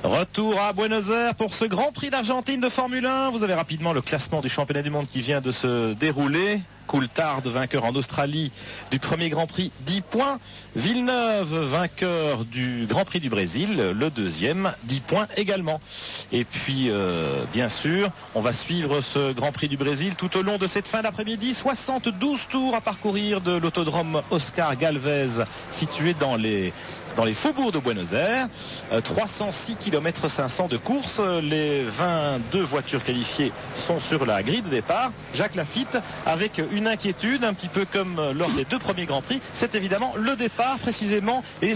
Retour à Buenos Aires pour ce Grand Prix d'Argentine de Formule 1. Vous avez rapidement le classement du championnat du monde qui vient de se dérouler. Coulthard, vainqueur en Australie du premier Grand Prix, 10 points. Villeneuve, vainqueur du Grand Prix du Brésil, le deuxième, 10 points également. Et puis, bien sûr, on va suivre ce Grand Prix du Brésil tout au long de cette fin d'après-midi. 72 tours à parcourir de l'autodrome Oscar Galvez, situé dans les faubourgs de Buenos Aires. 306 km 500 de course. Les 22 voitures qualifiées sont sur la grille de départ. Jacques Lafitte avec une inquiétude, un petit peu comme lors des deux premiers Grands Prix. C'est évidemment le départ précisément et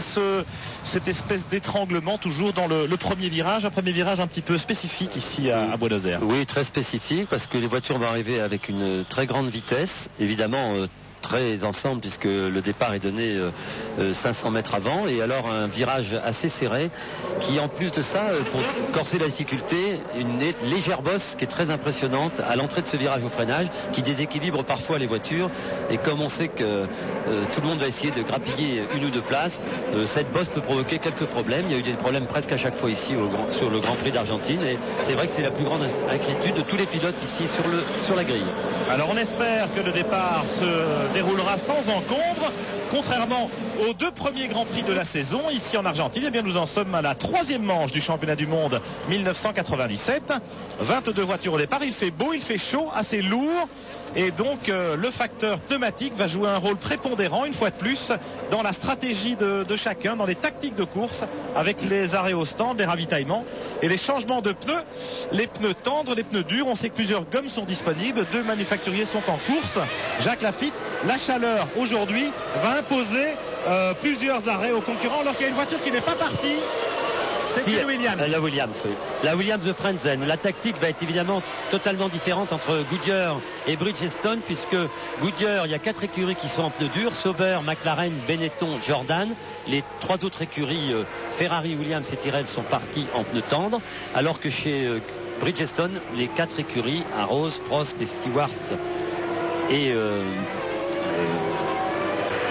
cette espèce d'étranglement toujours dans le premier virage. Un premier virage un petit peu spécifique ici à Buenos Aires. Oui, très spécifique parce que les voitures vont arriver avec une très grande vitesse. Évidemment, très ensemble puisque le départ est donné 500 mètres avant et alors un virage assez serré qui en plus de ça pour corser la difficulté une légère bosse qui est très impressionnante à l'entrée de ce virage au freinage qui déséquilibre parfois les voitures et comme on sait que tout le monde va essayer de grappiller une ou deux places, cette bosse peut provoquer quelques problèmes. Il y a eu des problèmes presque à chaque fois ici sur le Grand Prix d'Argentine et c'est vrai que c'est la plus grande inquiétude de tous les pilotes ici sur la grille. Alors on espère que le départ se déroulera sans encombre. Contrairement aux deux premiers Grands Prix de la saison, ici en Argentine, eh bien nous en sommes à la troisième manche du championnat du monde 1997. 22 voitures au départ, il fait beau, il fait chaud, assez lourd. Et donc le facteur pneumatique va jouer un rôle prépondérant une fois de plus dans la stratégie de chacun, dans les tactiques de course avec les arrêts au stand, les ravitaillements et les changements de pneus, les pneus tendres, les pneus durs. On sait que plusieurs gommes sont disponibles, deux manufacturiers sont en course. Jacques Lafitte, la chaleur aujourd'hui va imposer plusieurs arrêts aux concurrents alors qu'il y a une voiture qui n'est pas partie. C'est la Williams. La Williams, oui. La Williams de Frentzen. La tactique va être évidemment totalement différente entre Goodyear et Bridgestone puisque Goodyear, il y a 4 écuries qui sont en pneus durs. Sauber, McLaren, Benetton, Jordan. Les 3 autres écuries, Ferrari, Williams et Tyrrell sont partis en pneus tendres. Alors que chez Bridgestone, les 4 écuries, Arrows, Prost et Stewart et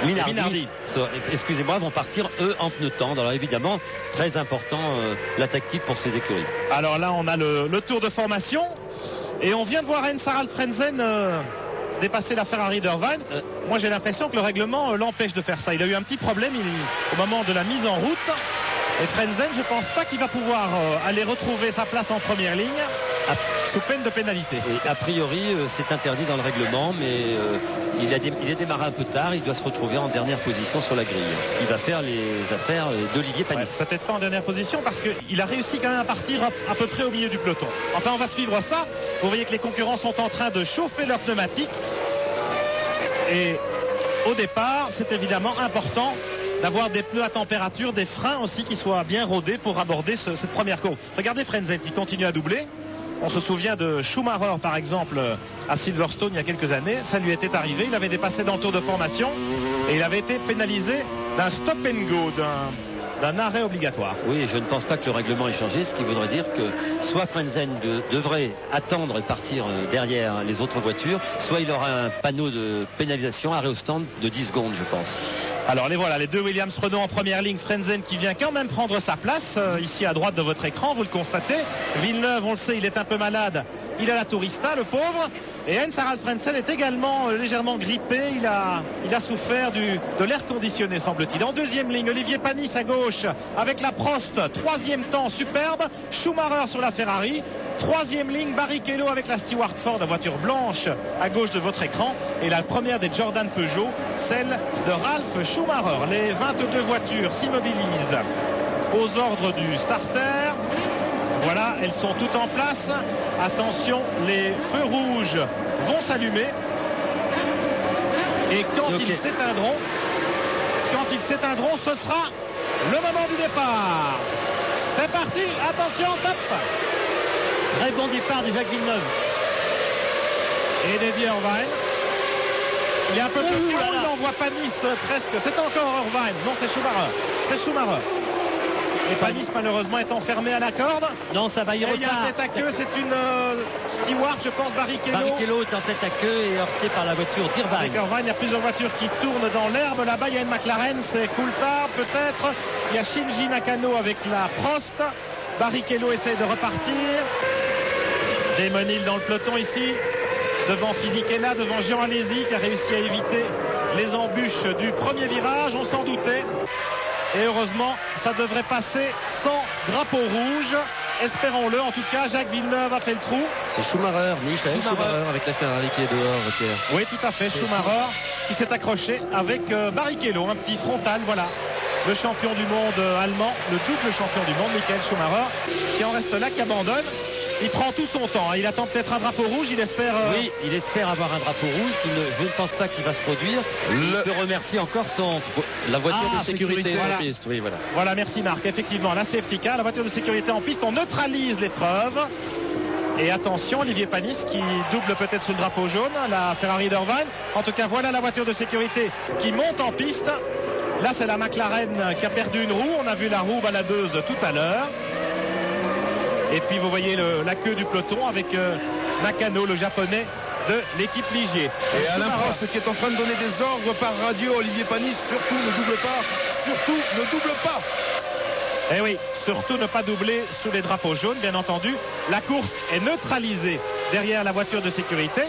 Minardi, excusez-moi, vont partir eux en pneus tendres. Alors évidemment, très important la tactique pour ces écuries. Alors là, on a le tour de formation et on vient de voir Heinz-Harald Frentzen dépasser la Ferrari d'Irvine. Moi, j'ai l'impression que le règlement l'empêche de faire ça. Il a eu un petit problème au moment de la mise en route. Et Frentzen, je ne pense pas qu'il va pouvoir aller retrouver sa place en première ligne sous peine de pénalité. Et a priori, c'est interdit dans le règlement, mais il a démarré un peu tard. Il doit se retrouver en dernière position sur la grille. Ce qui va faire les affaires d'Olivier Panis. Ouais, peut-être pas en dernière position parce qu'il a réussi quand même à partir à peu près au milieu du peloton. Enfin, on va suivre ça. Vous voyez que les concurrents sont en train de chauffer leurs pneumatiques. Et au départ, c'est évidemment important d'avoir des pneus à température, des freins aussi qui soient bien rodés pour aborder cette première courbe. Regardez Frentzen qui continue à doubler. On se souvient de Schumacher par exemple à Silverstone il y a quelques années. Ça lui était arrivé, il avait dépassé dans le tour de formation et il avait été pénalisé d'un stop and go, d'un arrêt obligatoire. Oui, je ne pense pas que le règlement ait changé, ce qui voudrait dire que soit Frentzen devrait attendre et partir derrière les autres voitures, soit il aura un panneau de pénalisation, arrêt au stand de 10 secondes je pense. Alors les voilà, les deux Williams Renault en première ligne. Frentzen qui vient quand même prendre sa place ici à droite de votre écran, vous le constatez. Villeneuve, on le sait, il est un peu malade. Il a la tourista, le pauvre. Et Heinz-Harald Frentzen est également légèrement grippé. Il a souffert de l'air conditionné, semble-t-il. En deuxième ligne, Olivier Panis à gauche avec la Prost. Troisième temps superbe. Schumacher sur la Ferrari. Troisième ligne, Barrichello avec la Stewart Ford, la voiture blanche à gauche de votre écran. Et la première des Jordan Peugeot, celle de Ralf Schumacher. Les 22 voitures s'immobilisent aux ordres du starter. Voilà, elles sont toutes en place. Attention, les feux rouges vont s'allumer. Et quand ils s'éteindront, ce sera le moment du départ. C'est parti, attention, top. Très bon départ de Jacques Villeneuve. Et d'Eddie Irvine. Il est un peu plus haut, il envoie Panis presque. C'est encore Irvine. Non, c'est Schumacher. C'est Schumacher. Et Panis malheureusement est enfermé à la corde. Non, ça va, il repart. Il y a un tête à queue, c'est une Stewart, je pense, Barrichello. Barrichello est en tête à queue et heurté par la voiture d'Irvine. Avec Irvine, il y a plusieurs voitures qui tournent dans l'herbe. Là-bas, il y a une McLaren, c'est Coulthard peut-être. Il y a Shinji Nakano avec la Prost. Barrichello essaie de repartir. Desmonil dans le peloton ici, devant Fisichella, devant Jean Alesi qui a réussi à éviter les embûches du premier virage, on s'en doutait. Et heureusement, ça devrait passer sans drapeau rouge. Espérons-le. En tout cas, Jacques Villeneuve a fait le trou. C'est Michael Schumacher avec la Ferrari qui est dehors, Pierre. Oui, tout à fait. Schumacher qui s'est accroché avec Barrichello, un petit frontal, voilà. Le champion du monde allemand, le double champion du monde, Michael Schumacher, qui en reste là, qui abandonne. Il prend tout son temps. Il attend peut-être un drapeau rouge. Il espère. Oui, il espère avoir un drapeau rouge. Je ne pense pas qu'il va se produire. Il peut remercier encore la voiture de sécurité en piste. Oui, voilà. Voilà, merci Marc. Effectivement, la safety car, la voiture de sécurité en piste. On neutralise l'épreuve. Et attention, Olivier Panis qui double peut-être sous le drapeau jaune, la Ferrari d'Irvine. En tout cas, voilà la voiture de sécurité qui monte en piste. Là, c'est la McLaren qui a perdu une roue. On a vu la roue baladeuse tout à l'heure. Et puis vous voyez la queue du peloton avec Nakano, le japonais de l'équipe Ligier. Et Alain Prost qui est en train de donner des ordres par radio. Olivier Panis, surtout ne double pas. Surtout ne double pas. Eh oui, surtout ne pas doubler sous les drapeaux jaunes, bien entendu. La course est neutralisée derrière la voiture de sécurité.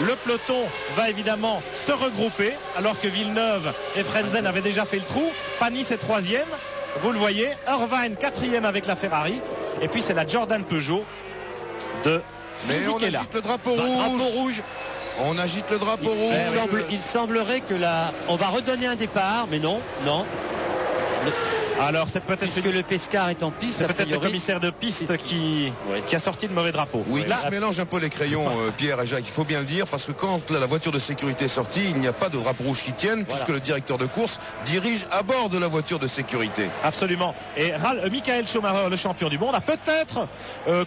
Le peloton va évidemment se regrouper alors que Villeneuve et Frenzen avaient déjà fait le trou. Panis est 3e. Vous le voyez, Irvine 4e avec la Ferrari. Et puis c'est la Jordan Peugeot de Mais on agite le drapeau rouge. On agite le drapeau rouge. Il semblerait que on va redonner un départ, mais non. Alors c'est peut-être puisque le Pescar est en piste. C'est peut-être le commissaire de piste qui a sorti de mauvais drapeau. Oui, là, je mélange un peu les crayons, Pierre et Jacques, il faut bien le dire, parce que quand la voiture de sécurité est sortie, il n'y a pas de drapeau rouge qui tienne, puisque le directeur de course dirige à bord de la voiture de sécurité. Absolument. Et Michael Schumacher, le champion du monde, a peut-être,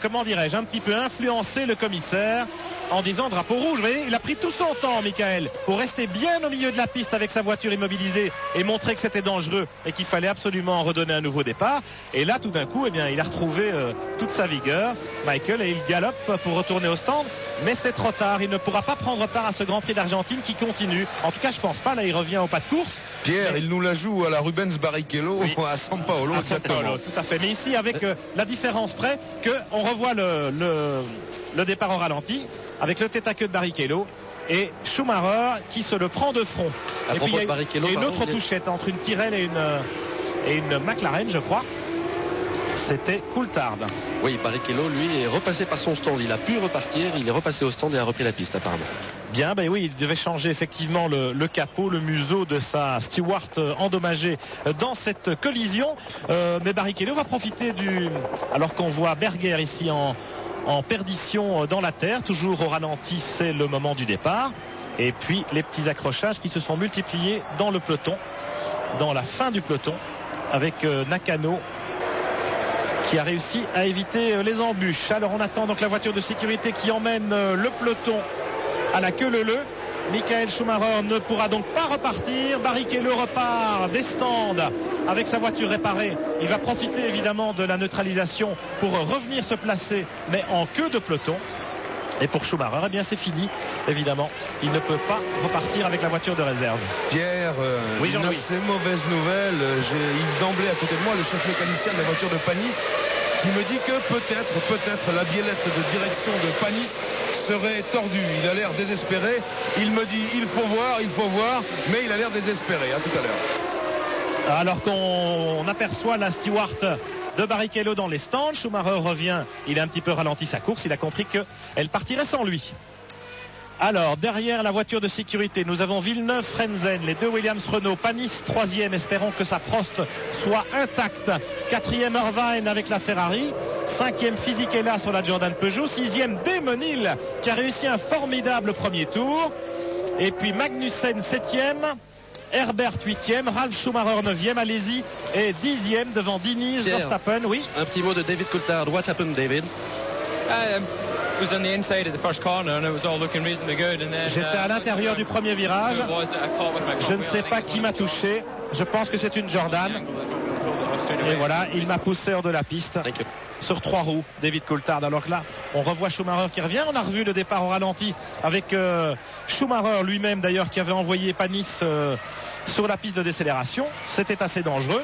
comment dirais-je, un petit peu influencé le commissaire en disant drapeau rouge. Vous voyez, il a pris tout son temps, Michael, pour rester bien au milieu de la piste avec sa voiture immobilisée et montrer que c'était dangereux et qu'il fallait absolument redonner un nouveau départ. Et là, tout d'un coup, eh bien, il a retrouvé toute sa vigueur, Michael, et il galope pour retourner au stand. Mais c'est trop tard. Il ne pourra pas prendre part à ce Grand Prix d'Argentine qui continue. En tout cas, je pense pas. Là, il revient au pas de course. Pierre, il nous la joue à la Rubens Barrichello, oui. À San Paolo, exactement. Tout à fait. Mais ici, avec la différence près qu'on revoit le départ au ralenti avec le tête à queue de Barrichello et Schumacher qui se le prend de front. Et puis il y a une autre touchette entre une Tyrrell et une McLaren, je crois. C'était Coulthard. Oui, Barrichello, lui, est repassé par son stand. Il a pu repartir, il est repassé au stand et a repris la piste, apparemment. Bien, ben oui, il devait changer effectivement le capot, le museau de sa Stewart endommagée dans cette collision. Mais Barrichello va profiter alors qu'on voit Berger ici en perdition dans la terre, toujours au ralenti, c'est le moment du départ. Et puis les petits accrochages qui se sont multipliés dans le peloton, dans la fin du peloton, avec Nakano qui a réussi à éviter les embûches. Alors on attend donc la voiture de sécurité qui emmène le peloton à la queue leu-leu. Michael Schumacher ne pourra donc pas repartir. Barrichello repart des stands avec sa voiture réparée. Il va profiter évidemment de la neutralisation pour revenir se placer, mais en queue de peloton. Et pour Schumacher, eh bien c'est fini, évidemment. Il ne peut pas repartir avec la voiture de réserve. Pierre, oui, une assez mauvaise nouvelle. J'ai Yves Zamblé à côté de moi, le chef mécanicien de la voiture de Panis, qui me dit que peut-être la biellette de direction de Panis serait tordue. Il a l'air désespéré. Il me dit il faut voir, mais il a l'air désespéré. À tout à l'heure. Alors qu'on aperçoit la Stewart de Barrichello dans les stands, Schumacher revient, il a un petit peu ralenti sa course, il a compris qu'elle partirait sans lui. Alors derrière la voiture de sécurité, nous avons Villeneuve, Frenzen, les deux Williams Renault, Panis 3e, espérons que sa Prost soit intacte, 4e Irvine avec la Ferrari, 5e Fisichella sur la Jordan Peugeot, 6e Desmonil qui a réussi un formidable premier tour, et puis Magnussen 7e, Herbert 8e, Ralf Schumacher 9e, Alesi est 10e devant Diniz, Verstappen. Oui. Un petit mot de David Coulthard. What happened, David? Was on the inside of the first corner and it was all looking reasonably good. And then, j'étais à l'intérieur du premier virage. Je ne sais pas qui m'a touché. Je pense que c'est une Jordan. Et voilà, il m'a poussé hors de la piste. Sur 3 roues, David Coulthard. Alors que là, on revoit Schumacher qui revient. On a revu le départ au ralenti avec Schumacher lui-même d'ailleurs qui avait envoyé Panis sur la piste de décélération. C'était assez dangereux.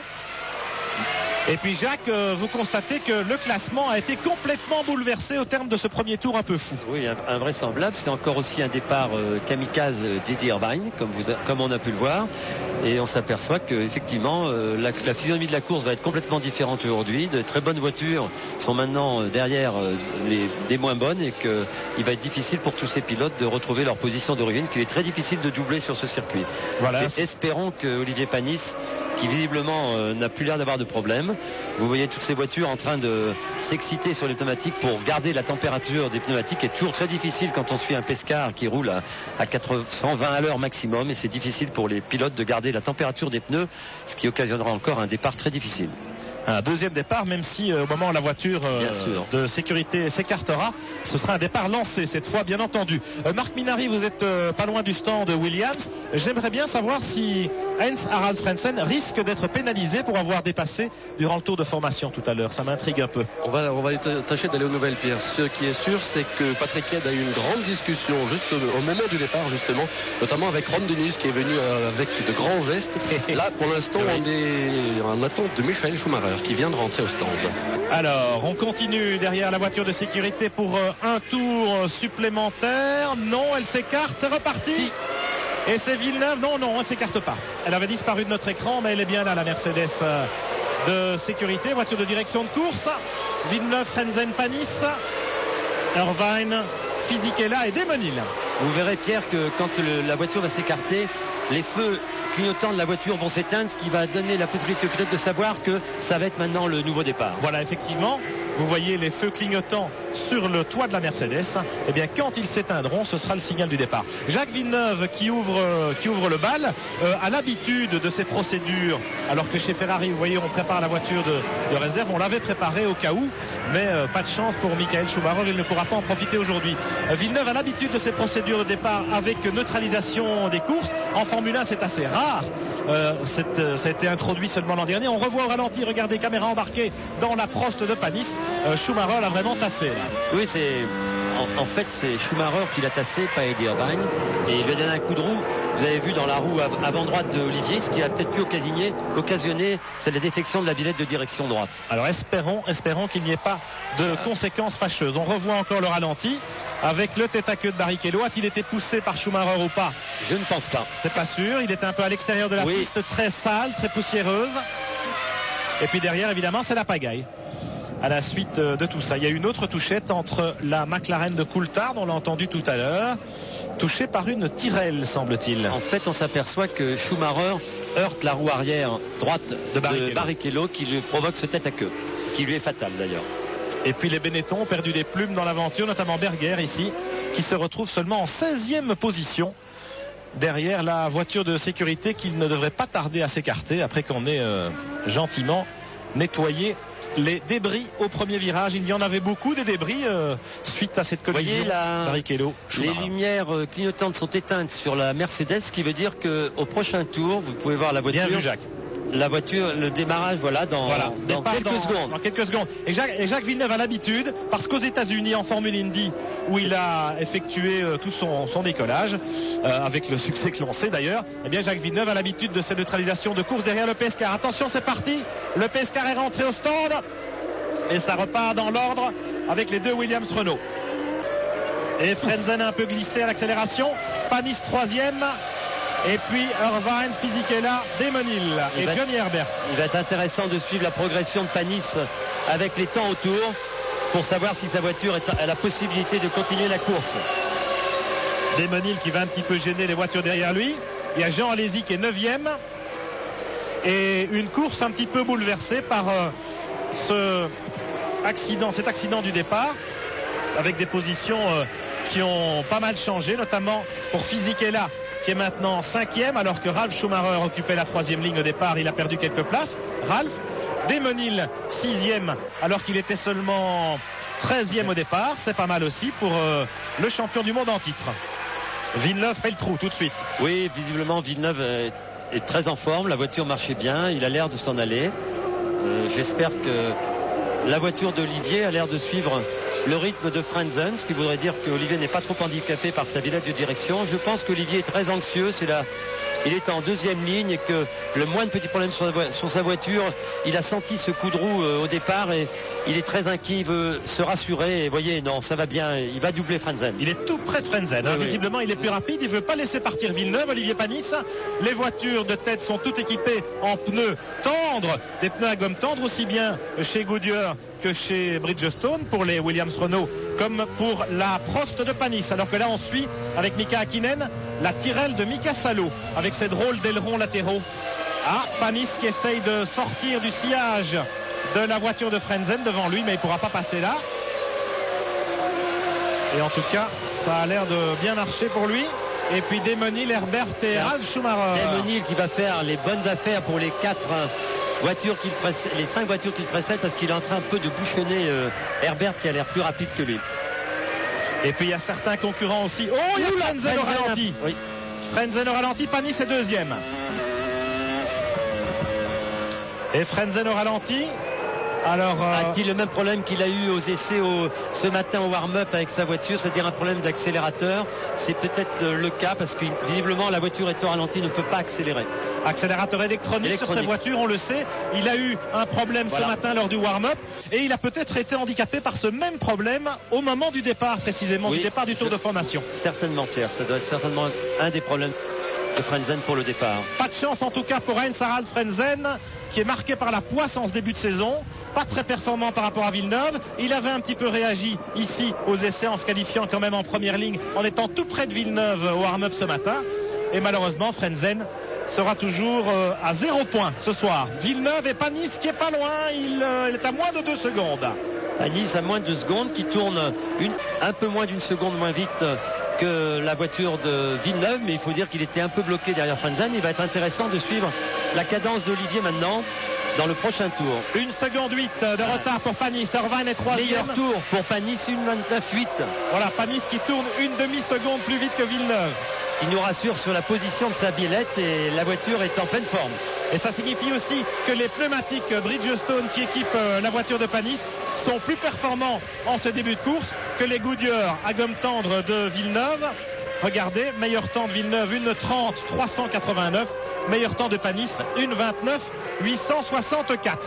Et puis Jacques, vous constatez que le classement a été complètement bouleversé au terme de ce premier tour un peu fou. Oui, invraisemblable. C'est encore aussi un départ kamikaze d'Eddie Irvine, comme on a pu le voir. Et on s'aperçoit qu'effectivement, la physionomie de la course va être complètement différente aujourd'hui. De très bonnes voitures sont maintenant derrière des moins bonnes et qu'il va être difficile pour tous ces pilotes de retrouver leur position d'origine, qu'il est très difficile de doubler sur ce circuit. Voilà. Espérons que Olivier Panis, qui visiblement n'a plus l'air d'avoir de problème. Vous voyez toutes ces voitures en train de s'exciter sur les pneumatiques pour garder la température des pneumatiques. C'est toujours très difficile quand on suit un Pescar qui roule à 120 à l'heure maximum, et c'est difficile pour les pilotes de garder la température des pneus, ce qui occasionnera encore un départ très difficile. Un deuxième départ, même si au moment où la voiture de sécurité s'écartera, ce sera un départ lancé cette fois, bien entendu. Marc Minary, vous êtes pas loin du stand de Williams. J'aimerais bien savoir si Heinz Harald Frentzen risque d'être pénalisé pour avoir dépassé durant le tour de formation tout à l'heure. Ça m'intrigue un peu. On va tâcher d'aller aux nouvelles, Pierre. Ce qui est sûr, c'est que Patrick Head a eu une grande discussion juste au moment du départ, justement, notamment avec Ron Dennis qui est venu avec de grands gestes. Là, pour l'instant, on est en attente de Michael Schumacher qui vient de rentrer au stand. Alors, on continue derrière la voiture de sécurité pour un tour supplémentaire. Non, elle s'écarte, c'est reparti. Et c'est Villeneuve. Non, elle s'écarte pas. Elle avait disparu de notre écran, mais elle est bien là, la Mercedes de sécurité. Voiture de direction de course. Villeneuve, Frentzen, Panis, Irvine, Fisichella et Demonil. Vous verrez, Pierre, que quand la voiture va s'écarter, les feux clignotants de la voiture vont s'éteindre, ce qui va donner la possibilité au pilote de savoir que ça va être maintenant le nouveau départ. Voilà, effectivement, vous voyez les feux clignotants sur le toit de la Mercedes. Eh bien, quand ils s'éteindront, ce sera le signal du départ. Jacques Villeneuve qui ouvre le bal, a l'habitude de ces procédures, alors que chez Ferrari, vous voyez, on prépare la voiture de réserve. On l'avait préparée au cas où, mais pas de chance pour Michael Schumacher, il ne pourra pas en profiter aujourd'hui. Villeneuve a l'habitude de ces procédures de départ avec neutralisation des courses. En Formule 1, c'est assez rare. Ça a été introduit seulement l'an dernier. On revoit au ralenti, regardez, caméra embarquée dans la Prost de Panis. Schumacher l'a vraiment tassé là. Oui, en fait c'est Schumacher qui l'a tassé, pas Eddie Irvine, et il lui a donné un coup de roue. Vous avez vu dans la roue avant droite de Olivier, ce qui a peut-être pu occasionner, c'est la défection de la bilette de direction droite. Alors espérons qu'il n'y ait pas de conséquences fâcheuses. On revoit encore le ralenti avec le tête à queue de Barrichello. A-t-il été poussé par Schumacher ou pas? Je ne pense pas. C'est pas sûr. Il était un peu à l'extérieur de la piste, très sale, très poussiéreuse. Et puis derrière, évidemment, c'est la pagaille. À la suite de tout ça, il y a une autre touchette entre la McLaren de Coulthard, on l'a entendu tout à l'heure, touchée par une Tyrrell, semble-t-il. En fait, on s'aperçoit que Schumacher heurte la roue arrière droite de Barrichello qui lui provoque ce tête à queue, qui lui est fatal d'ailleurs. Et puis les Benetton ont perdu des plumes dans l'aventure, notamment Berger ici, qui se retrouve seulement en 16e position derrière la voiture de sécurité qui ne devrait pas tarder à s'écarter après qu'on ait gentiment nettoyé les débris au premier virage. Il y en avait beaucoup des débris suite à cette collision. Barrichello, les lumières clignotantes sont éteintes sur la Mercedes, ce qui veut dire qu'au prochain tour, vous pouvez voir la voiture. Bien vu, Jacques. La voiture, le démarrage, dans quelques secondes. Et Jacques Villeneuve a l'habitude, parce qu'aux États-Unis, en Formule Indy, où il a effectué tout son décollage, avec le succès que l'on sait d'ailleurs, eh bien Jacques Villeneuve a l'habitude de cette neutralisation de course derrière le Pescar. Attention, c'est parti. Le Pescar est rentré au stand et ça repart dans l'ordre avec les deux Williams Renault. Et Frentzen a un peu glissé à l'accélération. Panis 3e. Et puis Irvine, Fisichella, Demonil et Johnny Herbert. Il va être intéressant de suivre la progression de Panis avec les temps autour pour savoir si sa voiture a la possibilité de continuer la course. Demonil qui va un petit peu gêner les voitures derrière lui. Il y a Jean Alesi qui est 9e. Et une course un petit peu bouleversée par cet accident du départ, avec des positions qui ont pas mal changé, notamment pour Fisichella, qui est maintenant 5e, alors que Ralf Schumacher occupait la 3e ligne au départ. Il a perdu quelques places. Ralf. Demonil 6e, alors qu'il était seulement 13e au départ. C'est pas mal aussi pour le champion du monde en titre. Villeneuve fait le trou tout de suite. Oui, visiblement Villeneuve est très en forme. La voiture marchait bien. Il a l'air de s'en aller. J'espère que la voiture d'Olivier a l'air de suivre le rythme de Frentzen, ce qui voudrait dire qu'Olivier n'est pas trop handicapé par sa bilette de direction. Je pense qu'Olivier est très anxieux. il était en deuxième ligne et que le moindre petit problème sur sa voiture, il a senti ce coup de roue au départ et il est très inquiet, il veut se rassurer et voyez, non, ça va bien, il va doubler Frentzen. Il est tout près de Frentzen, oui, visiblement il est plus rapide, il ne veut pas laisser partir Villeneuve, Olivier Panis. Les voitures de tête sont toutes équipées en pneus tendres, des pneus à gomme tendre aussi bien chez Goodyear que chez Bridgestone pour les Williams-Renault comme pour la Prost de Panis, alors que là on suit avec Mika Hakkinen la Tyrrell de Mika Salo avec ses drôles d'ailerons latéraux. Panis qui essaye de sortir du sillage de la voiture de Frentzen devant lui, mais il ne pourra pas passer là. Et en tout cas, ça a l'air de bien marcher pour lui. Et puis Demonil, Herbert et Ralf Schumacher. Demonil qui va faire les bonnes affaires pour les 5 voitures qu'il précède, parce qu'il est en train un peu de bouchonner Herbert qui a l'air plus rapide que lui. Et puis il y a certains concurrents aussi. Oh, il y a Frentzen au ralenti. Oui. Frentzen au ralenti, Panis est deuxième. Et Frentzen au ralenti. Alors, a-t-il le même problème qu'il a eu aux essais ce matin au warm-up avec sa voiture, c'est-à-dire un problème d'accélérateur? C'est peut-être le cas parce que visiblement la voiture est au ralenti, ne peut pas accélérer. Accélérateur électronique sur ses voitures, on le sait. Il a eu un problème ce matin lors du warm-up et il a peut-être été handicapé par ce même problème au moment du départ, précisément, du départ du Tour de formation. Certainement, Pierre, ça doit être certainement un des problèmes de Frentzen pour le départ. Pas de chance en tout cas pour Heinz-Harald Frentzen, qui est marqué par la poisse en ce début de saison. Pas très performant par rapport à Villeneuve. Il avait un petit peu réagi ici aux essais en se qualifiant quand même en première ligne, en étant tout près de Villeneuve au warm-up ce matin. Et malheureusement, Frentzen sera toujours à 0 points ce soir. Villeneuve et Panis qui est pas loin, il est à moins de 2 secondes. Panis à moins de 2 secondes, qui tourne un peu moins d'une seconde moins vite que la voiture de Villeneuve, mais il faut dire qu'il était un peu bloqué derrière Frentzen. Il va être intéressant de suivre la cadence d'Olivier maintenant dans le prochain tour. 1 seconde 8 de retard pour Panis. Irvine est troisième. Meilleur tour pour Panis, 1,29,8. Voilà, Panis qui tourne une demi-seconde plus vite que Villeneuve. Ce qui nous rassure sur la position de sa biellette, et la voiture est en pleine forme. Et ça signifie aussi que les pneumatiques Bridgestone qui équipent la voiture de Panis sont plus performants en ce début de course que les Goodyear à gomme tendre de Villeneuve. Regardez, meilleur temps de Villeneuve, 1,30,389. Meilleur temps de Panis, 1,29,864.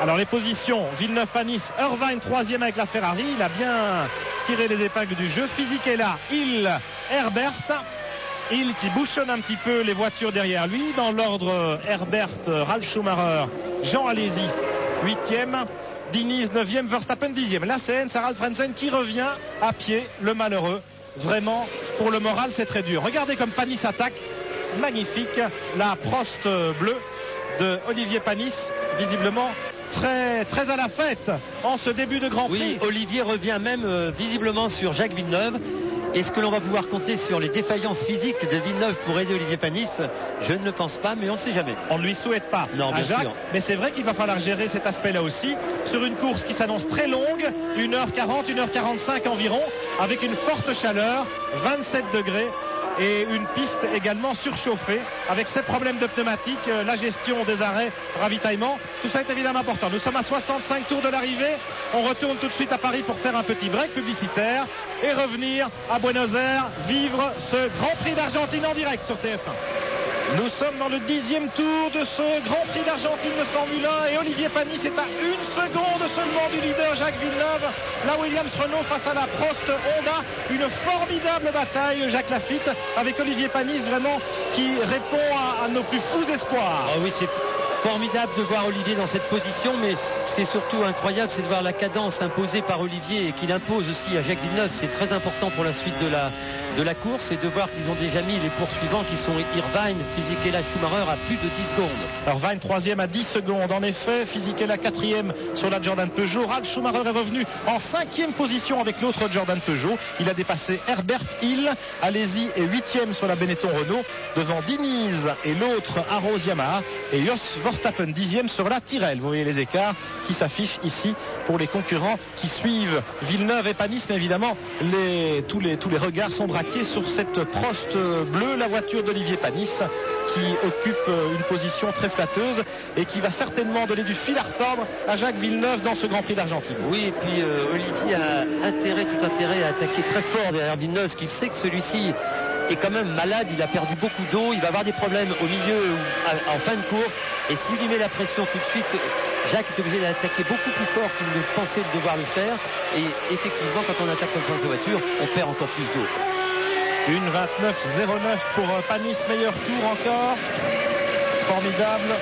Alors les positions, Villeneuve-Panis, Irvine troisième avec la Ferrari. Il a bien tiré les épingles du jeu. Fisichella, Hill, Herbert. Hill qui bouchonne un petit peu les voitures derrière lui. Dans l'ordre, Herbert, Ralf Schumacher, Jean Alesi, 8e. Diniz 9e, Verstappen 10e. Là c'est Heinz-Harald Frentzen qui revient à pied, le malheureux. Vraiment, pour le moral, c'est très dur. Regardez comme Panis attaque. Magnifique. La Prost bleue de Olivier Panis, visiblement très, très à la fête en ce début de Grand Prix. Oui, Olivier revient même visiblement sur Jacques Villeneuve. Est-ce que l'on va pouvoir compter sur les défaillances physiques de Villeneuve pour aider Olivier Panis? Je ne le pense pas, mais on ne sait jamais. On ne lui souhaite pas, non, bien Jacques, sûr. Mais c'est vrai qu'il va falloir gérer cet aspect-là aussi, sur une course qui s'annonce très longue, 1h40, 1h45 environ, avec une forte chaleur, 27 degrés, et une piste également surchauffée, avec ces problèmes de pneumatique, la gestion des arrêts, ravitaillement, tout ça est évidemment important. Nous sommes à 65 tours de l'arrivée, on retourne tout de suite à Paris pour faire un petit break publicitaire et revenir à Buenos Aires, vivre ce Grand Prix d'Argentine en direct sur TF1. Nous sommes dans le 10e tour de ce Grand Prix d'Argentine de Formule 1 et Olivier Panis est à 1 seconde seulement du leader Jacques Villeneuve. La Williams-Renault face à la Prost Honda. Une formidable bataille, Jacques Lafitte, avec Olivier Panis vraiment qui répond à nos plus fous espoirs. Oh oui, c'est formidable de voir Olivier dans cette position, mais ce qui est surtout incroyable, c'est de voir la cadence imposée par Olivier et qu'il impose aussi à Jacques Villeneuve. C'est très important pour la suite de la course, et de voir qu'ils ont déjà mis les poursuivants qui sont Irvine, Fisichella, Schumacher à plus de 10 secondes. Irvine 3e à 10 secondes en effet, Fisichella 4e sur la Jordan Peugeot. Ralf Schumacher est revenu en 5e position avec l'autre Jordan Peugeot. Il a dépassé Herbert, Hill, Alesi est 8e sur la Benetton Renault devant Diniz et l'autre Arrows Yamaha, et Jos Verstappen 10e sur la Tyrrell. Vous voyez les écarts qui s'affichent ici pour les concurrents qui suivent Villeneuve et Panis, mais évidemment tous les regards sont braqués sur cette Prost bleue, la voiture d'Olivier Panis, qui occupe une position très flatteuse et qui va certainement donner du fil à retordre à Jacques Villeneuve dans ce Grand Prix d'Argentine. Oui, et puis Olivier a tout intérêt à attaquer très fort derrière Villeneuve, qu'il sait que celui-ci est quand même malade, il a perdu beaucoup d'eau, il va avoir des problèmes au milieu ou en fin de course, et s'il lui met la pression tout de suite, Jacques est obligé d'attaquer beaucoup plus fort qu'il ne pensait devoir le faire, et effectivement quand on attaque comme ça sa voiture, on perd encore plus d'eau. Une 29,09 pour Panis, meilleur tour encore, formidable,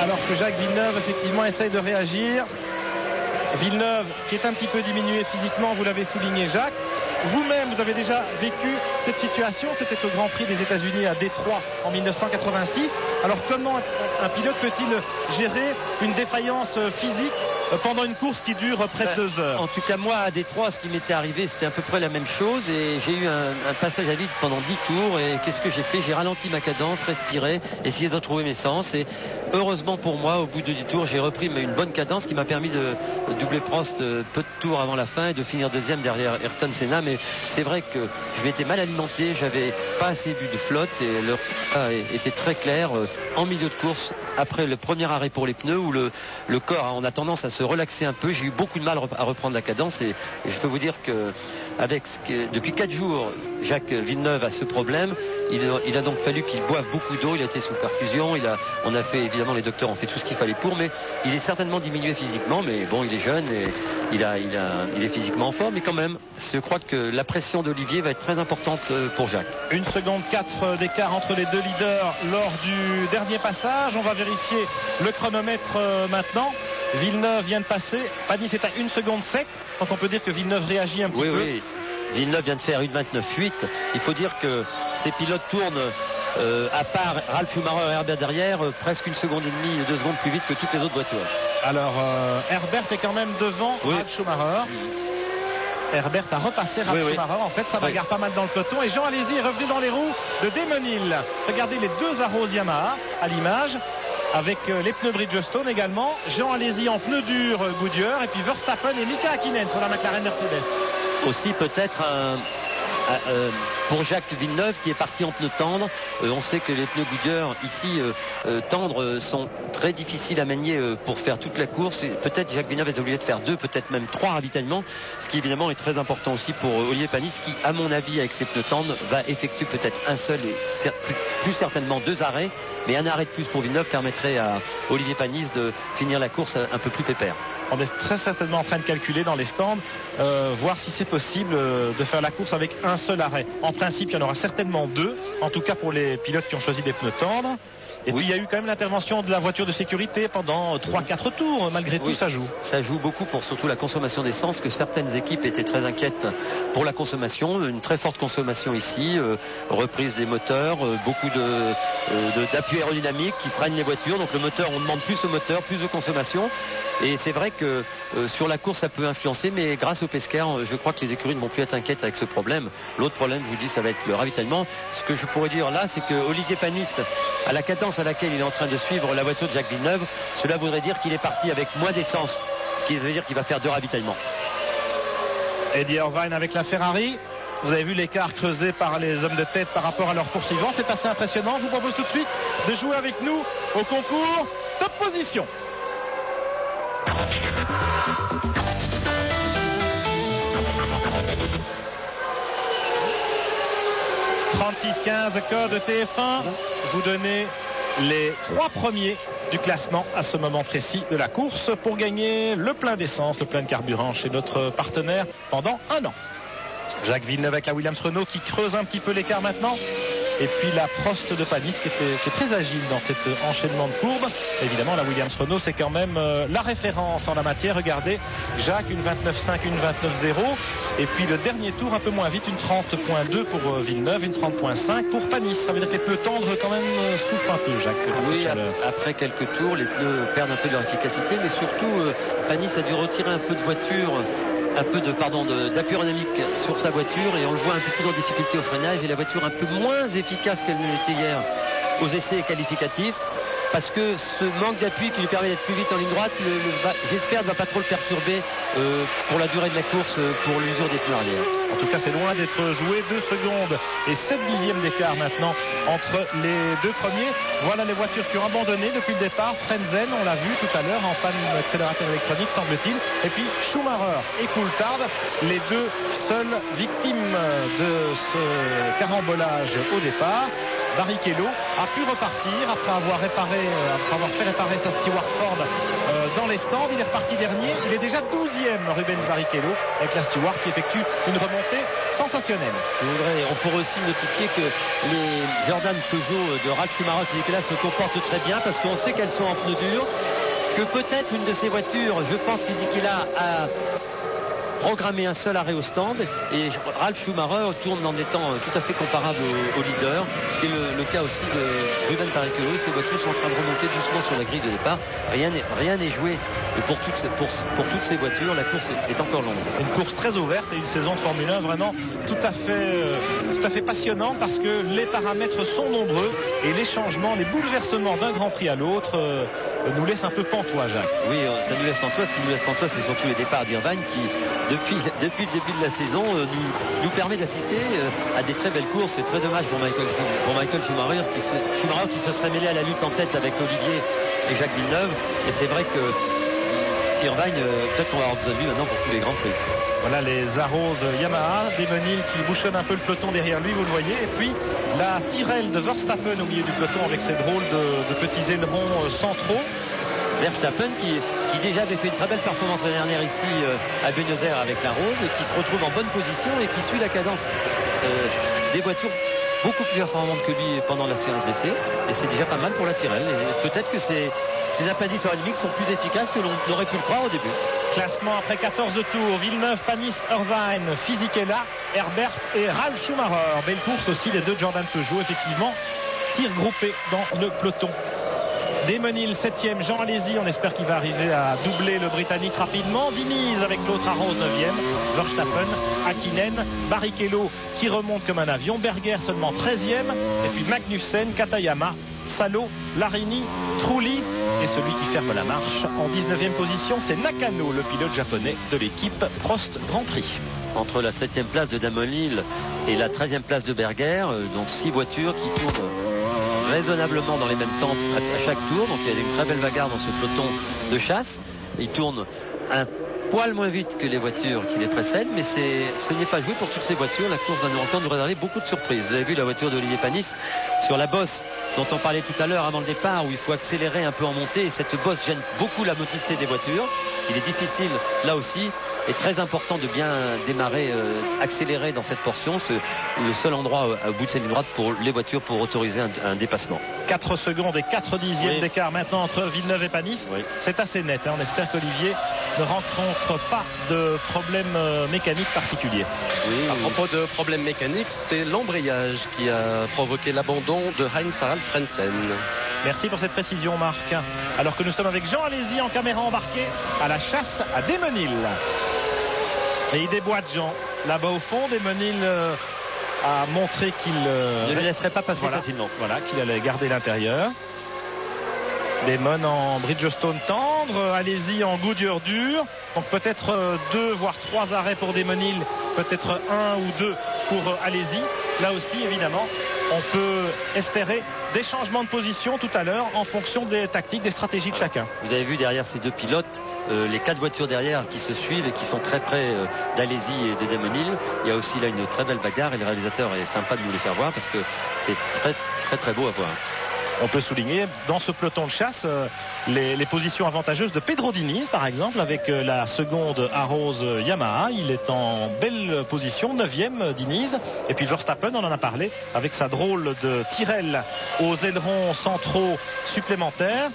alors que Jacques Villeneuve effectivement essaye de réagir. Villeneuve qui est un petit peu diminué physiquement, vous l'avez souligné Jacques. Vous-même, vous avez déjà vécu cette situation, c'était au Grand Prix des États-Unis à Détroit en 1986. Alors comment un pilote peut-il gérer une défaillance physique pendant une course qui dure près de 2 heures? En tout cas, moi, à Détroit, ce qui m'était arrivé, c'était à peu près la même chose. Et j'ai eu un passage à vide pendant 10 tours. Et qu'est-ce que j'ai fait? J'ai ralenti ma cadence, respiré, essayé de retrouver mes sens. Et heureusement pour moi, au bout de 10 tours, j'ai repris une bonne cadence qui m'a permis de doubler Prost peu de tours avant la fin et de finir deuxième derrière Ayrton Senna. Mais c'est vrai que je m'étais mal alimenté, j'avais pas assez bu de flotte et le résultat était très clair en milieu de course après le premier arrêt pour les pneus où le corps on a tendance à se relaxer un peu. J'ai eu beaucoup de mal à reprendre la cadence et je peux vous dire que depuis 4 jours Jacques Villeneuve a ce problème. Il a donc fallu qu'il boive beaucoup d'eau, il a été sous perfusion, on a fait évidemment, les docteurs ont fait tout ce qu'il fallait pour, mais il est certainement diminué physiquement, mais bon, il est jeune et il est physiquement en forme, mais quand même je crois que la pression d'Olivier va être très importante pour Jacques. 1 seconde 4 d'écart entre les deux leaders lors du dernier passage. On va vérifier le chronomètre maintenant. Villeneuve vient de passer, Panis est à 1 seconde 7, donc on peut dire que Villeneuve réagit un petit peu. Oui. Villeneuve vient de faire 1,29,8. Il faut dire que ces pilotes tournent, à part Ralf Schumacher et Herbert derrière, presque 1 seconde et demie, 2 secondes plus vite que toutes les autres voitures. Alors Herbert est quand même devant Ralf Schumacher. Herbert a repassé Ralf Schumacher. En fait, ça bagarre pas mal dans le peloton. Et Jean Alesi est revenu dans les roues de Damon Hill. Regardez les 2 Arrows Yamaha à l'image, avec les pneus Bridgestone également. Jean Alesi en pneus durs Goodyear, et puis Verstappen et Mika Hakkinen sur la McLaren Mercedes. Aussi peut-être pour Jacques Villeneuve qui est parti en pneus tendres. On sait que les pneus Goodyear ici tendres sont très difficiles à manier pour faire toute la course. Peut-être Jacques Villeneuve est obligé de faire 2, peut-être même 3 ravitaillements, ce qui évidemment est très important aussi pour Olivier Panis qui, à mon avis, avec ses pneus tendres, va effectuer peut-être un seul et plus certainement 2 arrêts, mais un arrêt de plus pour Villeneuve permettrait à Olivier Panis de finir la course un peu plus pépère. On est très certainement en train de calculer dans les stands, voir si c'est possible de faire la course avec un seul arrêt. En principe, il y en aura certainement 2, en tout cas pour les pilotes qui ont choisi des pneus tendres. Et puis il y a eu quand même l'intervention de la voiture de sécurité pendant 3-4 tours. Malgré tout, ça joue. Ça joue beaucoup pour surtout la consommation d'essence, que certaines équipes étaient très inquiètes pour la consommation. Une très forte consommation ici, reprise des moteurs, beaucoup d'appui aérodynamique qui freinent les voitures. Donc le moteur, on demande plus au moteur, plus de consommation. Et c'est vrai que sur la course ça peut influencer, mais grâce au Pesquer, je crois que les écuries ne vont plus être inquiètes avec ce problème. L'autre problème, je vous dis, ça va être le ravitaillement. Ce que je pourrais dire là, c'est que Olivier Panis, à la cadence à laquelle il est en train de suivre la voiture de Jacques Villeneuve, cela voudrait dire qu'il est parti avec moins d'essence, ce qui veut dire qu'il va faire 2 ravitaillements. Eddie Irvine avec la Ferrari. Vous avez vu l'écart creusé par les hommes de tête par rapport à leurs poursuivants. C'est assez impressionnant. Je vous propose tout de suite de jouer avec nous au concours Top Position. 36-15 code TF1. Vous donnez les 3 premiers du classement à ce moment précis de la course pour gagner le plein d'essence, le plein de carburant chez notre partenaire pendant 1 an. Jacques Villeneuve avec la Williams Renault qui creuse un petit peu l'écart maintenant. Et puis la Prost de Panis qui est très agile dans cet enchaînement de courbes. Évidemment, la Williams Renault, c'est quand même la référence en la matière. Regardez, Jacques, une 29.5, une 29.0. Et puis le dernier tour, un peu moins vite, une 30.2 pour Villeneuve, une 30.5 pour Panis. Ça veut dire que les pneus tendres quand même souffrent un peu, Jacques. Oui, après quelques tours, les pneus perdent un peu de leur efficacité. Mais surtout, Panis a dû retirer un peu de voiture. D'appui aérodynamique sur sa voiture et on le voit un peu plus en difficulté au freinage et la voiture un peu moins efficace qu'elle ne l'était hier aux essais qualificatifs parce que ce manque d'appui qui lui permet d'être plus vite en ligne droite, j'espère ne va pas trop le perturber pour la durée de la course pour l'usure des pneus arrière. En tout cas, c'est loin d'être joué. 2 secondes et 7 dixièmes d'écart maintenant entre les deux premiers. Voilà les voitures qui ont abandonné depuis le départ. Frentzen, on l'a vu tout à l'heure, en panne d'accélérateur électronique semble-t-il. Et puis Schumacher et Coulthard, les deux seules victimes de ce carambolage au départ. Barrichello a pu repartir après avoir fait réparer sa Stewart Ford dans les stands. Il est reparti dernier. Il est déjà 12e, Rubens Barrichello, avec la Stewart qui effectue une remontée sensationnelle. On pourrait aussi notifier que les Jordan Peugeot de Ralf Schumacher Fisichella se comportent très bien parce qu'on sait qu'elles sont en pneus durs, que peut-être une de ces voitures, je pense Fisichella a programmer un seul arrêt au stand et Ralf Schumacher tourne en étant tout à fait comparable au leader, ce qui est le cas aussi de Rubens Barrichello. Ces voitures sont en train de remonter doucement sur la grille de départ. Rien n'est joué pour toutes ces voitures. La course est encore longue. Une course très ouverte et une saison de Formule 1 vraiment tout à fait passionnante parce que les paramètres sont nombreux et les changements, les bouleversements d'un Grand Prix à l'autre nous laissent un peu pantois, Jacques. Oui, ça nous laisse pantois. Ce qui nous laisse pantois, c'est surtout les départs d'Irvine qui depuis le début de la saison nous permet d'assister à des très belles courses. C'est très dommage pour Michael Schumacher qui se serait mêlé à la lutte en tête avec Olivier et Jacques Villeneuve. Et c'est vrai que Irvine, peut-être qu'on va avoir besoin de lui maintenant pour tous les grands prix. Voilà les Arrows Yamaha, Desmenil qui bouchonne un peu le peloton derrière lui, vous le voyez. Et puis la Tyrrell de Verstappen au milieu du peloton avec ses drôles de petits ailerons centraux. Verstappen qui déjà avait fait une très belle performance l'année dernière ici à Buenos Aires avec la Rose et qui se retrouve en bonne position et qui suit la cadence des voitures beaucoup plus performantes que lui pendant la séance d'essai, et c'est déjà pas mal pour la Tyrrell. Et peut-être que ces appendices aérodynamiques sont plus efficaces que l'on aurait pu le croire au début. Classement après 14 tours: Villeneuve, Panis, Irvine, Fisichella, Herbert et Ralf Schumacher. Belle course aussi des deux Jordan Peugeot, effectivement, tir groupé dans le peloton. Desmenil 7e, Jean Alesi, on espère qu'il va arriver à doubler le Britannique rapidement. Diniz avec l'autre Arrows 9e, Verstappen, Hakkinen, Barrichello qui remonte comme un avion, Berger seulement 13e, et puis Magnussen, Katayama, Salo, Larini, Trulli, et celui qui ferme la marche en 19e position, c'est Nakano, le pilote japonais de l'équipe Prost Grand Prix. Entre la 7e place de Desmenil et la 13e place de Berger, donc 6 voitures qui tournent raisonnablement dans les mêmes temps à chaque tour. Donc il y a une très belle bagarre dans ce peloton de chasse. Il tourne un poil moins vite que les voitures qui les précèdent, mais ce n'est pas joué pour toutes ces voitures. La course va nous réserver beaucoup de surprises. Vous avez vu la voiture d'Olivier Panis sur la bosse dont on parlait tout à l'heure avant le départ, où il faut accélérer un peu en montée, et cette bosse gêne beaucoup la motricité des voitures. Il est difficile là aussi et très important de bien démarrer, accélérer dans cette portion. C'est le seul endroit au bout de cette ligne droite pour les voitures pour autoriser un dépassement. 4 secondes et 4 dixièmes d'écart maintenant entre Villeneuve et Panis. Oui. C'est assez net, hein. On espère qu'Olivier ne rencontre pas de problème mécanique particulier. Oui. À propos de problèmes mécaniques, c'est l'embrayage qui a provoqué l'abandon de Heinz-Harald Frentzen. Merci pour cette précision, Marc. Alors que nous sommes avec Jean Alesi en caméra embarquée à la chasse à Desmenil. Et il déboîte Jean. Là-bas au fond, Desmenil a montré qu'il ne le laisserait pas passer facilement. Voilà, qu'il allait garder l'intérieur. Damon en Bridgestone tendre, Alesi en Goodyear dur. Donc peut-être 2 voire 3 arrêts pour Desmenil, peut-être 1 ou 2 pour Alesi. Là aussi, évidemment, on peut espérer des changements de position tout à l'heure en fonction des tactiques, des stratégies de chacun. Vous avez vu derrière ces deux pilotes les 4 voitures derrière qui se suivent et qui sont très près d'Alesi et de Desmenil. Il y a aussi là une très belle bagarre et le réalisateur est sympa de nous les faire voir parce que c'est très très très beau à voir. On peut souligner dans ce peloton de chasse les positions avantageuses de Pedro Diniz par exemple avec la seconde Arrows Yamaha. Il est en belle position, 9e Diniz. Et puis Verstappen, on en a parlé, avec sa drôle de Tyrrell aux ailerons centraux supplémentaires.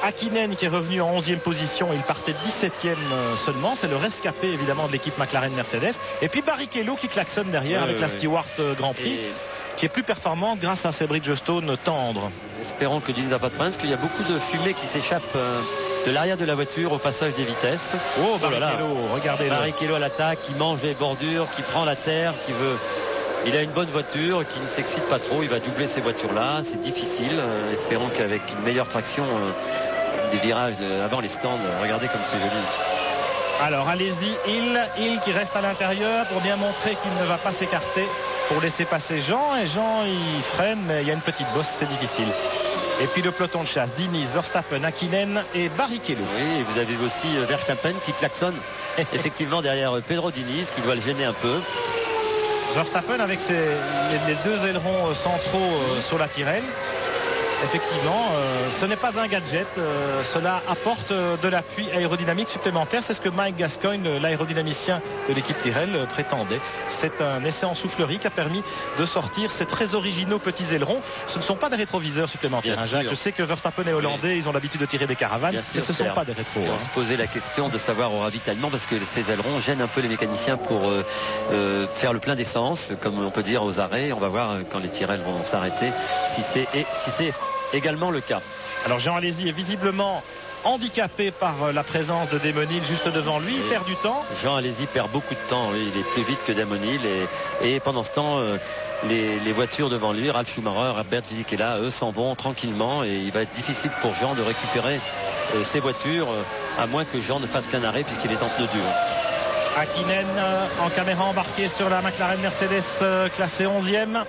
Hakkinen qui est revenu en 11e position, il partait 17e seulement, c'est le rescapé évidemment de l'équipe McLaren Mercedes. Et puis Barrichello qui klaxonne derrière avec la Stewart Grand Prix, qui est plus performante grâce à ses Bridgestone tendres. Espérons que Diniz n'a pas de problème, parce qu'il y a beaucoup de fumée qui s'échappe de l'arrière de la voiture au passage des vitesses. Oh Barrichello, regardez-le. Barrichello à l'attaque, qui mange les bordures, qui prend la terre, qui veut... Il a une bonne voiture qui ne s'excite pas trop, il va doubler ces voitures-là, c'est difficile. Espérons qu'avec une meilleure traction des virages avant les stands, regardez comme c'est joli. Alors allez-y, Hill qui reste à l'intérieur pour bien montrer qu'il ne va pas s'écarter. pour laisser passer Jean, et Jean il freine, mais il y a une petite bosse, c'est difficile. Et puis le peloton de chasse, Diniz, Verstappen, Hakkinen et Barrichello. Oui, et vous avez aussi Verstappen qui klaxonne effectivement derrière Pedro Diniz, qui doit le gêner un peu. Verstappen avec les deux ailerons centraux sur la Tyrrhenne. Effectivement, ce n'est pas un gadget, cela apporte de l'appui aérodynamique supplémentaire. C'est ce que Mike Gascoigne, l'aérodynamicien de l'équipe Tyrrell, prétendait. C'est un essai en soufflerie qui a permis de sortir ces très originaux petits ailerons. Ce ne sont pas des rétroviseurs supplémentaires, hein, Jacques. Je sais que Verstappen est hollandais, ils ont l'habitude de tirer des caravanes, mais ce ne sont pas des rétros. On se posait la question de savoir au ravitaillement, parce que ces ailerons gênent un peu les mécaniciens pour faire le plein d'essence, comme on peut dire aux arrêts. On va voir quand les Tyrrell vont s'arrêter si c'est également le cas. Alors Jean Alesi est visiblement handicapé par la présence de Damon Hill juste devant lui, il perd du temps. Jean Alesi perd beaucoup de temps, il est plus vite que Damon Hill, et pendant ce temps les voitures devant lui, Ralf Schumacher, Herbert Fisichella, eux s'en vont tranquillement, et il va être difficile pour Jean de récupérer ses voitures, à moins que Jean ne fasse qu'un arrêt puisqu'il est en pneu dur. Hakkinen en caméra embarquée sur la McLaren Mercedes classée 11e.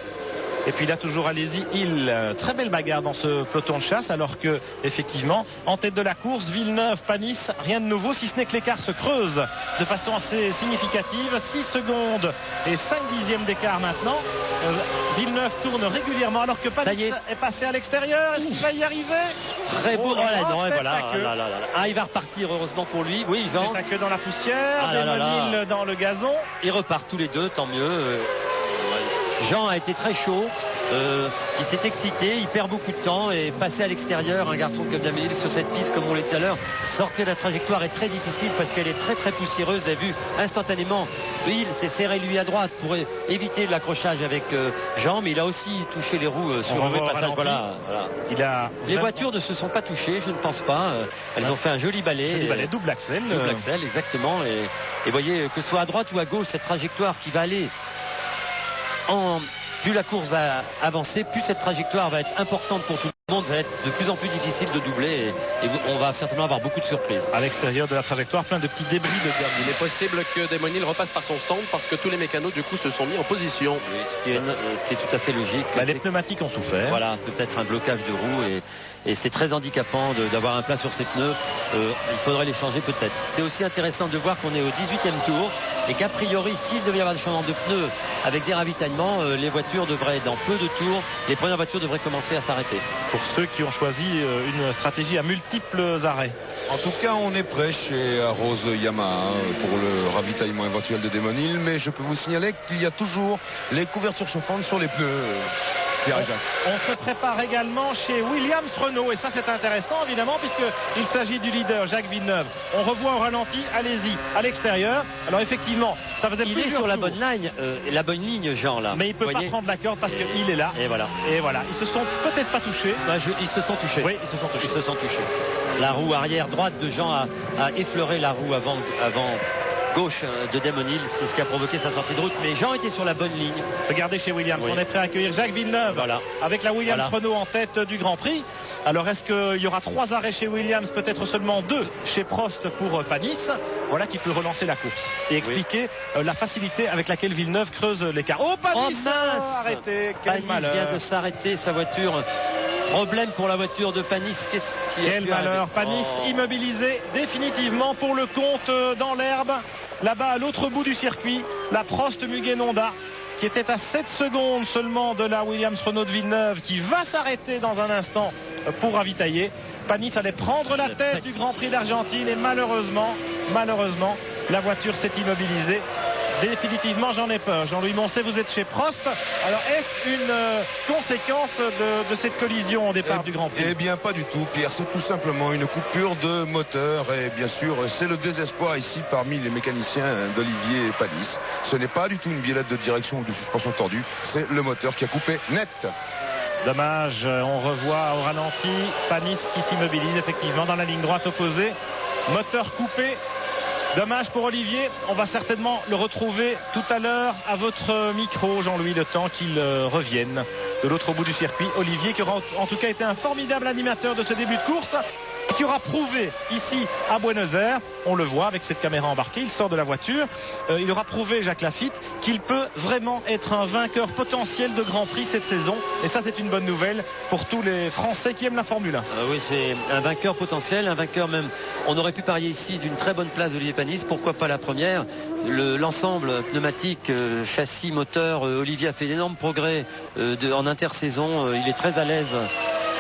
Et puis là toujours Alesi, Hill, très belle bagarre dans ce peloton de chasse, alors que effectivement en tête de la course, Villeneuve, Panis, rien de nouveau, si ce n'est que l'écart se creuse de façon assez significative. 6 secondes et 5 dixièmes d'écart maintenant. Villeneuve tourne régulièrement alors que Panis est passé à l'extérieur. Est-ce qu'il va y arriver? Très beau. Il va repartir, heureusement pour lui. Oui, Jean. C'est que dans la poussière, Damon Hill dans le gazon. Ils repartent tous les deux, tant mieux. Jean a été très chaud, il s'est excité, il perd beaucoup de temps, et passer à l'extérieur, un garçon comme Damon Hill sur cette piste, comme on l'a dit tout à l'heure, sortir de la trajectoire est très difficile parce qu'elle est très très poussiéreuse. Vous avez vu instantanément, Hill s'est serré lui à droite pour éviter l'accrochage avec Jean, mais il a aussi touché les roues sur le passage. Voilà. Les voitures ne se sont pas touchées, je ne pense pas. Elles ont fait un joli balai. Double axel. Double axel, exactement. Et voyez, que ce soit à droite ou à gauche, cette trajectoire qui va aller plus la course va avancer, plus cette trajectoire va être importante pour tout le monde. Ça va être de plus en plus difficile de doubler, et on va certainement avoir beaucoup de surprises. À l'extérieur de la trajectoire, plein de petits débris de gamme. Il est possible que Damon Hill repasse par son stand parce que tous les mécanos du coup se sont mis en position. Oui, ce qui est tout à fait logique. Les pneumatiques ont souffert. Voilà, peut-être un blocage de roues, et c'est très handicapant d'avoir un plat sur ses pneus. Il faudrait les changer peut-être. C'est aussi intéressant de voir qu'on est au 18e tour, et qu'a priori, s'il devait y avoir des changements de pneus avec des ravitaillements, les voitures devraient, dans peu de tours, les premières voitures devraient commencer à s'arrêter. Pour ceux qui ont choisi une stratégie à multiples arrêts. En tout cas, on est prêt chez Rose Yamaha pour le ravitaillement éventuel de Damon Hill, mais je peux vous signaler qu'il y a toujours les couvertures chauffantes sur les pneus. On se prépare également chez Williams Renault, et ça c'est intéressant évidemment puisqu'il s'agit du leader Jacques Villeneuve. On revoit au ralenti Alesi à l'extérieur. Alors effectivement, ça faisait il est sur la bonne ligne, Jean, là. Mais il ne peut pas prendre la corde parce qu'il est là. Et voilà. Ils se sont peut-être pas touchés. Ils se sont touchés. Oui, ils se sont touchés. La roue arrière droite de Jean a effleuré la roue avant gauche de Damon Hill, c'est ce qui a provoqué sa sortie de route, mais Jean était sur la bonne ligne. Regardez chez Williams, on est prêt à accueillir Jacques Villeneuve avec la Williams Renault en tête du Grand Prix. Alors est-ce qu'il y aura 3 arrêts chez Williams, peut-être seulement 2 chez Prost pour Panis? Voilà qui peut relancer la course et expliquer la facilité avec laquelle Villeneuve creuse l'écart. Oh, Panis arrêté, quel malheur. Panis vient de s'arrêter, sa voiture. Problème pour la voiture de Panis. Quel malheur. Panis immobilisé définitivement pour le compte dans l'herbe. Là-bas à l'autre bout du circuit, la Prost Mugen Honda qui était à 7 secondes seulement de la Williams Renault de Villeneuve, qui va s'arrêter dans un instant pour ravitailler. Panis allait prendre la tête du Grand Prix d'Argentine, et malheureusement, la voiture s'est immobilisée. Définitivement, j'en ai peur. Jean-Louis Moncey, vous êtes chez Prost. Alors, est-ce une conséquence de cette collision au départ du Grand Prix? Eh bien, pas du tout, Pierre. C'est tout simplement une coupure de moteur. Et bien sûr, c'est le désespoir ici parmi les mécaniciens d'Olivier Panis. Ce n'est pas du tout une biellette de direction ou de suspension tordue. C'est le moteur qui a coupé net. Dommage, on revoit au ralenti Panis qui s'immobilise effectivement dans la ligne droite opposée. Moteur coupé. Dommage pour Olivier, on va certainement le retrouver tout à l'heure à votre micro, Jean-Louis, le temps qu'il revienne de l'autre bout du circuit. Olivier qui aura en tout cas été un formidable animateur de ce début de course. qui aura prouvé ici à Buenos Aires, on le voit avec cette caméra embarquée, il sort de la voiture, il aura prouvé, Jacques Laffite, qu'il peut vraiment être un vainqueur potentiel de Grand Prix cette saison, et ça c'est une bonne nouvelle pour tous les Français qui aiment la Formule 1. Oui, c'est un vainqueur potentiel, un vainqueur même, on aurait pu parier ici d'une très bonne place d'Olivier Panis, pourquoi pas la première. L'ensemble pneumatique, châssis, moteur, Olivier a fait d'énormes progrès en intersaison, il est très à l'aise.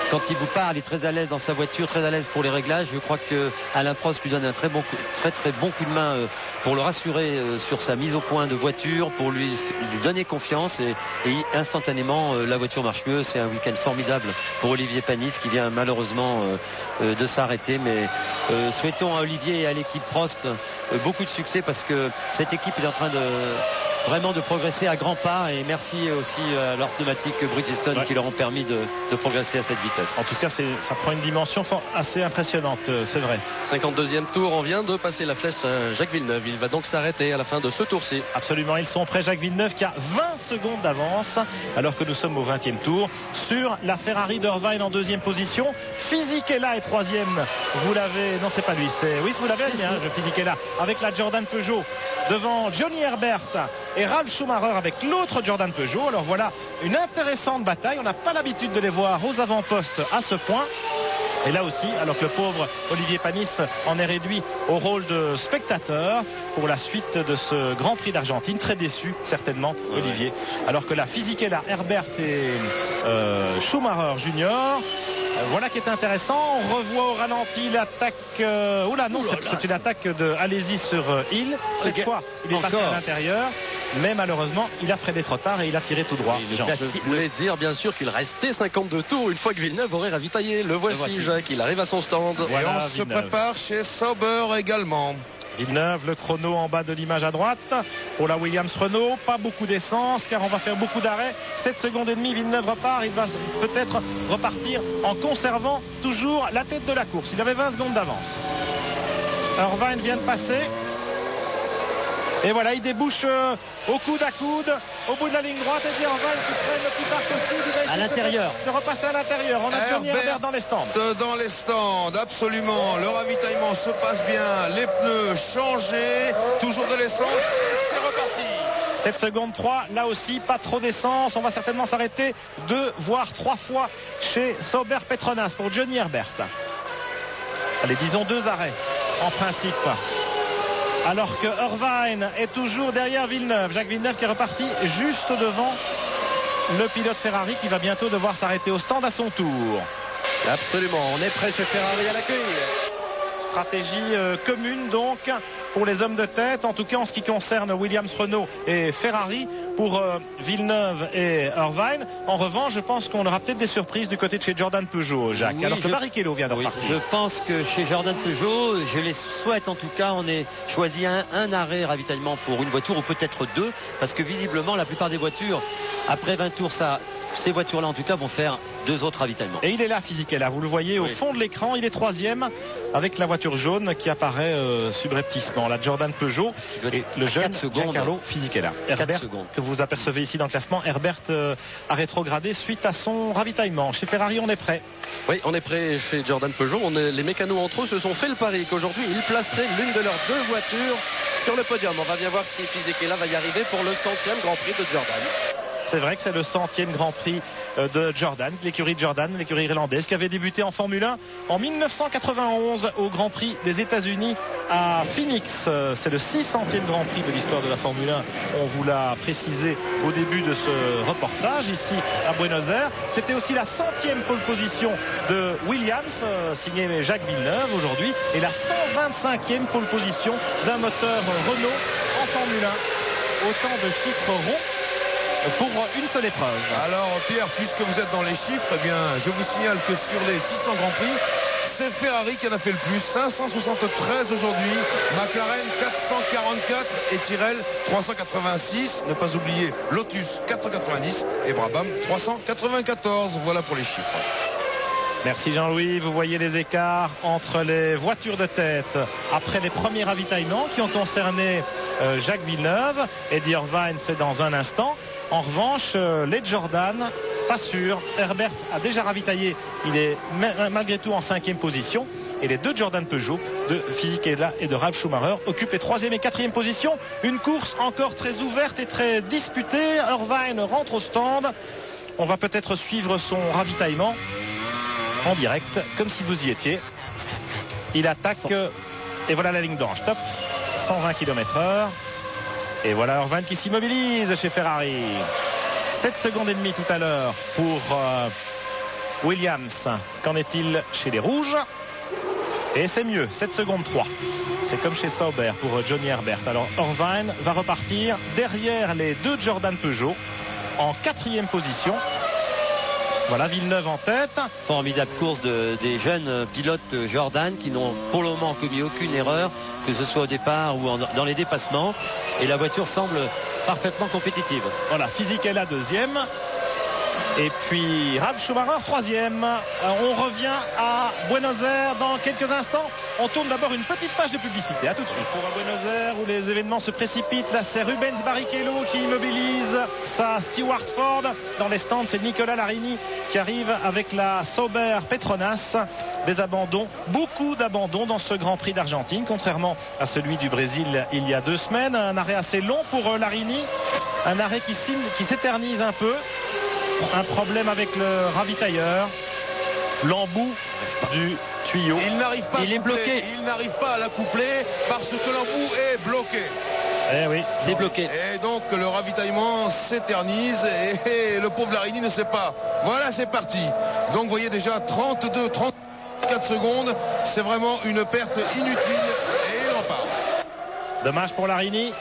Quand il vous parle, il est très à l'aise dans sa voiture, très à l'aise pour les réglages. Je crois que Alain Prost lui donne un très bon coup de main pour le rassurer sur sa mise au point de voiture, pour lui donner confiance et instantanément la voiture marche mieux. C'est un week-end formidable pour Olivier Panis qui vient malheureusement de s'arrêter. Mais souhaitons à Olivier et à l'équipe Prost beaucoup de succès parce que cette équipe est en train vraiment de progresser à grands pas, et merci aussi à leurs pneumatiques Bridgestone qui leur ont permis de progresser à cette vitesse. En tout cas, ça prend une dimension assez impressionnante, c'est vrai. 52e tour, on vient de passer la flèche Jacques Villeneuve. Il va donc s'arrêter à la fin de ce tour-ci. Absolument, ils sont prêts. Jacques Villeneuve qui a 20 secondes d'avance alors que nous sommes au 20e tour sur la Ferrari d'Irvine en deuxième position. Fisichella est troisième. Vous l'avez, non c'est pas lui, oui vous l'avez bien, Fisichella avec la Jordan Peugeot devant Johnny Herbert et Ralf Schumacher avec l'autre Jordan Peugeot. Alors voilà une intéressante bataille. On n'a pas l'habitude de les voir aux avant-postes à ce point. Et là aussi, alors que le pauvre Olivier Panis en est réduit au rôle de spectateur pour la suite de ce Grand Prix d'Argentine. Très déçu, certainement, Olivier. Alors que la Fisichella, Herbert et Schumacher Junior. Voilà qui est intéressant. On revoit au ralenti l'attaque. Oula, non, c'est une attaque de Alesi sur Hill. Cette fois, il est passé à l'intérieur. Mais malheureusement, il a freiné trop tard et il a tiré tout droit. Je voulais dire bien sûr qu'il restait 52 tours une fois que Villeneuve aurait ravitaillé. Le voici, Jacques. Il arrive à son stand. Voilà, et on se prépare chez Sauber également. Villeneuve, le chrono en bas de l'image à droite pour la Williams Renault, pas beaucoup d'essence car on va faire beaucoup d'arrêts. 7 secondes et demie, Villeneuve repart, il va peut-être repartir en conservant toujours la tête de la course. Il avait 20 secondes d'avance. Irvine vient de passer. Et voilà, il débouche au coude à coude, au bout de la ligne droite, et puis Irvine qui traîne le plus tard possible. À l'intérieur. De repasser à l'intérieur. On a Johnny Herbert dans les stands. Dans les stands, absolument. Le ravitaillement se passe bien. Les pneus changés. Toujours de l'essence. C'est reparti. 7 secondes 3, là aussi pas trop d'essence. On va certainement s'arrêter 2 voire 3 fois chez Sauber Petronas pour Johnny Herbert. Allez, disons 2 arrêts en principe. Alors que Irvine est toujours derrière Villeneuve. Jacques Villeneuve qui est reparti juste devant le pilote Ferrari qui va bientôt devoir s'arrêter au stand à son tour. Absolument, on est prêt chez Ferrari à l'accueil. Stratégie commune donc pour les hommes de tête, en tout cas en ce qui concerne Williams, Renault et Ferrari. Pour Villeneuve et Irvine. En revanche, je pense qu'on aura peut-être des surprises du côté de chez Jordan Peugeot, Jacques. Oui, alors que Barrichello vient de repartir. Je pense que chez Jordan Peugeot, je les souhaite en tout cas, on ait choisi un arrêt ravitaillement pour une voiture ou peut-être 2, parce que visiblement la plupart des voitures, après 20 tours, ces voitures-là en tout cas vont faire 2 autres ravitaillements. Et il est là, Fisichella, vous le voyez au fond de l'écran, il est 3e avec la voiture jaune qui apparaît subrepticement, la Jordan Peugeot et le jeune Giancarlo Fisichella. Herbert, que vous apercevez ici dans le classement, Herbert a rétrogradé suite à son ravitaillement. Chez Ferrari, on est prêt. Oui, on est prêt chez Jordan Peugeot. Les mécanos entre eux se sont fait le pari qu'aujourd'hui ils placeraient l'une de leurs 2 voitures sur le podium. On va bien voir si Fisichella va y arriver pour le 100e Grand Prix de Jordan. C'est vrai que c'est le 100e Grand Prix de Jordan, l'écurie Jordan, l'écurie irlandaise qui avait débuté en Formule 1 en 1991 au Grand Prix des États-Unis à Phoenix. C'est le 600e Grand Prix de l'histoire de la Formule 1. On vous l'a précisé au début de ce reportage ici à Buenos Aires. C'était aussi la 100e pole position de Williams, signé Jacques Villeneuve aujourd'hui, et la 125e pole position d'un moteur Renault en Formule 1. Autant de chiffres ronds pour une seule épreuve. Alors Pierre, puisque vous êtes dans les chiffres, eh bien, je vous signale que sur les 600 Grands Prix, c'est Ferrari qui en a fait le plus, 573 aujourd'hui, McLaren 444 et Tyrrell 386, ne pas oublier Lotus 490 et Brabham 394. Voilà pour les chiffres. Merci Jean-Louis, vous voyez les écarts entre les voitures de tête après les premiers ravitaillements qui ont concerné Jacques Villeneuve. Eddie Irvine, c'est dans un instant. En revanche, les Jordan, pas sûr. Herbert a déjà ravitaillé. Il est malgré tout en 5e position. et les deux Jordan Peugeot de Fisichella et de Ralf Schumacher occupent les 3e et 4e positions. Une course encore très ouverte et très disputée. Irvine rentre au stand. On va peut-être suivre son ravitaillement en direct, comme si vous y étiez. Il attaque et voilà la ligne blanche. Top, 120 km/h. Et voilà Irvine qui s'immobilise chez Ferrari. 7 secondes et demie tout à l'heure pour Williams. Qu'en est-il chez les rouges? Et c'est mieux, 7 secondes 3. C'est comme chez Sauber pour Johnny Herbert. Alors Irvine va repartir derrière les deux Jordan Peugeot en 4e position. Voilà Villeneuve en tête. Formidable course des jeunes pilotes Jordan qui n'ont pour le moment commis aucune erreur, que ce soit au départ ou dans les dépassements. Et la voiture semble parfaitement compétitive. Voilà, Fisichella 2e. Et puis Ralf Schumacher 3e. On revient à Buenos Aires dans quelques instants. On tourne d'abord une petite page de publicité. À tout de suite pour Buenos Aires où les événements se précipitent. Là c'est Rubens Barrichello qui immobilise sa Stewart Ford. Dans les stands c'est Nicolas Larini qui arrive avec la Sauber Petronas. Des abandons, beaucoup d'abandons dans ce Grand Prix d'Argentine, contrairement à celui du Brésil il y a 2 semaines. Un arrêt assez long pour Larini, un arrêt qui s'éternise un peu. Un problème avec le ravitailleur, l'embout du tuyau. Il n'arrive pas, il est bloqué. Il n'arrive pas à la coupler parce que l'embout est bloqué. Eh oui, c'est bloqué. Et donc le ravitaillement s'éternise et le pauvre Larini ne sait pas. Voilà, c'est parti. Donc vous voyez déjà 34 secondes. C'est vraiment une perte inutile et il en part. Dommage pour Larini,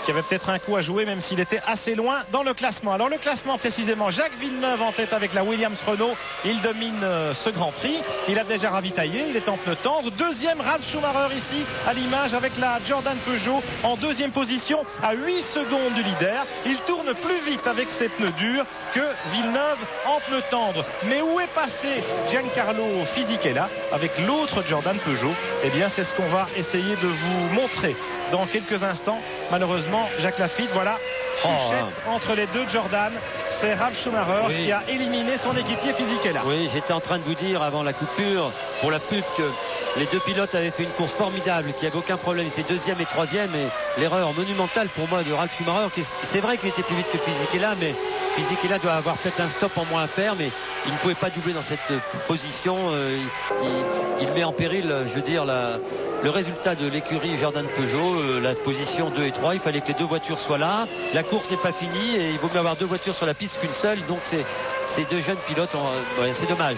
qui avait peut-être un coup à jouer même s'il était assez loin dans le classement. Alors le classement précisément, Jacques Villeneuve en tête avec la Williams Renault. Il domine ce Grand Prix. Il a déjà ravitaillé, il est en pneu tendre. 2e Ralf Schumacher ici à l'image avec la Jordan Peugeot en 2e position à 8 secondes du leader. Il tourne plus vite avec ses pneus durs que Villeneuve en pneu tendre. Mais où est passé Giancarlo Fisichella avec l'autre Jordan Peugeot? Eh bien c'est ce qu'on va essayer de vous montrer dans quelques instants. Malheureusement, Jacques Lafitte, voilà, entre les deux Jordan. C'est Ralf Schumacher qui a éliminé son équipier Fisichella. Oui, j'étais en train de vous dire avant la coupure pour la pub que les deux pilotes avaient fait une course formidable, qu'il n'y avait aucun problème. Ils étaient 2e et 3e et l'erreur monumentale pour moi de Ralf Schumacher. C'est vrai qu'il était plus vite que Fisichella, mais Fisichella doit avoir peut-être un stop en moins à faire, mais il ne pouvait pas doubler dans cette position. Il met en péril, je veux dire, le résultat de l'écurie Jordan Peugeot, la position 2 et 3. Il fallait que les deux voitures soient là. La course n'est pas finie et il vaut mieux avoir deux voitures sur la piste qu'une seule. Donc ces deux jeunes pilotes, c'est dommage.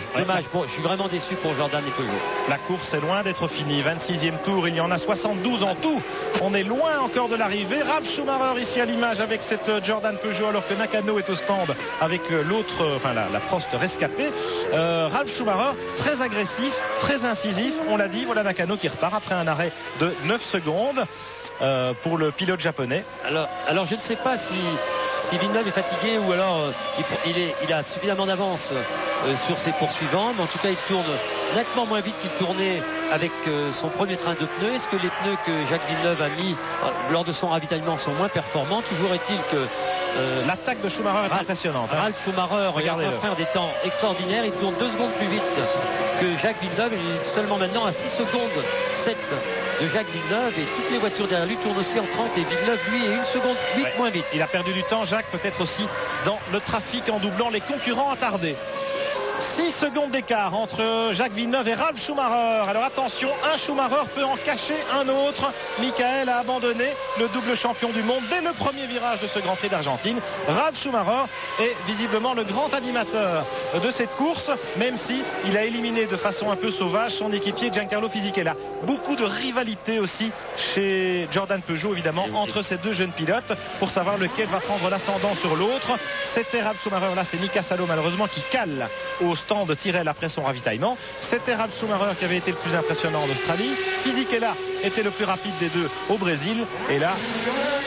Bon, je suis vraiment déçu pour Jordan et Peugeot. La course est loin d'être finie. 26e tour, il y en a 72 en tout. On est loin encore de l'arrivée. Ralf Schumacher ici à l'image avec cette Jordan Peugeot alors que Nakano est au stand avec l'autre, enfin la Prost rescapée. Ralf Schumacher très agressif, très incisif. On l'a dit, voilà Nakano qui repart après un arrêt de 9 secondes pour le pilote japonais. Alors je ne sais pas si Villeneuve est fatigué ou alors il a suffisamment d'avance sur ses poursuivants, mais en tout cas il tourne nettement moins vite qu'il tournait avec son premier train de pneus. Est-ce que les pneus que Jacques Villeneuve a mis lors de son ravitaillement sont moins performants? Toujours est-il que l'attaque de Schumacher est impressionnante. Ralf Schumacher regarde en train des temps extraordinaires. Il tourne 2 secondes plus vite que Jacques Villeneuve. Il est seulement maintenant à 6 secondes 7 de Jacques Villeneuve et toutes les voitures derrière lui tournent aussi en 30 et Villeneuve lui est 1 seconde 8 moins vite. Il a perdu du temps, Jacques, peut-être aussi dans le trafic en doublant les concurrents attardés. 6 secondes d'écart entre Jacques Villeneuve et Ralf Schumacher. Alors attention, un Schumacher peut en cacher un autre. Michael a abandonné le double champion du monde dès le premier virage de ce Grand Prix d'Argentine. Ralf Schumacher est visiblement le grand animateur de cette course, même si il a éliminé de façon un peu sauvage son équipier Giancarlo Fisichella. Beaucoup de rivalité aussi chez Jordan Peugeot, évidemment, entre ces deux jeunes pilotes pour savoir lequel va prendre l'ascendant sur l'autre. C'était Ralf Schumacher, là c'est Mika Salo malheureusement qui cale au stand Tyrrell après son ravitaillement. C'était Ralf Schumacher qui avait été le plus impressionnant en Australie. Fisichella était le plus rapide des deux au Brésil. Et là,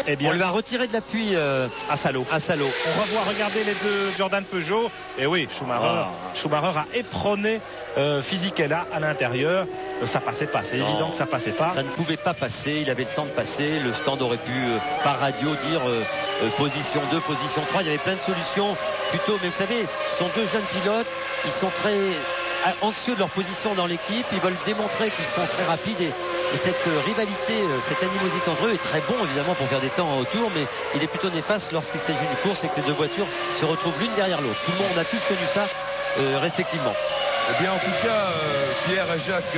eh bien, on lui a retiré de l'appui à Salo. À Salo. On va voir regarder les deux Jordan Peugeot. Et oui, Schumacher a éperonné Fisichella à l'intérieur. Ça passait pas, c'est évident que ça passait pas. Ça ne pouvait pas passer, il avait le temps de passer. Le stand aurait pu par radio dire position 2, position 3. Il y avait plein de solutions plutôt, mais vous savez, ce sont deux jeunes pilotes, ils sont très anxieux de leur position dans l'équipe. Ils veulent démontrer qu'ils sont très rapides et cette rivalité, cette animosité entre eux est très bon évidemment pour faire des temps au tour, mais il est plutôt néfaste lorsqu'il s'agit d'une course et que les deux voitures se retrouvent l'une derrière l'autre. Tout le monde a tous connu ça respectivement. Eh bien, en tout cas, Pierre et Jacques,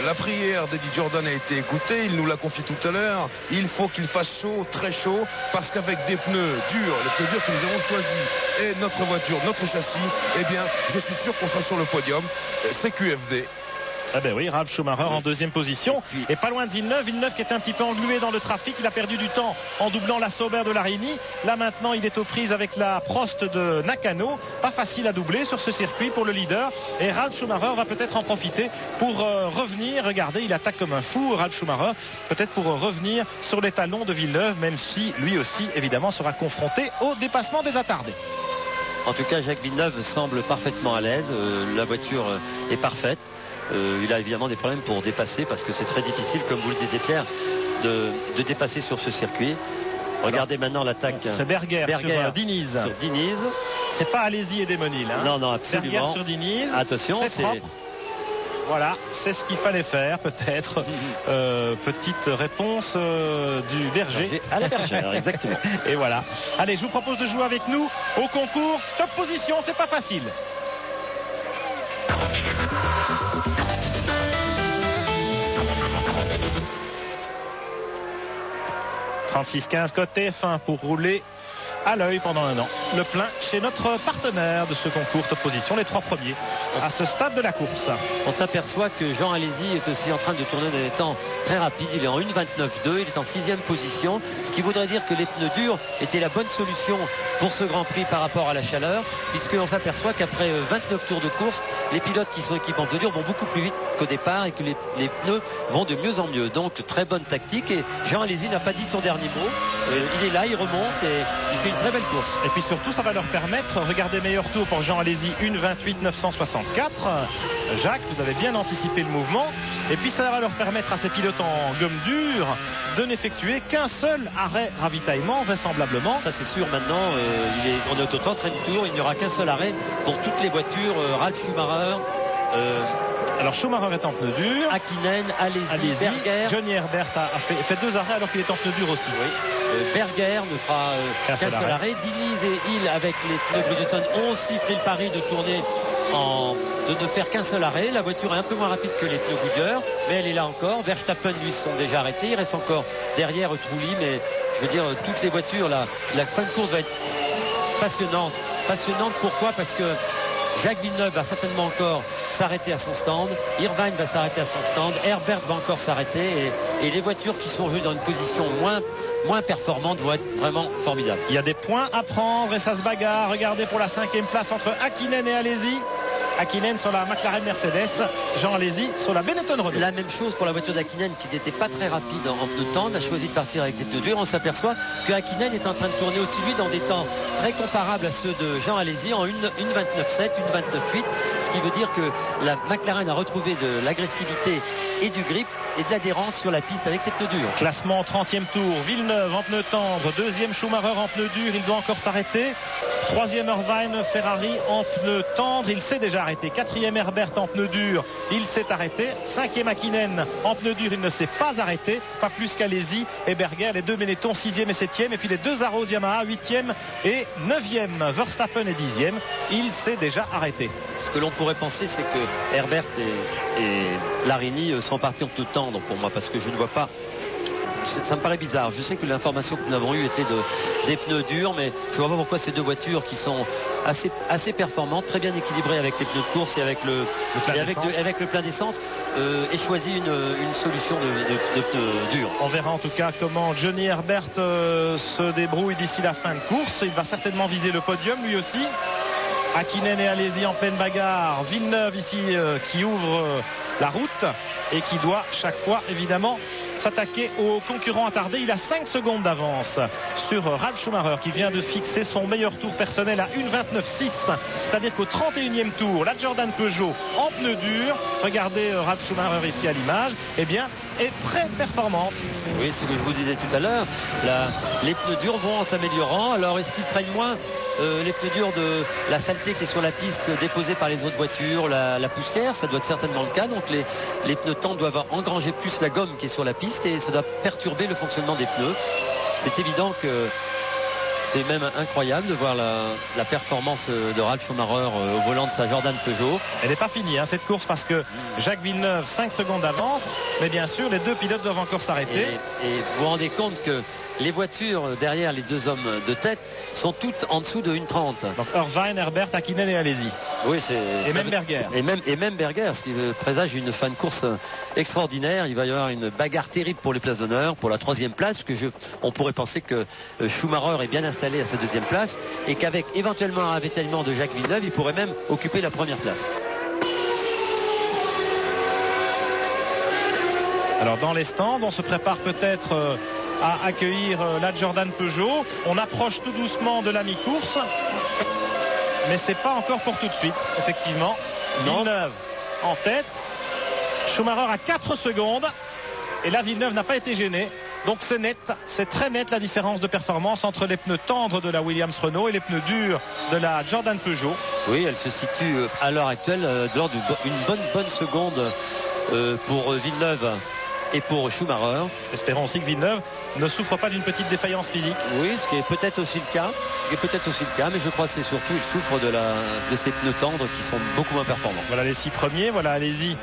la prière d'Eddie Jordan a été écoutée. Il nous l'a confié tout à l'heure. Il faut qu'il fasse chaud, très chaud, parce qu'avec des pneus durs, les pneus durs que nous avons choisis, et notre voiture, notre châssis, eh bien, je suis sûr qu'on sera sur le podium. C'est QFD. Ah ben oui, Ralf Schumacher en deuxième position et pas loin de Villeneuve. Villeneuve qui était un petit peu englué dans le trafic, il a perdu du temps en doublant la Sauber de Larini. Là maintenant il est aux prises avec la Prost de Nakano. Pas facile à doubler sur ce circuit pour le leader et Ralf Schumacher va peut-être en profiter pour revenir. Regardez, il attaque comme un fou Ralf Schumacher, peut-être pour revenir sur les talons de Villeneuve, même si lui aussi évidemment sera confronté au dépassement des attardés. En tout cas, Jacques Villeneuve semble parfaitement à l'aise, la voiture est parfaite. Il a évidemment des problèmes pour dépasser parce que c'est très difficile, comme vous le disiez Pierre, de dépasser sur ce circuit. Regardez maintenant l'attaque. C'est Berger sur Diniz. Sur Diniz. C'est pas Alési et Desmonil. Hein. Non, non, absolument. Berger sur Diniz. Attention, c'est propre. Voilà, c'est ce qu'il fallait faire peut-être. Petite réponse du berger à la bergère, exactement. Et voilà. Allez, je vous propose de jouer avec nous au concours Top Position, c'est pas facile. 36-15 code TF1 pour rouler à l'œil pendant un an. Le plein chez notre partenaire de ce concours Top Position, les trois premiers à ce stade de la course. On s'aperçoit que Jean Alési est aussi en train de tourner dans des temps très rapides. Il est en 1.29.2, il est en 6e position, ce qui voudrait dire que les pneus durs étaient la bonne solution pour ce Grand Prix par rapport à la chaleur, puisqu'on s'aperçoit qu'après 29 tours de course, les pilotes qui sont équipés en pneus durs vont beaucoup plus vite qu'au départ et que les pneus vont de mieux en mieux. Donc très bonne tactique et Jean Alési n'a pas dit son dernier mot. Il est là, il remonte et il fait une très belle course. Et puis surtout, ça va leur permettre, regardez, meilleur tour pour Jean Alési, 1.28.964. Jacques, vous avez bien anticipé le mouvement. Et puis ça va leur permettre à ces pilotes en gomme dure de n'effectuer qu'un seul arrêt ravitaillement, vraisemblablement. Ça c'est sûr maintenant, on est au 30e tour, il n'y aura qu'un seul arrêt pour toutes les voitures. Ralf Schumacher. Alors Schumacher est en pneu dur. Hakkinen, Alési, Berger. Johnny Herbert a fait deux arrêts alors qu'il est en pneu dur aussi. Oui. Berger ne fera qu'un seul arrêt. Diniz et Hill avec les pneus Bridgestone ont aussi pris le pari de tourner de ne faire qu'un seul arrêt. La voiture est un peu moins rapide que les pneus Goodyear, mais elle est là encore. Verstappen lui sont déjà arrêtés. Il reste encore derrière Trulli, mais je veux dire toutes les voitures, la fin de course va être passionnante. Passionnante pourquoi? Parce que Jacques Villeneuve va certainement encore s'arrêter à son stand, Irvine va s'arrêter à son stand, Herbert va encore s'arrêter et les voitures qui sont jouées dans une position moins performante vont être vraiment formidables. Il y a des points à prendre et ça se bagarre. Regardez pour la 5e place entre Hakkinen et Alési. Hakkinen sur la McLaren Mercedes, Jean Alési sur la Benetton Renault. La même chose pour la voiture d'Hakkinen qui n'était pas très rapide en pneus tendres, a choisi de partir avec des pneus durs. On s'aperçoit que Hakkinen est en train de tourner aussi lui dans des temps très comparables à ceux de Jean Alési en 1.29.7, 1.29.8, ce qui veut dire que la McLaren a retrouvé de l'agressivité et du grip et de l'adhérence sur la piste avec ses pneus durs. Classement 30e tour, Villeneuve en pneus tendres, 2e Schumacher en pneus durs, il doit encore s'arrêter. 3e Irvine, Ferrari en pneus tendres, il s'est déjà arrêté. 4e Herbert en pneus durs, il s'est arrêté. 5e Hakkinen en pneus durs, il ne s'est pas arrêté, pas plus qu'Alési et Berger, les deux Benetton 6e et 7e, et puis les deux Arrows Yamaha 8e et 9e, Verstappen et 10e, il s'est déjà arrêté. Ce que l'on pourrait penser, c'est que Herbert et Larini sont partis en pneus tendres pour moi, parce que je ne vois pas. Ça me paraît bizarre. Je sais que l'information que nous avons eue était des pneus durs, mais je ne vois pas pourquoi ces deux voitures qui sont assez performantes, très bien équilibrées avec les pneus de course et avec le plein d'essence, aient choisi une solution de pneus durs. On verra en tout cas comment Johnny Herbert se débrouille d'ici la fin de course. Il va certainement viser le podium lui aussi. Hakkinen et Alési en pleine bagarre. Villeneuve ici qui ouvre la route et qui doit chaque fois évidemment s'attaquer aux concurrents attardés. Il a 5 secondes d'avance sur Ralf Schumacher qui vient de fixer son meilleur tour personnel à 1.29.6. C'est-à-dire qu'au 31e tour, la Jordan Peugeot en pneus durs, regardez Ralf Schumacher ici à l'image, eh bien est très performante. Oui, c'est ce que je vous disais tout à l'heure. Les pneus durs vont en s'améliorant. Alors, est-ce qu'ils prennent moins les pneus durs de la saleté qui est sur la piste déposée par les autres voitures, la poussière? Ça doit être certainement le cas. Donc, les pneus tendres doivent engranger plus la gomme qui est sur la piste et ça doit perturber le fonctionnement des pneus. C'est évident que c'est même incroyable de voir la performance de Ralf Schumacher au volant de sa Jordan Peugeot. Elle n'est pas finie cette course parce que Jacques Villeneuve 5 secondes d'avance, mais bien sûr les deux pilotes doivent encore s'arrêter. Et vous vous rendez compte que les voitures derrière les deux hommes de tête sont toutes en dessous de 1,30. Donc Irvine, Herbert, Hakkinen et Alesi. Oui, et même Berger. Et même Berger, ce qui présage une fin de course extraordinaire. Il va y avoir une bagarre terrible pour les places d'honneur, pour la 3e place, on pourrait penser que Schumacher est bien installé à sa 2e place et qu'avec éventuellement un avitaillement de Jacques Villeneuve, il pourrait même occuper la 1re place. Alors dans les stands, on se prépare peut-être à accueillir la Jordan Peugeot. On approche tout doucement de la mi-course, mais c'est pas encore pour tout de suite, effectivement. Villeneuve en tête, Schumacher à 4 secondes, et là Villeneuve n'a pas été gêné. Donc c'est net, c'est très net la différence de performance entre les pneus tendres de la Williams-Renault et les pneus durs de la Jordan Peugeot. Oui, elle se situe à l'heure actuelle lors d'une bonne seconde pour Villeneuve et pour Schumacher. Espérons aussi que Villeneuve ne souffre pas d'une petite défaillance physique. Oui, ce qui est peut-être aussi le cas. Mais je crois que c'est surtout il souffre de ces pneus tendres qui sont beaucoup moins performants. Voilà les 6 premiers, voilà allez-y.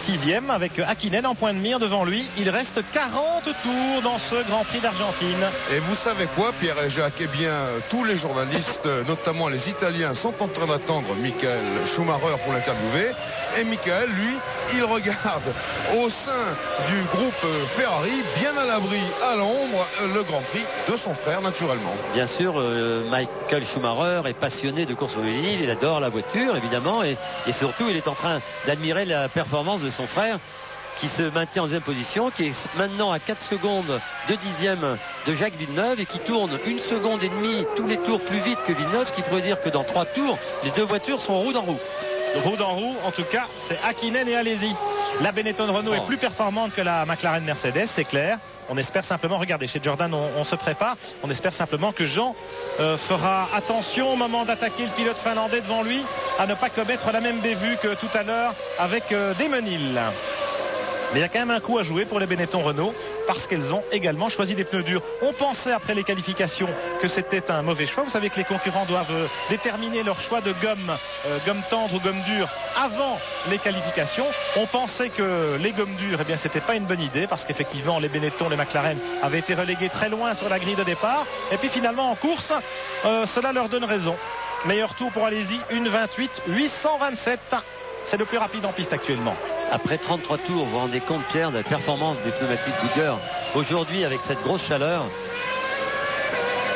6e avec Hakkinen en point de mire devant lui. Il reste 40 tours dans ce Grand Prix d'Argentine. Et vous savez quoi, Pierre et Jacques? Eh bien, tous les journalistes, notamment les Italiens, sont en train d'attendre Michael Schumacher pour l'interviewer. Et Michael, lui, il regarde au sein du groupe Ferrari, bien à l'abri, à l'ombre, le Grand Prix de son frère, naturellement. Bien sûr, Michael Schumacher est passionné de course automobile. Il adore la voiture, évidemment. Et surtout, il est en train d'admirer la performance de son frère qui se maintient en 2e position, qui est maintenant à 4 secondes de 10e de Jacques Villeneuve et qui tourne 1,5 seconde tous les tours plus vite que Villeneuve, ce qui ferait dire que dans 3 tours, les deux voitures sont roue dans roue. Roue dans roue, en tout cas, c'est Hakkinen et Alesi. La Benetton Renault est plus performante que la McLaren Mercedes, c'est clair. On espère simplement, regardez, chez Jordan, on se prépare. On espère simplement que Jean fera attention au moment d'attaquer le pilote finlandais devant lui, à ne pas commettre la même bévue que tout à l'heure avec Damon Hill. Mais il y a quand même un coup à jouer pour les Benetton Renault parce qu'elles ont également choisi des pneus durs. On pensait après les qualifications que c'était un mauvais choix. Vous savez que les concurrents doivent déterminer leur choix de gomme tendre ou gomme dure avant les qualifications. On pensait que les gommes dures, eh bien, c'était pas une bonne idée parce qu'effectivement les Benetton, les McLaren avaient été relégués très loin sur la grille de départ. Et puis finalement en course, cela leur donne raison. Meilleur tour pour Alesi, 1:28.827. C'est le plus rapide en piste actuellement. Après 33 tours, vous vous rendez compte, Pierre, de la performance des pneumatiques Goodyear aujourd'hui avec cette grosse chaleur?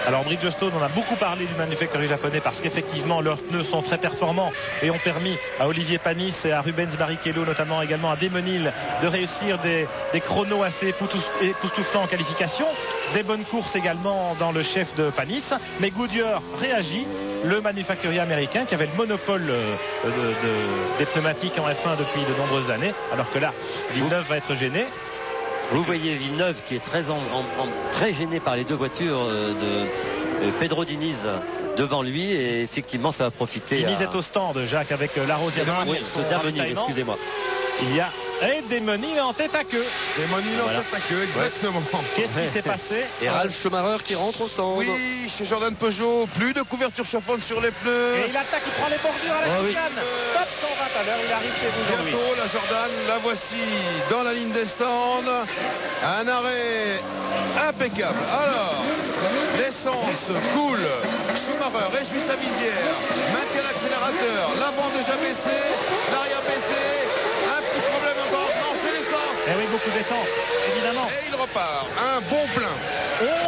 Alors Bridgestone, on a beaucoup parlé du manufacturier japonais parce qu'effectivement leurs pneus sont très performants et ont permis à Olivier Panis et à Rubens Barrichello, notamment également à Damon Hill, de réussir des chronos assez époustouflants en qualification. Des bonnes courses également dans le chef de Panis. Mais Goodyear réagit, le manufacturier américain qui avait le monopole des pneumatiques en F1 depuis de nombreuses années, alors que là, Villeneuve va être gêné. Vous voyez Villeneuve qui est très gêné par les deux voitures de Pedro Diniz devant lui et effectivement ça va profiter. Diniz est au stand, Jacques, avec Larosière. Oui, excusez-moi. Il y a Damon Hill en tête à queue. Damon Hill en tête à queue, exactement. Qu'est-ce qui s'est passé? Et Ralf Schumacher qui rentre au stand. Oui, chez Jordan Peugeot, plus de couverture chauffante sur les pneus. Et il attaque, il prend les bordures à la chicane. Top 120 à l'heure, il arrive chez vous. Bientôt la Jordan, la voici dans la ligne des stands. Un arrêt impeccable. Alors, l'essence coule. Schumacher réjouit sa visière, maintient l'accélérateur, l'avant déjà baissé, l'arrière baissé. Un petit problème encore, non, c'est l'essence. Eh oui, beaucoup d'essence, évidemment. Et il repart, un bon plein.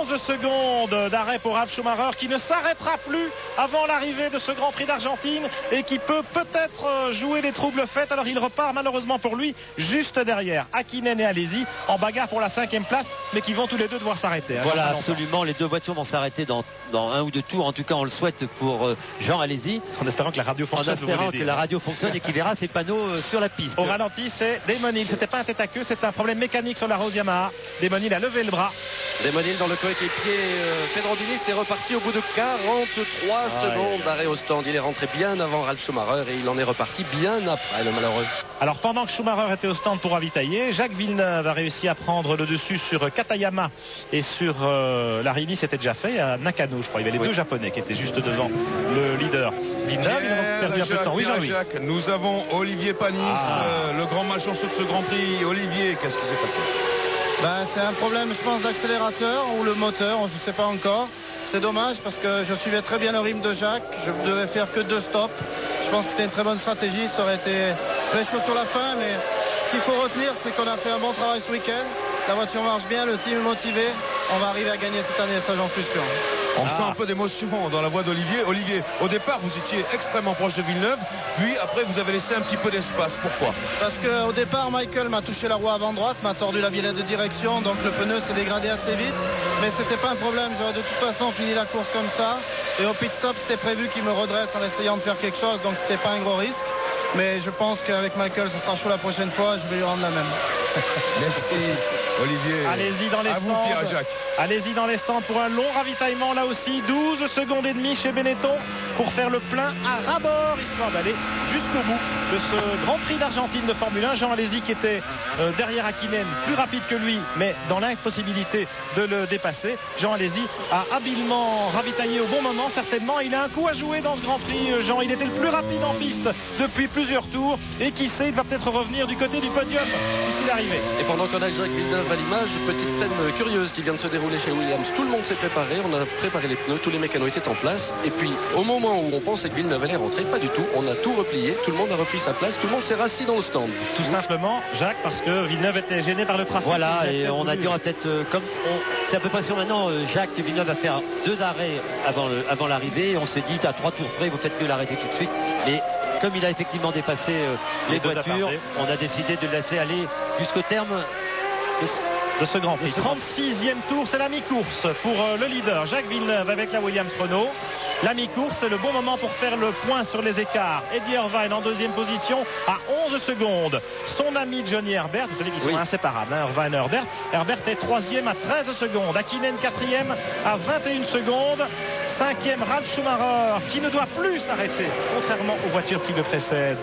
11 secondes d'arrêt pour Ralf Schumacher qui ne s'arrêtera plus avant l'arrivée de ce Grand Prix d'Argentine et qui peut peut-être jouer les troubles faits. Alors il repart malheureusement pour lui juste derrière Hakkinen et Alesi en bagarre pour la 5e place, mais qui vont tous les deux devoir s'arrêter. Voilà, absolument, les deux voitures vont s'arrêter dans un ou deux tours. En tout cas, on le souhaite pour Jean Alesi. En espérant que la radio fonctionne. En espérant que la radio fonctionne et qu'il verra ses panneaux sur la piste. Au ralenti, c'est Damon Hill. C'était pas un tête à queue, c'est un problème mécanique sur la Rose Yamaha. Damon Hill a levé le bras. Damon Hill dans le coéquipier Pedro Diniz est reparti au bout de 43 secondes d'arrêt au stand. Il est rentré bien avant Ralf Schumacher et il en est reparti bien après, le malheureux. Alors pendant que Schumacher était au stand pour ravitailler, Jacques Villeneuve a réussi à prendre le dessus sur Katayama et sur Larini. C'était déjà fait à Nakano, je crois. Il y avait les deux Japonais qui étaient juste devant le leader. Villeneuve, il a perdu un peu de temps. Oui, Jean-Louis. Jacques, nous avons Olivier Panis, le grand malchanceux de ce Grand Prix. Olivier, qu'est-ce qui s'est passé? C'est un problème, je pense, d'accélérateur ou le moteur, je ne sais pas encore. C'est dommage parce que je suivais très bien le rythme de Jacques. Je devais faire que 2 stops. Je pense que c'était une très bonne stratégie. Ça aurait été très chaud sur la fin, mais ce qu'il faut retenir, c'est qu'on a fait un bon travail ce week-end. La voiture marche bien, le team est motivé. On va arriver à gagner cette année, ça j'en suis sûr. On sent un peu d'émotion dans la voix d'Olivier. Olivier, au départ, vous étiez extrêmement proche de Villeneuve, puis après, vous avez laissé un petit peu d'espace. Pourquoi? Parce qu'au départ, Michael m'a touché la roue avant droite, m'a tordu la biellette de direction, donc le pneu s'est dégradé assez vite. Mais c'était pas un problème, j'aurais de toute façon fini la course comme ça. Et au pit stop, c'était prévu qu'il me redresse en essayant de faire quelque chose, donc c'était pas un gros risque. Mais je pense qu'avec Michael, ce sera chaud la prochaine fois, je vais lui rendre la même. Merci Olivier. Allez-y dans les stands. À vous Pierre-Jacques. Allez-y dans les stands pour un long ravitaillement là aussi. 12 secondes et demie chez Benetton pour faire le plein à ras-bord, histoire d'aller jusqu'au bout de ce Grand Prix d'Argentine de Formule 1. Jean Alesi qui était derrière Hakkinen, plus rapide que lui, mais dans l'impossibilité de le dépasser. Jean Alesi a habilement ravitaillé au bon moment, certainement. Il a un coup à jouer dans ce Grand Prix, Jean. Il était le plus rapide en piste depuis plusieurs tours. Et qui sait, il va peut-être revenir du côté du podium d'ici l'arrivée. Et pendant qu'on a Jacques Villeneuve à l'image, petite scène curieuse qui vient de se dérouler chez Williams. Tout le monde s'est préparé, on a préparé les pneus, tous les mécanos étaient en place. Et puis, au moment où on pensait que Villeneuve allait rentrer, pas du tout. On a tout replié, tout le monde a repris sa place, tout le monde s'est rassis dans le stand. Tout simplement, Jacques, parce que Villeneuve était gêné par le trafic. Voilà, et on a dit, on va peut-être, c'est à peu près sûr maintenant, Jacques Villeneuve va faire 2 arrêts avant l'arrivée. On s'est dit, à 3 tours près, il vaut peut-être mieux l'arrêter tout de suite. Et comme il a effectivement dépassé les voitures, on a décidé de le laisser aller jusqu'au terme de ce Grand Prix. 36e tour, c'est la mi-course pour le leader Jacques Villeneuve avec la Williams Renault. La mi-course, c'est le bon moment pour faire le point sur les écarts. Eddie Irvine en 2e position à 11 secondes. Son ami Johnny Herbert, vous savez qu'ils sont inséparables, Irvine et Herbert. Herbert est 3e à 13 secondes. Hakkinen 4e à 21 secondes. 5e Ralf Schumacher qui ne doit plus s'arrêter, contrairement aux voitures qui le précèdent.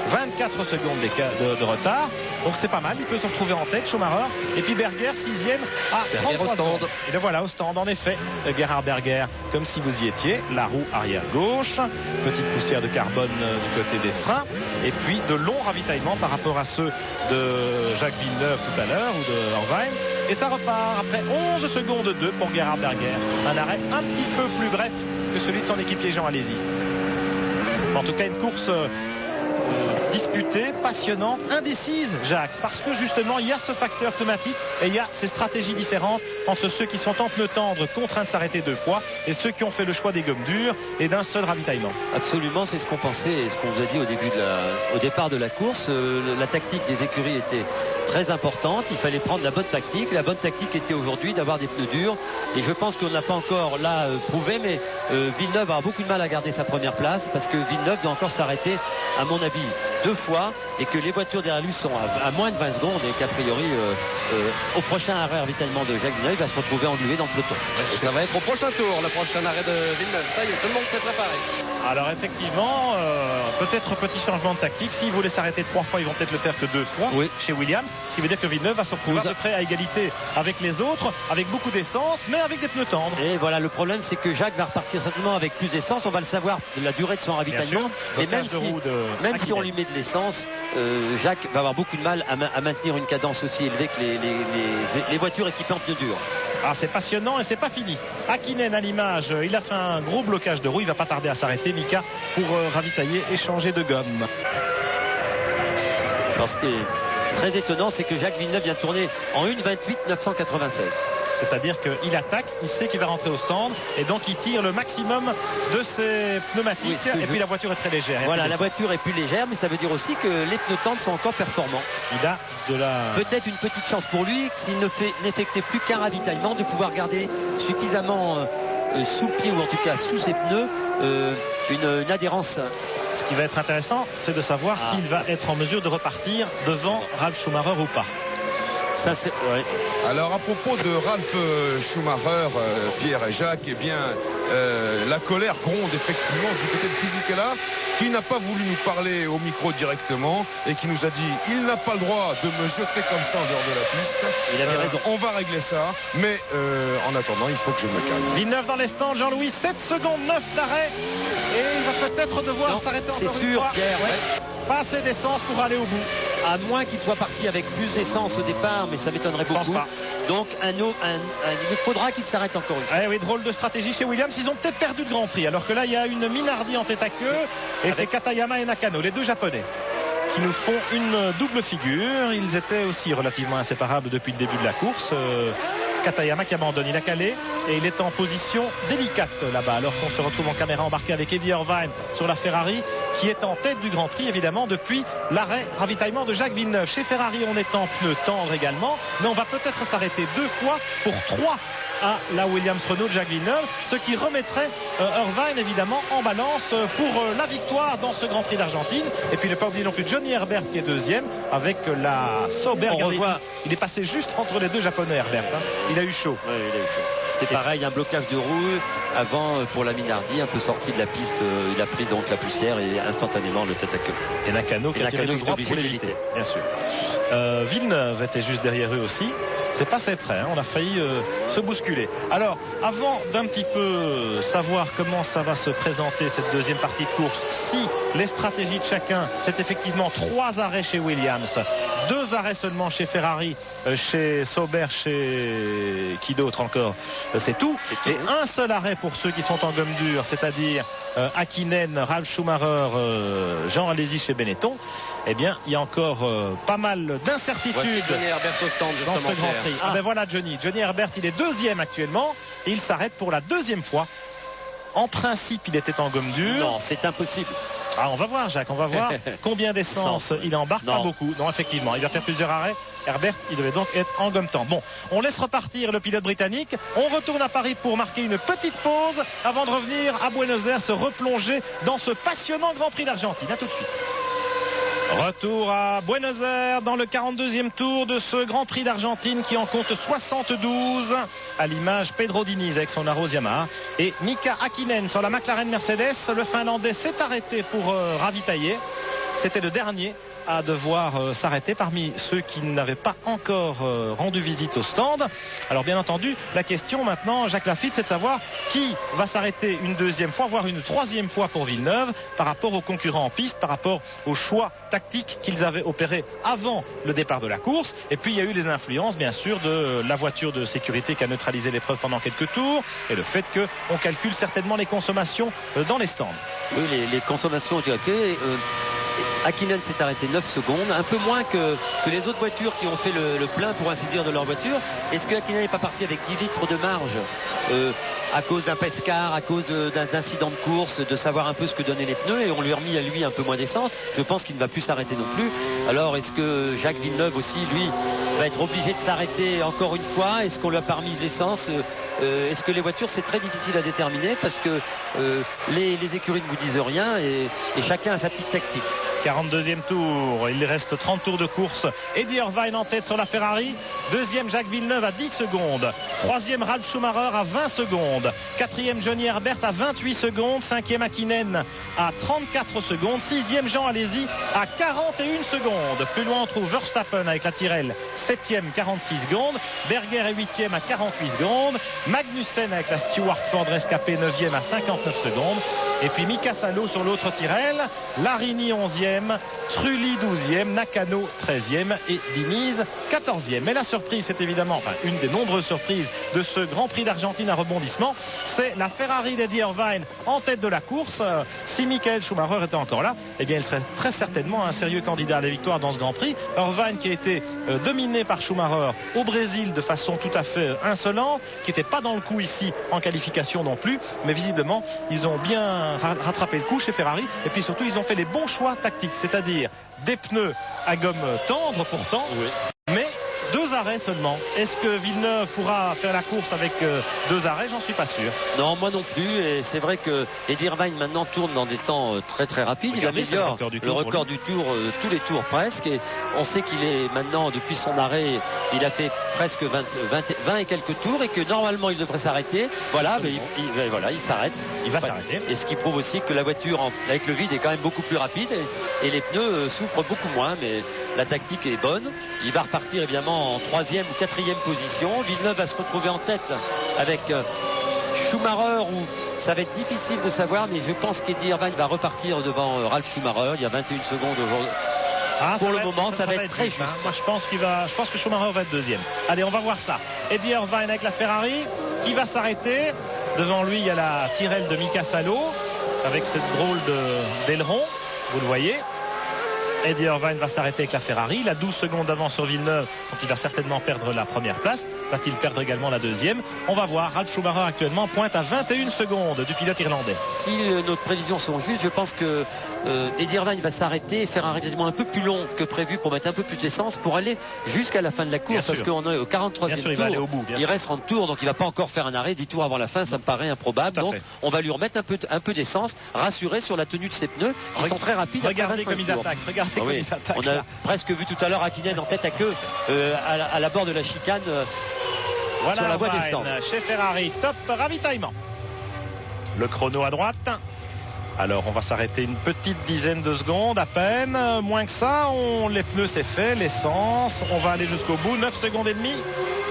24 secondes de retard. Donc c'est pas mal, il peut se retrouver en tête, Schumacher. Et puis Berger 6e à 33 secondes. Et le voilà au stand, en effet, Gerhard Berger, comme si vous y étiez. La roue arrière gauche, petite poussière de carbone du côté des freins. Et puis de longs ravitaillements par rapport à ceux de Jacques Villeneuve tout à l'heure ou de Irvine. Et ça repart après 11 secondes 2 pour Gerhard Berger. Un arrêt un petit peu plus bref que celui de son équipier Jean Alesi. En tout cas, une course disputée, passionnante, indécise, Jacques, parce que justement il y a ce facteur climatique et il y a ces stratégies différentes entre ceux qui sont en pneus tendres contraints de s'arrêter 2 fois et ceux qui ont fait le choix des gommes dures et d'un seul ravitaillement. Absolument, c'est ce qu'on pensait et ce qu'on vous a dit au départ de la course. La tactique des écuries était très importante, il fallait prendre la bonne tactique. La bonne tactique était aujourd'hui d'avoir des pneus durs et je pense qu'on n'a pas encore là prouvé, mais Villeneuve aura beaucoup de mal à garder sa première place parce que Villeneuve doit encore s'arrêter, à mon avis, 2 fois et que les voitures derrière lui sont à moins de 20 secondes et qu'a priori au prochain arrêt ravitaillement de Jacques Villeneuve il va se retrouver englué dans le peloton. Et ça va être au prochain tour, le prochain arrêt de Villeneuve. Ça y est, tout le monde s'est préparé. Alors effectivement, peut-être petit changement de tactique. S'ils voulaient s'arrêter 3 fois, ils vont peut-être le faire que 2 fois chez Williams. Ce qui veut dire que Villeneuve va se retrouver à peu près à égalité avec les autres, avec beaucoup d'essence, mais avec des pneus tendres. Et voilà, le problème c'est que Jacques va repartir certainement avec plus d'essence. On va le savoir de la durée de son ravitaillement. Et même si on lui met de l'essence, Jacques va avoir beaucoup de mal à maintenir une cadence aussi élevée que les voitures équipées en pneus durs. Ah, c'est passionnant et c'est pas fini. Hakkinen à l'image, il a fait un gros blocage de roue, il va pas tarder à s'arrêter, Mika, pour ravitailler et changer de gomme. Parce que très étonnant, c'est que Jacques Villeneuve vient tourner en 1:28 996. C'est-à-dire qu'il attaque, il sait qu'il va rentrer au stand et donc il tire le maximum de ses pneumatiques. Oui, et puis la voiture est très légère. Voilà, la voiture est plus légère, mais ça veut dire aussi que les pneus tendres sont encore performants. Il a de la... Peut-être une petite chance pour lui, s'il n'effectuait plus qu'un ravitaillement, de pouvoir garder suffisamment sous le pied, ou en tout cas sous ses pneus, une adhérence. Ce qui va être intéressant, c'est de savoir s'il va être en mesure de repartir devant Ralf Schumacher ou pas. Ça, c'est... Ouais. Alors à propos de Ralf Schumacher, Pierre et Jacques, eh bien la colère gronde effectivement du côté de Fisichella, qui n'a pas voulu nous parler au micro directement et qui nous a dit il n'a pas le droit de me jeter comme ça en dehors de la piste. Il avait raison. On va régler ça, mais en attendant il faut que je me calme. Villeneuve dans les stands, Jean-Louis, 7 secondes 9 d'arrêt et il va peut-être devoir s'arrêter encore une fois. C'est sûr, Pierre. Ouais. Pas assez d'essence pour aller au bout. À moins qu'il soit parti avec plus d'essence au départ, mais ça m'étonnerait beaucoup. Pas. Donc il faudra qu'il s'arrête encore une fois. Eh oui, drôle de stratégie chez Williams. Ils ont peut-être perdu le Grand Prix. Alors que là, il y a une Minardi en tête à queue. Et c'est Katayama et Nakano, les deux Japonais, qui nous font une double figure. Ils étaient aussi relativement inséparables depuis le début de la course. Katayama qui abandonne, il a calé et il est en position délicate là-bas, alors qu'on se retrouve en caméra embarquée avec Eddie Irvine sur la Ferrari, qui est en tête du Grand Prix évidemment depuis l'arrêt ravitaillement de Jacques Villeneuve. Chez Ferrari, on est en pneus tendres également, mais on va peut-être s'arrêter 2 fois pour 3 à la Williams-Renault de Jacques Villeneuve, ce qui remettrait Irvine évidemment en balance pour la victoire dans ce Grand Prix d'Argentine. Et puis ne pas oublier non plus Johnny Herbert qui est deuxième avec la Sauber. Il est passé juste entre les deux Japonais, Herbert. Il a eu chaud. Oui, il a eu chaud. C'est pareil, un blocage de roue avant pour la Minardi, un peu sorti de la piste. Il a pris donc la poussière et instantanément le tête à queue. Et Nakano qui a tiré tout droit pour l'éviter, bien sûr. Villeneuve était juste derrière eux aussi. C'est pas assez près, on a failli se bousculer. Alors, avant d'un petit peu savoir comment ça va se présenter cette deuxième partie de course, si les stratégies de chacun, c'est effectivement 3 arrêts chez Williams, 2 arrêts seulement chez Ferrari, chez Sauber, chez qui d'autre encore, c'est tout. Et un seul arrêt pour ceux qui sont en gomme dure, c'est-à-dire Hakkinen, Ralf Schumacher, Jean Alesi chez Benetton. Eh bien, il y a encore pas mal d'incertitudes dans ce Grand Prix. Ah ben voilà Johnny Herbert, il est deuxième actuellement et il s'arrête pour la deuxième fois. En principe, il était en gomme dure. Non, c'est impossible. Ah, on va voir Jacques, on va voir combien d'essence il embarque. Pas beaucoup, non effectivement, il va faire plusieurs arrêts. Herbert, il devait donc être en gomme tendre. Bon, on laisse repartir le pilote britannique. On retourne à Paris pour marquer une petite pause avant de revenir à Buenos Aires, se replonger dans ce passionnant Grand Prix d'Argentine. À tout de suite. Retour à Buenos Aires dans le 42e tour de ce Grand Prix d'Argentine qui en compte 72 à l'image Pedro Diniz avec son Arrows Yamaha et Mika Hakkinen sur la McLaren Mercedes. Le Finlandais s'est arrêté pour ravitailler. C'était le dernier à devoir s'arrêter parmi ceux qui n'avaient pas encore rendu visite au stand. Alors bien entendu, la question maintenant, Jacques Lafitte, c'est de savoir qui va s'arrêter une deuxième fois, voire une troisième fois pour Villeneuve par rapport aux concurrents en piste, par rapport aux choix tactiques qu'ils avaient opérés avant le départ de la course. Et puis il y a eu les influences bien sûr de la voiture de sécurité qui a neutralisé l'épreuve pendant quelques tours et le fait qu'on calcule certainement les consommations dans les stands. Oui, les consommations ont été calculées. Hakkinen s'est arrêté 9 secondes, un peu moins que les autres voitures qui ont fait le plein pour ainsi dire de leur voiture. Est-ce que Hakkinen n'est pas parti avec 10 litres de marge à cause d'un pescar, à cause d'incidents de course, de savoir un peu ce que donnaient les pneus et on lui a remis à lui un peu moins d'essence? Je pense qu'il ne va plus s'arrêter non plus. Alors est-ce que Jacques Villeneuve aussi, lui, va être obligé de s'arrêter encore une fois? Est-ce qu'on lui a pas remis de l'essence? Est-ce que les voitures, c'est très difficile à déterminer parce que les écuries ne vous disent rien et chacun a sa petite tactique. 42e tour, il reste 30 tours de course. Eddie Irvine en tête sur la Ferrari. Deuxième Jacques Villeneuve à 10 secondes. Troisième Ralf Schumacher à 20 secondes. Quatrième Johnny Herbert à 28 secondes. Cinquième Hakkinen à 34 secondes. Sixième Jean Alesi à 41 secondes. Plus loin on trouve Verstappen avec la Tyrrell. Septième 46 secondes. Berger est huitième à 48 secondes. Magnussen avec la Stewart Ford rescapé 9e à 59 secondes. Et puis Mika Salo sur l'autre Tyrrell, Larini 11e, Trulli 12e, Nakano 13e et Diniz 14e. Mais la surprise, c'est évidemment, enfin une des nombreuses surprises de ce Grand Prix d'Argentine à rebondissement, c'est la Ferrari d'Eddie Irvine en tête de la course. Si Michael Schumacher était encore là, eh bien il serait très certainement un sérieux candidat à la victoire dans ce Grand Prix. Irvine qui a été dominé par Schumacher au Brésil de façon tout à fait insolente, qui n'était pas dans le coup ici en qualification non plus, mais visiblement ils ont bien rattrapé le coup chez Ferrari, et puis surtout ils ont fait les bons choix tactiques, c'est-à-dire des pneus à gomme tendre pourtant, mais 2 arrêts seulement. Est-ce que Villeneuve pourra faire la course avec 2 arrêts? J'en suis pas sûr. Non, moi non plus. Et c'est vrai que Eddie Irvine maintenant tourne dans des temps très très rapides. Regardez, il améliore le record du tour, tous les tours presque. Et on sait qu'il est maintenant, depuis son arrêt, il a fait presque 20 et quelques tours, et que normalement il devrait s'arrêter. Voilà, mais il s'arrête. Il va s'arrêter. Et ce qui prouve aussi que la voiture avec le vide est quand même beaucoup plus rapide, et les pneus souffrent beaucoup moins. Mais la tactique est bonne. Il va repartir évidemment en 3e ou 4e position. Villeneuve va se retrouver en tête avec Schumacher, où ça va être difficile de savoir, mais je pense qu'Eddie Irvine va repartir devant Ralf Schumacher. Il y a 21 secondes aujourd'hui. Pour le moment, ça va être très juste. Moi, je pense que Schumacher va être 2e. Allez, on va voir ça. Eddie Irvine avec la Ferrari qui va s'arrêter. Devant lui, il y a la Tyrrell de Mika Salo avec cette drôle d'aileron. Vous le voyez. Eddie Irvine va s'arrêter avec la Ferrari. Il a 12 secondes d'avance sur Villeneuve, donc il va certainement perdre la première place. Va-t-il perdre également la 2e? On va voir. Ralf Schumacher actuellement pointe à 21 secondes du pilote irlandais. Si nos prévisions sont justes, je pense que Eddie Irvine va s'arrêter et faire un ravitaillement un peu plus long que prévu pour mettre un peu plus d'essence pour aller jusqu'à la fin de la course, parce qu'on est au 43e tour. Il va aller au bout, il reste 30 tours, donc il va pas encore faire un arrêt 10 tours avant la fin, ça me paraît improbable. Donc on va lui remettre un peu d'essence, rassurer sur la tenue de ses pneus qui sont très rapides. Regardez comme ils attaquent. Regardez comme ils attaquent. On a presque vu tout à l'heure Hakkinen en tête à queue à la bord de la chicane. Voilà sur la voie des stands. Chez Ferrari, top ravitaillement. Le chrono à droite. Alors on va s'arrêter une petite dizaine de secondes à peine. Moins que ça, les pneus c'est fait, l'essence. On va aller jusqu'au bout. 9 secondes et demie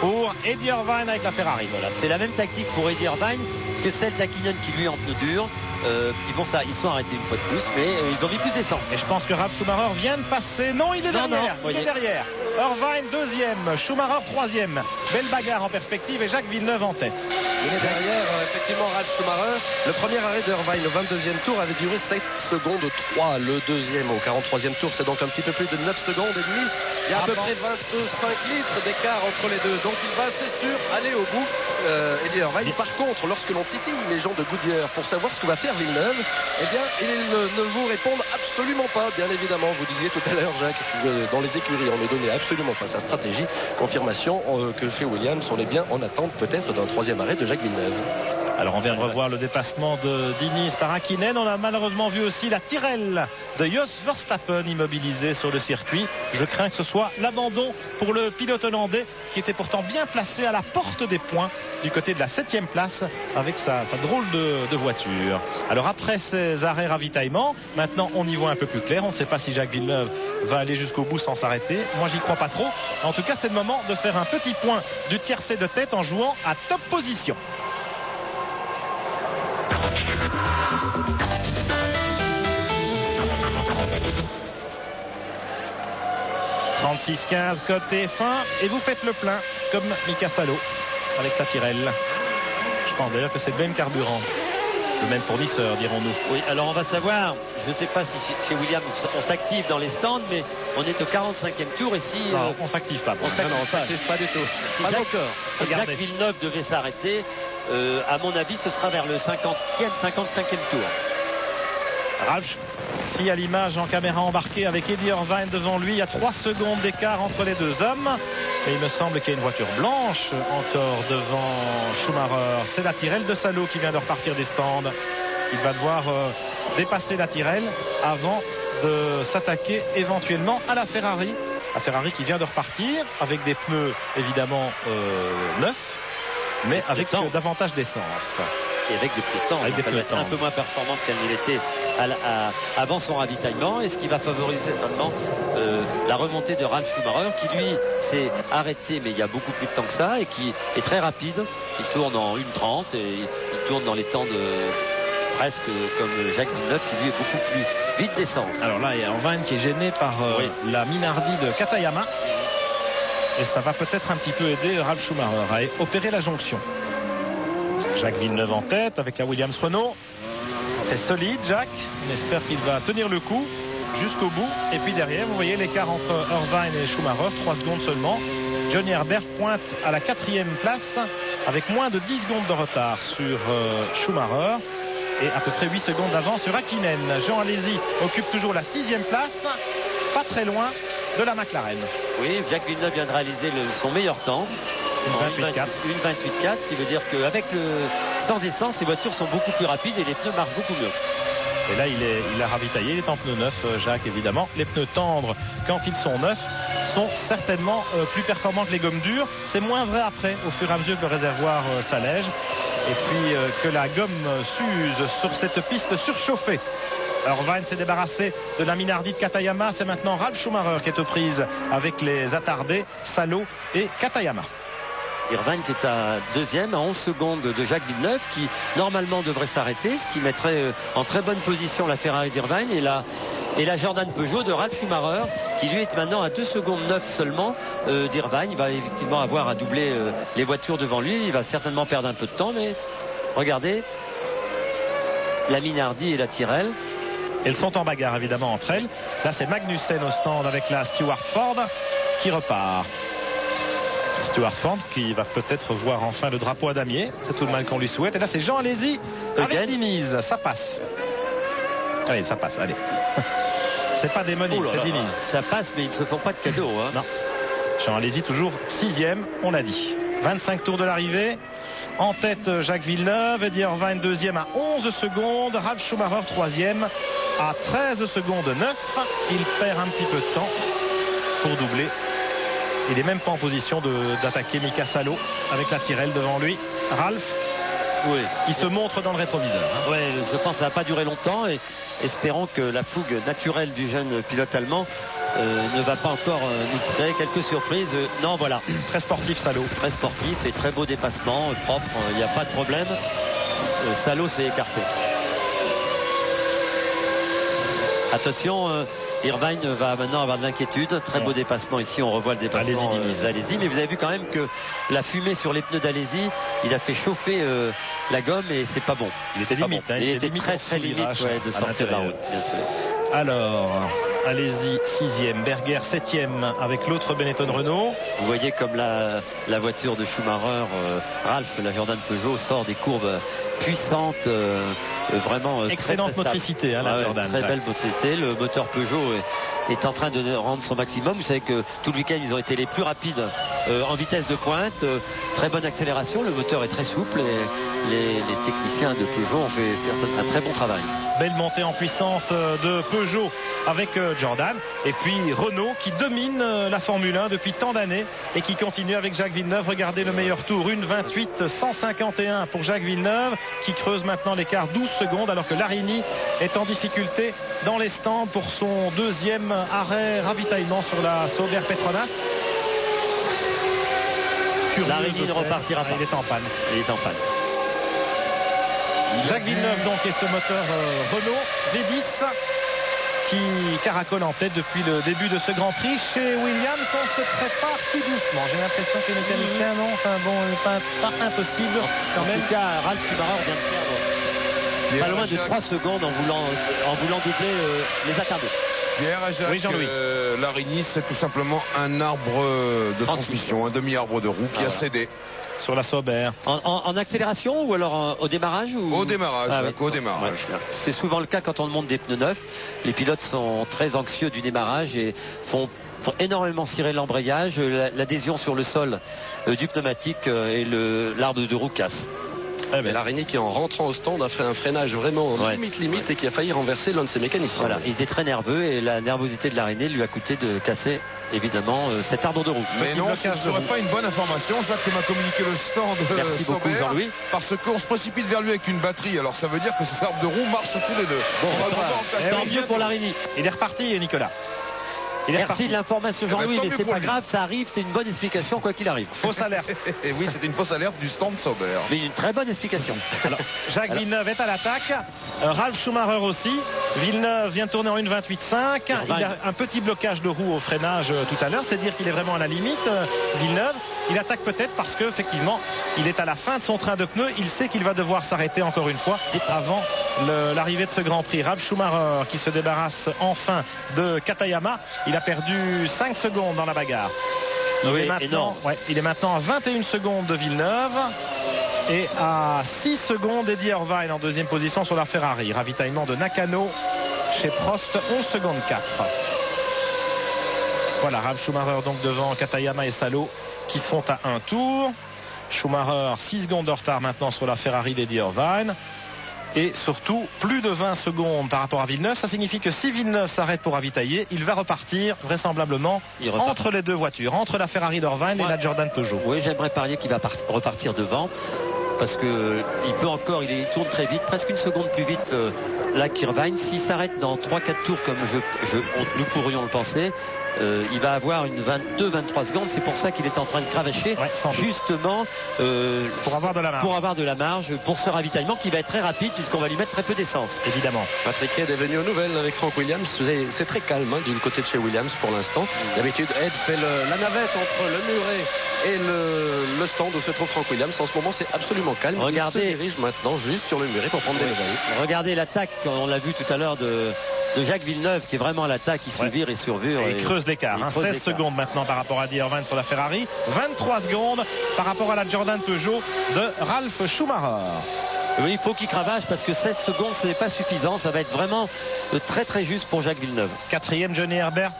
pour Eddie Irvine avec la Ferrari. Voilà, c'est la même tactique pour Eddie Irvine que celle d'Hakkinen qui lui est en pneus durs. Ils sont arrêtés une fois de plus, mais ils ont mis plus d'essence. Et je pense que Ralf Schumacher vient de passer. Non, il est derrière. Il est derrière. Irvine 2e, Schumacher 3e. Belle bagarre en perspective et Jacques Villeneuve en tête. Il est derrière, effectivement, Ralf Schumacher. Le premier arrêt d'Irvine, le 22e tour, avait duré 7 secondes 3. Le deuxième au 43e tour, c'est donc un petit peu plus de 9 secondes et demie. Il y a à peu près 25 litres d'écart entre les deux. Donc il va, c'est sûr, aller au bout. Eddie Irvine. Par contre, lorsque l'on titille les gens de Goodyear pour savoir ce que va faire Villeneuve, eh bien, ils ne vous répondent absolument pas, bien évidemment. Vous disiez tout à l'heure, Jacques, dans les écuries, on ne donnait absolument pas sa stratégie. Confirmation que chez Williams, on est bien en attente peut-être d'un 3e arrêt de Jacques Villeneuve. Alors on vient de revoir le dépassement de Diniz par Hakkinen. On a malheureusement vu aussi la Tyrrell de Jos Verstappen immobilisée sur le circuit. Je crains que ce soit l'abandon pour le pilote hollandais qui était pourtant bien placé à la porte des points du côté de la 7e place avec sa drôle de voiture. Alors après ces arrêts ravitaillement, maintenant on y voit un peu plus clair. On ne sait pas si Jacques Villeneuve va aller jusqu'au bout sans s'arrêter. Moi j'y crois pas trop. En tout cas c'est le moment de faire un petit point du tiercé de tête en jouant à top position. 36-15 côté fin et vous faites le plein comme Mika Salo avec sa Tyrrell. Je pense d'ailleurs que c'est le même carburant, le même fournisseur, dirons-nous. Oui, alors on va savoir, je ne sais pas si chez Williams on s'active dans les stands, mais on est au 45e tour et si... Non, on s'active pas. On s'active pas du tout. Si Jacques Villeneuve devait s'arrêter, à mon avis ce sera vers le 55e tour. Ralf, si à l'image en caméra embarquée avec Eddie Irvine devant lui, il y a 3 secondes d'écart entre les deux hommes. Et il me semble qu'il y a une voiture blanche encore devant Schumacher. C'est la Tyrrell de Salo qui vient de repartir des stands. Il va devoir dépasser la Tyrrell avant de s'attaquer éventuellement à la Ferrari. La Ferrari qui vient de repartir avec des pneus évidemment neufs, mais avec davantage d'essence. Et avec des pneus tendres, un peu moins performante qu'elle ne l'était avant son ravitaillement, et ce qui va favoriser certainement la remontée de Ralf Schumacher qui lui s'est arrêté mais il y a beaucoup plus de temps que ça et qui est très rapide. Il tourne en 1:30 et il tourne dans les temps de presque comme Jacques Villeneuve qui lui est beaucoup plus vite d'essence. Alors là, il y a Irvine qui est gêné par la Minardi de Katayama. Et ça va peut-être un petit peu aider Ralf Schumacher à opérer la jonction. Jacques Villeneuve en tête avec la Williams Renault. C'est solide, Jacques. On espère qu'il va tenir le coup jusqu'au bout. Et puis derrière, vous voyez l'écart entre Irvine et Schumacher, 3 secondes seulement. Johnny Herbert pointe à la 4e place avec moins de 10 secondes de retard sur Schumacher et à peu près 8 secondes d'avance sur Hakkinen. Jean Alesi occupe toujours la 6e place, pas très loin de la McLaren. Oui, Jacques Villeneuve vient de réaliser son meilleur temps. Une 28,4. Une 28,4, ce qui veut dire qu'avec sans essence, les voitures sont beaucoup plus rapides et les pneus marchent beaucoup mieux. Et là, il a ravitaillé, il est en pneus neufs, Jacques, évidemment. Les pneus tendres, quand ils sont neufs, sont certainement plus performants que les gommes dures. C'est moins vrai après, au fur et à mesure que le réservoir s'allège. Et puis que la gomme s'use sur cette piste surchauffée. Alors Irvine s'est débarrassé de la Minardi de Katayama. C'est maintenant Ralf Schumacher qui est aux prises avec les attardés, Salo et Katayama. Irvine qui est à 2e, à 11 secondes de Jacques Villeneuve, qui normalement devrait s'arrêter, ce qui mettrait en très bonne position la Ferrari d'Irvine et la Jordan Peugeot de Ralf Schumacher, qui lui est maintenant à 2 secondes 9 seulement d'Irvine. Il va effectivement avoir à doubler les voitures devant lui. Il va certainement perdre un peu de temps, mais regardez, la Minardi et la Tyrrell. Elles sont en bagarre évidemment entre elles. Là, c'est Magnussen au stand avec la Stewart Ford qui repart. Stewart Ford qui va peut-être voir enfin le drapeau à damier. C'est tout le mal qu'on lui souhaite. Et là, c'est Jean Alesi avec Diniz. Ça passe. Allez, ça passe. Allez. C'est pas démonique, c'est Diniz. Ça passe, mais ils ne se font pas de cadeaux. Hein. Non. Jean Alesi toujours 6e, on l'a dit. 25 tours de l'arrivée. En tête, Jacques Villeneuve. Eddie Irvine 2e à 11 secondes. Ralf Schumacher 3e à 13 secondes 9. Il perd un petit peu de temps pour doubler. Il n'est même pas en position d'attaquer Mika Salo avec la Tyrrell devant lui. Ralf, oui, il se montre dans le rétroviseur. Hein. Oui, je pense que ça va pas durer longtemps et espérons que la fougue naturelle du jeune pilote allemand ne va pas encore nous créer quelques surprises. Non, voilà. Très sportif, Salo. Très sportif et très beau dépassement, propre, il n'y a pas de problème. Salo s'est écarté. Attention, Irvine va maintenant avoir de l'inquiétude. Très beau dépassement ici, on revoit le dépassement d'Alesi. Mais vous avez vu quand même que la fumée sur les pneus d'Alesi, il a fait chauffer la gomme et c'est pas bon. Il était limite. Bon. Il était très limite de sortir de la route, bien sûr. Alors, Alesi 6e, Berger 7e avec l'autre Benetton Renault. Vous voyez comme la voiture de Schumacher, Ralf, la Jordan Peugeot, sort des courbes puissantes, vraiment excellente très motricité, hein, la Jordan. Très belle motricité. Le moteur Peugeot est en train de rendre son maximum. Vous savez que tout le week-end ils ont été les plus rapides en vitesse de pointe, très bonne accélération, le moteur est très souple et les techniciens de Peugeot ont fait un très bon travail. Belle montée en puissance de Peugeot avec Jordan et puis Renault qui domine la Formule 1 depuis tant d'années et qui continue avec Jacques Villeneuve. Regardez le meilleur tour, 1:28.151 pour Jacques Villeneuve qui creuse maintenant l'écart 12 secondes alors que Larini est en difficulté dans les stands pour son 2e arrêt ravitaillement sur la Sauber Petronas. Larini ne repartira pas. Il est en panne. Il est en panne. Jacques Villeneuve donc est ce moteur Renault V10 qui caracole en tête depuis le début de ce Grand Prix. Chez Williams, on se prépare tout doucement. J'ai l'impression que les mécaniciens, non, enfin bon, pas impossible. Quand même, Ralf Schumacher vient de perdre pas loin de 3 secondes en voulant doubler les attardés. Pierre et Jacques, oui, Larini, c'est tout simplement un arbre de transmission, un demi-arbre de roue qui a cédé. Sur la Sauber. En accélération ou alors au démarrage Au démarrage, au démarrage. Ouais. C'est souvent le cas quand on demande des pneus neufs. Les pilotes sont très anxieux du démarrage et font énormément cirer l'embrayage, l'adhésion sur le sol du pneumatique et l'arbre de roue casse. Mais Larini qui en rentrant au stand a fait un freinage vraiment limite et qui a failli renverser l'un de ses mécaniciens. Voilà, il était très nerveux et la nervosité de Larini lui a coûté de casser évidemment cet arbre de roue. Mais non, ce ne serait pas une bonne information. Jacques m'a communiqué le stand Merci beaucoup Jean-Louis. Parce qu'on se précipite vers lui avec une batterie. Alors ça veut dire que ces arbres de roue marchent tous les deux. Bon, tant mieux pour Larini. Il est reparti Nicolas. Merci de l'information, Jean-Louis, mais c'est pas grave, ça arrive, c'est une bonne explication quoi qu'il arrive. Fausse alerte. Et oui, c'est une fausse alerte du stand Sauber. Mais une très bonne explication. Alors, Jacques Villeneuve est à l'attaque. Ralf Schumacher aussi. Villeneuve vient de tourner en 1.28.5. Il a un petit blocage de roue au freinage tout à l'heure, c'est-à-dire qu'il est vraiment à la limite. Villeneuve, il attaque peut-être parce qu'effectivement, il est à la fin de son train de pneus. Il sait qu'il va devoir s'arrêter encore une fois avant l'arrivée de ce Grand Prix. Ralf Schumacher qui se débarrasse enfin de Katayama. Il a perdu 5 secondes dans la bagarre. Il est maintenant à 21 secondes de Villeneuve et à 6 secondes d'Eddie Irvine en deuxième position sur la Ferrari. Ravitaillement de Nakano chez Prost, 11 secondes 4. Voilà, Ralf Schumacher donc devant Katayama et Salo qui sont à un tour. Schumacher 6 secondes de retard maintenant sur la Ferrari d'Eddie Irvine. Et surtout, plus de 20 secondes par rapport à Villeneuve. Ça signifie que si Villeneuve s'arrête pour ravitailler, il va repartir vraisemblablement entre les deux voitures, entre la Ferrari d'Irvine et la Jordan Peugeot. Oui, j'aimerais parier qu'il va repartir devant. Parce que il tourne très vite, presque une seconde plus vite là qu'Irvine. S'il s'arrête dans 3-4 tours comme nous pourrions le penser, il va avoir une 22-23 secondes. C'est pour ça qu'il est en train de cravacher, justement pour avoir de la marge. Pour ce ravitaillement qui va être très rapide puisqu'on va lui mettre très peu d'essence. Évidemment. Patrick Head est venu aux nouvelles avec Frank Williams. C'est très calme du côté de chez Williams pour l'instant. D'habitude, Head fait la navette entre le muret et le stand où se trouve Frank Williams. En ce moment, c'est absolument calme. Regardez, il se dirige maintenant juste sur le muret pour prendre des nouvelles. Regardez l'attaque, on l'a vu tout à l'heure de Jacques Villeneuve qui est vraiment à l'attaque, il survire et survure. Et il creuse l'écart. 16 secondes maintenant par rapport à Eddie Irvine sur la Ferrari. 23 secondes par rapport à la Jordan Peugeot de Ralf Schumacher. Oui, il faut qu'il cravache parce que 16 secondes ce n'est pas suffisant. Ça va être vraiment très très juste pour Jacques Villeneuve. Quatrième Johnny Herbert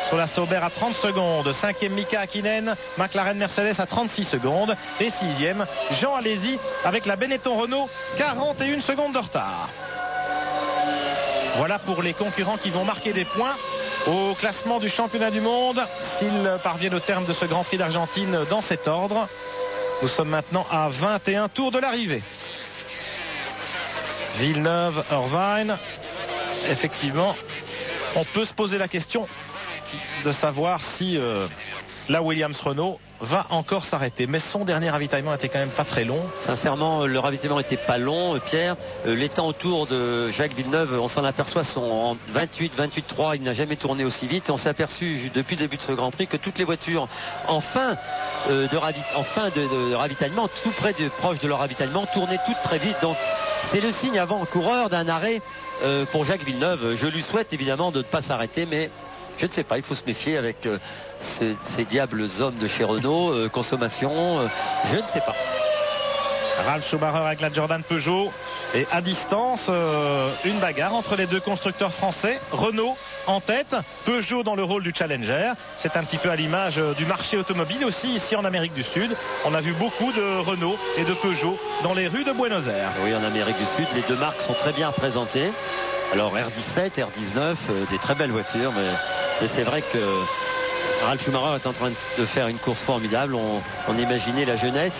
sur la Sauber à 30 secondes. Cinquième Mika Hakkinen, McLaren Mercedes à 36 secondes. Et sixième Jean Alesi avec la Benetton Renault, 41 secondes de retard. Voilà pour les concurrents qui vont marquer des points au classement du championnat du monde s'ils parviennent au terme de ce Grand Prix d'Argentine dans cet ordre. Nous sommes maintenant à 21 tours de l'arrivée. Villeneuve, Irvine. Effectivement, on peut se poser la question de savoir si la Williams Renault va encore s'arrêter. Mais son dernier ravitaillement n'était quand même pas très long. Sincèrement, le ravitaillement n'était pas long, Pierre. Les temps autour de Jacques Villeneuve, on s'en aperçoit, sont en 28-3. Il n'a jamais tourné aussi vite. On s'est aperçu depuis le début de ce Grand Prix que toutes les voitures en fin de ravitaillement, tout proche de leur ravitaillement, tournaient toutes très vite. Donc c'est le signe avant-coureur d'un arrêt pour Jacques Villeneuve. Je lui souhaite évidemment de ne pas s'arrêter, mais je ne sais pas, il faut se méfier avec ces diables hommes de chez Renault, consommation, je ne sais pas. Ralf Schumacher avec la Jordan Peugeot et à distance une bagarre entre les deux constructeurs français. Renault en tête, Peugeot dans le rôle du challenger. C'est un petit peu à l'image du marché automobile aussi ici en Amérique du Sud. On a vu beaucoup de Renault et de Peugeot dans les rues de Buenos Aires. Oui, en Amérique du Sud, les deux marques sont très bien représentées. Alors R17, R19, des très belles voitures, mais c'est vrai que Ralf Schumacher est en train de faire une course formidable. On imaginait la jeunesse,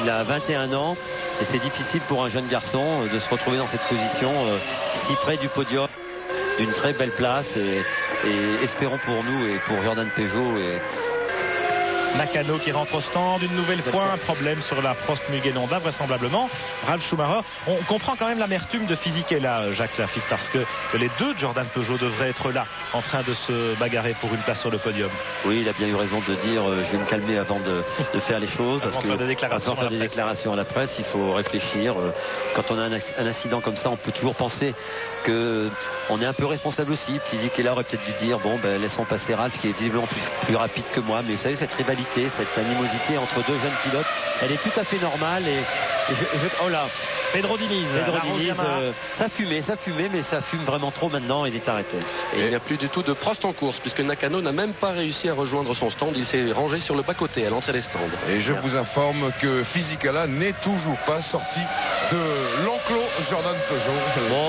il a 21 ans et c'est difficile pour un jeune garçon de se retrouver dans cette position si près du podium, d'une très belle place et espérons pour nous et pour Jordan Peugeot et Nakano qui rentre au stand une nouvelle fois, un problème sur la Prost Mugen Honda vraisemblablement. Ralf Schumacher, on comprend quand même l'amertume de physique là, Jacques Lafitte, parce que les deux Jordan Peugeot devraient être là en train de se bagarrer pour une place sur le podium. Oui, il a bien eu raison de dire je vais me calmer avant de faire les choses, parce que avant de faire des déclarations à la presse, il faut réfléchir. Quand on a un incident comme ça, on peut toujours penser qu'on est un peu responsable aussi. Physique là aurait peut-être dû dire laissons passer Ralf qui est visiblement plus rapide que moi, mais vous savez, cette rivalité, cette animosité entre deux jeunes pilotes, elle est tout à fait normale oh là, Pedro Diniz, ça fumait, mais ça fume vraiment trop maintenant, il est arrêté. Et il n'y a plus du tout de Prost en course, puisque Nakano n'a même pas réussi à rejoindre son stand, il s'est rangé sur le bas-côté à l'entrée des stands. Et je vous informe que Fisichella n'est toujours pas sorti de l'enclos Jordan Peugeot.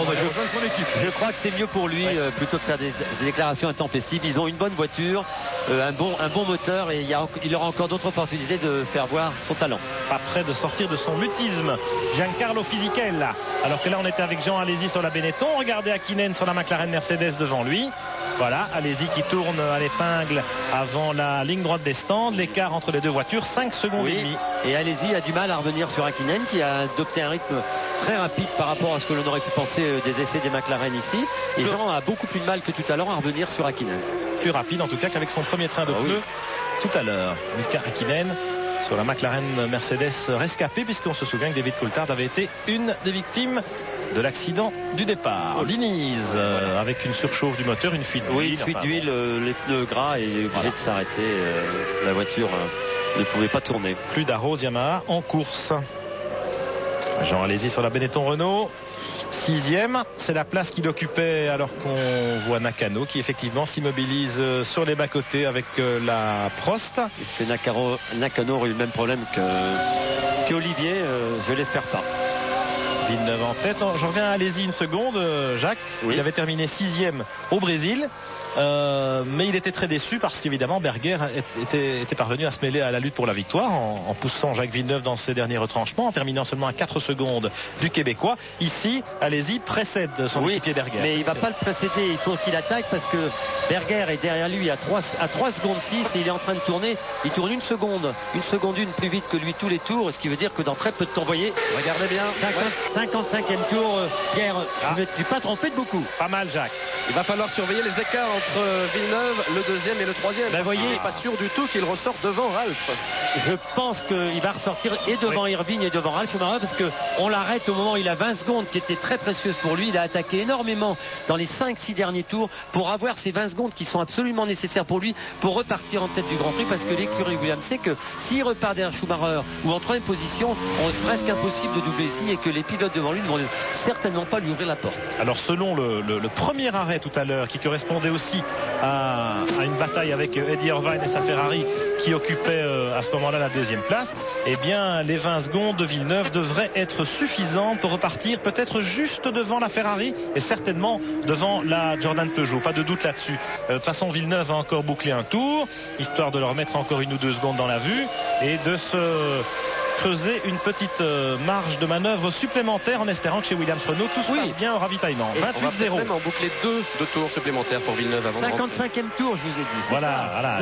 Rejoindre son équipe. Je crois que c'est mieux pour lui, plutôt que faire des déclarations intempestives. Ils ont une bonne voiture, un bon moteur, et il y il aura encore d'autres opportunités de faire voir son talent. Pas prêt de sortir de son mutisme. Giancarlo Fisichella. Alors que là, on était avec Jean Alesi sur la Benetton. Regardez Hakkinen sur la McLaren Mercedes devant lui. Voilà, Alesi qui tourne à l'épingle avant la ligne droite des stands. L'écart entre les deux voitures, 5 secondes et demie. Et Alesi a du mal à revenir sur Hakkinen qui a adopté un rythme très rapide par rapport à ce que l'on aurait pu penser des essais des McLaren ici. Et Jean a beaucoup plus de mal que tout à l'heure à revenir sur Hakkinen. Plus rapide en tout cas qu'avec son premier train de pneus tout à l'heure. Mika Hakkinen sur la McLaren Mercedes rescapée, puisqu'on se souvient que David Coulthard avait été une des victimes de l'accident du départ. Diniz avec une surchauffe du moteur, une fuite d'huile. Oui, une fuite d'huile, les pneus gras et obligé de s'arrêter. La voiture ne pouvait pas tourner. Plus d'Arrows Yamaha en course. Jean Alesi sur la Benetton Renault. 6e, c'est la place qu'il occupait alors qu'on voit Nakano qui effectivement s'immobilise sur les bas-côtés avec la Prost. Est-ce que Nakano aurait eu le même problème qu'Olivier? Je l'espère pas. Villeneuve en tête. Je reviens à Alesi une seconde, Jacques. Oui. Il avait terminé 6e au Brésil. Mais il était très déçu parce qu'évidemment Berger était parvenu à se mêler à la lutte pour la victoire en poussant Jacques Villeneuve dans ses derniers retranchements, en terminant seulement à 4 secondes du Québécois. Ici, Alesi précède son équipier Berger. Mais il ne va pas le précéder, il faut qu'il attaque parce que Berger est derrière lui à 3 secondes 6 et il est en train de tourner. Il tourne une seconde plus vite que lui tous les tours, ce qui veut dire que dans très peu de temps, vous voyez, regardez bien, 55e tour, Pierre, je ne me suis pas trompé de beaucoup. Pas mal, Jacques. Il va falloir surveiller les écarts entre Villeneuve, le deuxième et le troisième. Vous voyez, il n'est pas sûr du tout qu'il ressort devant Ralph. Je pense qu'il va ressortir et devant Irvine et devant Ralph Schumacher parce qu'on l'arrête au moment où il a 20 secondes qui étaient très précieuses pour lui. Il a attaqué énormément dans les 5-6 derniers tours pour avoir ces 20 secondes qui sont absolument nécessaires pour lui pour repartir en tête du Grand Prix, parce que l'écurie Williams sait que s'il repart derrière Schumacher ou en troisième position, on est presque impossible de doubler ici et que les pilotes devant lui ne vont certainement pas lui ouvrir la porte. Alors selon le premier arrêt tout à l'heure qui correspondait aussi à une bataille avec Eddie Irvine et sa Ferrari qui occupait à ce moment-là la deuxième place, eh bien les 20 secondes de Villeneuve devraient être suffisantes pour repartir peut-être juste devant la Ferrari et certainement devant la Jordan Peugeot, pas de doute là-dessus. De toute façon, Villeneuve a encore bouclé un tour histoire de leur mettre encore 1 ou 2 secondes dans la vue et de se creuser une petite marge de manœuvre supplémentaire en espérant que chez Williams Renault tout se passe bien au ravitaillement. 28-0. On va même en boucler 2 tours supplémentaires pour Villeneuve avant 55e tour, je vous ai dit. Voilà.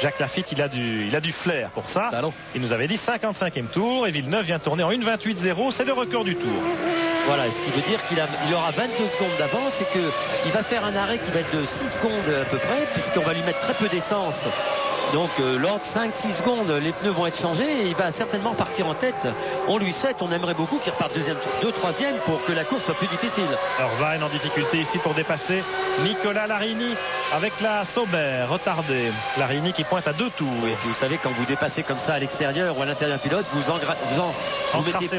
Jacques Lafitte, il a du flair pour ça. Talon. Il nous avait dit 55e tour et Villeneuve vient tourner en 1:28.0, c'est le record du tour. Voilà, ce qui veut dire qu'il aura 22 secondes d'avance et qu'il va faire un arrêt qui va être de 6 secondes à peu près, puisqu'on va lui mettre très peu d'essence. Donc lors de 5-6 secondes, les pneus vont être changés et il va certainement partir en tête. On lui souhaite, on aimerait beaucoup qu'il reparte deuxième, 2, 3e pour que la course soit plus difficile. Irvine en difficulté ici pour dépasser Nicolas Larini avec la Sauber retardée. Larini qui pointe à 2 tours. Et puis vous savez, quand vous dépassez comme ça à l'extérieur ou à l'intérieur d'un pilote, vous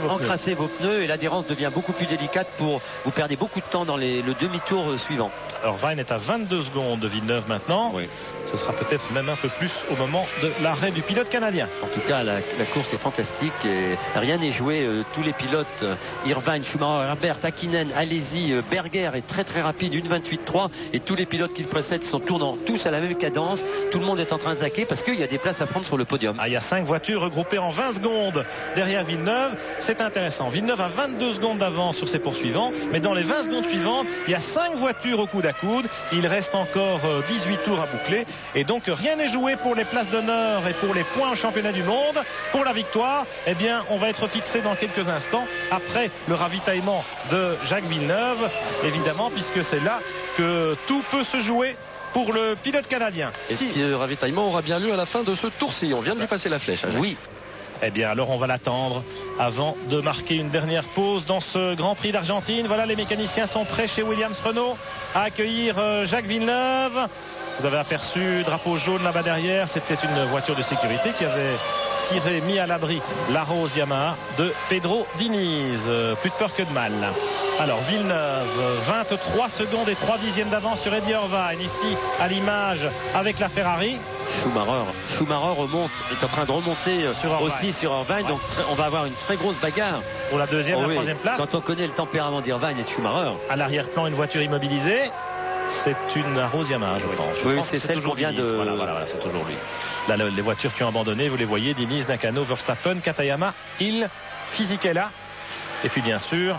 encrassez vos pneus et l'adhérence devient beaucoup plus délicate vous perdez beaucoup de temps dans le demi-tour suivant. Irvine est à 22 secondes de Villeneuve maintenant. Oui. Ce sera peut-être même un peu plus au moment de l'arrêt du pilote canadien. En tout cas, la course est fantastique et rien n'est joué. Tous les pilotes, Irvine, Schumacher, Herbert, Hakkinen, Alesi, Berger est très très rapide, 1:28.3 et tous les pilotes qui le précèdent sont tournant tous à la même cadence. Tout le monde est en train d'attaquer parce qu'il y a des places à prendre sur le podium. Il y a 5 voitures regroupées en 20 secondes derrière Villeneuve. C'est intéressant. Villeneuve a 22 secondes d'avance sur ses poursuivants, mais dans les 20 secondes suivantes, il y a 5 voitures au coude à coude. Il reste encore 18 tours à boucler et donc rien n'est joué pour les places d'honneur et pour les points au championnat du monde. Pour la victoire, eh bien, on va être fixé dans quelques instants après le ravitaillement de Jacques Villeneuve, évidemment, puisque c'est là que tout peut se jouer pour le pilote canadien. Et si le ravitaillement aura bien lieu à la fin de ce tour-ci, on vient de lui passer la flèche. Oui. Eh bien, alors on va l'attendre avant de marquer une dernière pause dans ce Grand Prix d'Argentine. Voilà, les mécaniciens sont prêts chez Williams Renault à accueillir Jacques Villeneuve. Vous avez aperçu drapeau jaune là-bas derrière. C'était une voiture de sécurité qui avait mis à l'abri l'Arrows Yamaha de Pedro Diniz. Plus de peur que de mal. Alors Villeneuve, 23 secondes et 3 dixièmes d'avance sur Eddie Irvine. Ici à l'image avec la Ferrari. Schumacher remonte, est en train de remonter aussi sur Irvine, donc on va avoir une très grosse bagarre pour la deuxième et la troisième place. Quand on connaît le tempérament d'Irvine et de Schumacher. À l'arrière-plan, une voiture immobilisée. C'est une Rose Yamaha, je pense. Oui, c'est celle qu'on vient de... Voilà, c'est toujours lui. Là, les voitures qui ont abandonné, vous les voyez, Diniz, Nakano, Verstappen, Katayama, Hill, Fisichella. Et puis, bien sûr,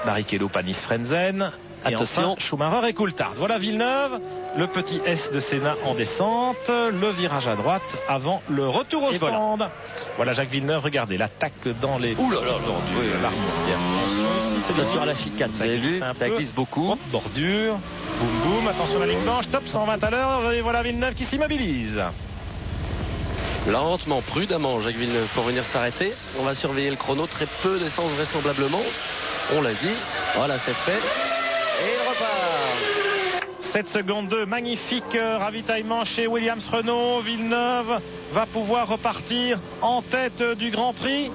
Barrichello, Panis, Frenzen. Et attention, enfin, Schumacher et Coulthard. Voilà Villeneuve, le petit S de Senna en descente, le virage à droite avant le retour au stand. Voilà Jacques Villeneuve, regardez l'attaque dans les... Ouh là là, c'est bien sûr à la chicane, ça glisse, ça glisse beaucoup. Hop, bordure, boum boum, attention à la ligne blanche, top 120 à l'heure, et voilà Villeneuve qui s'immobilise. Lentement, prudemment, Jacques Villeneuve pour venir s'arrêter. On va surveiller le chrono, très peu d'essence vraisemblablement. On l'a dit, voilà c'est fait. Et il repart. 7 secondes 2, magnifique ravitaillement chez Williams-Renault. Villeneuve va pouvoir repartir en tête du Grand Prix.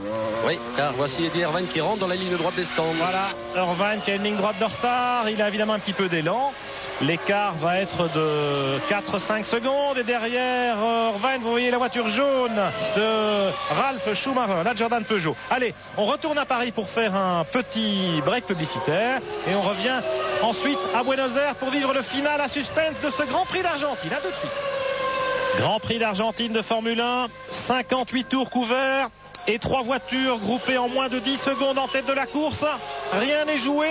Oui, car voici Eddie Irvine qui rentre dans la ligne droite des stands. Voilà, Irvine qui a une ligne droite de retard. Il a évidemment un petit peu d'élan. L'écart va être de 4-5 secondes. Et derrière Irvine, vous voyez la voiture jaune de Ralf Schumacher, la Jordan Peugeot. Allez, on retourne à Paris pour faire un petit break publicitaire. Et on revient ensuite à Buenos Aires pour vivre le final à suspense de ce Grand Prix d'Argentine. À tout de suite. Grand Prix d'Argentine de Formule 1, 58 tours couverts. Et 3 voitures groupées en moins de 10 secondes en tête de la course. Rien n'est joué.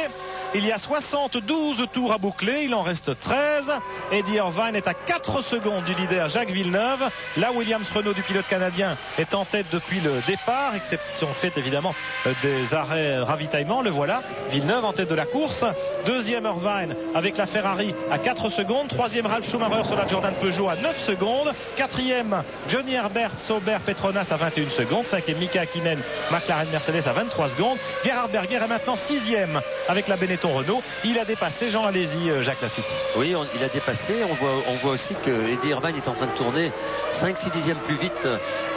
Il y a 72 tours à boucler, il en reste 13. Eddie Irvine est à 4 secondes du leader Jacques Villeneuve. Là, Williams-Renault du pilote canadien est en tête depuis le départ, exception faite évidemment des arrêts ravitaillement. Le voilà, Villeneuve en tête de la course. Deuxième Irvine avec la Ferrari à 4 secondes. Troisième Ralf Schumacher sur la Jordan Peugeot à 9 secondes. Quatrième Johnny Herbert, Sauber, Petronas à 21 secondes. Cinquième Mika Hakkinen, McLaren Mercedes à 23 secondes. Gerhard Berger est maintenant sixième avec la Benetton Renault. Il a dépassé Jean, allez-y Jacques Lafitte. Oui, il a dépassé. On voit aussi que Eddie Irvine est en train de tourner 5-6 dixièmes plus vite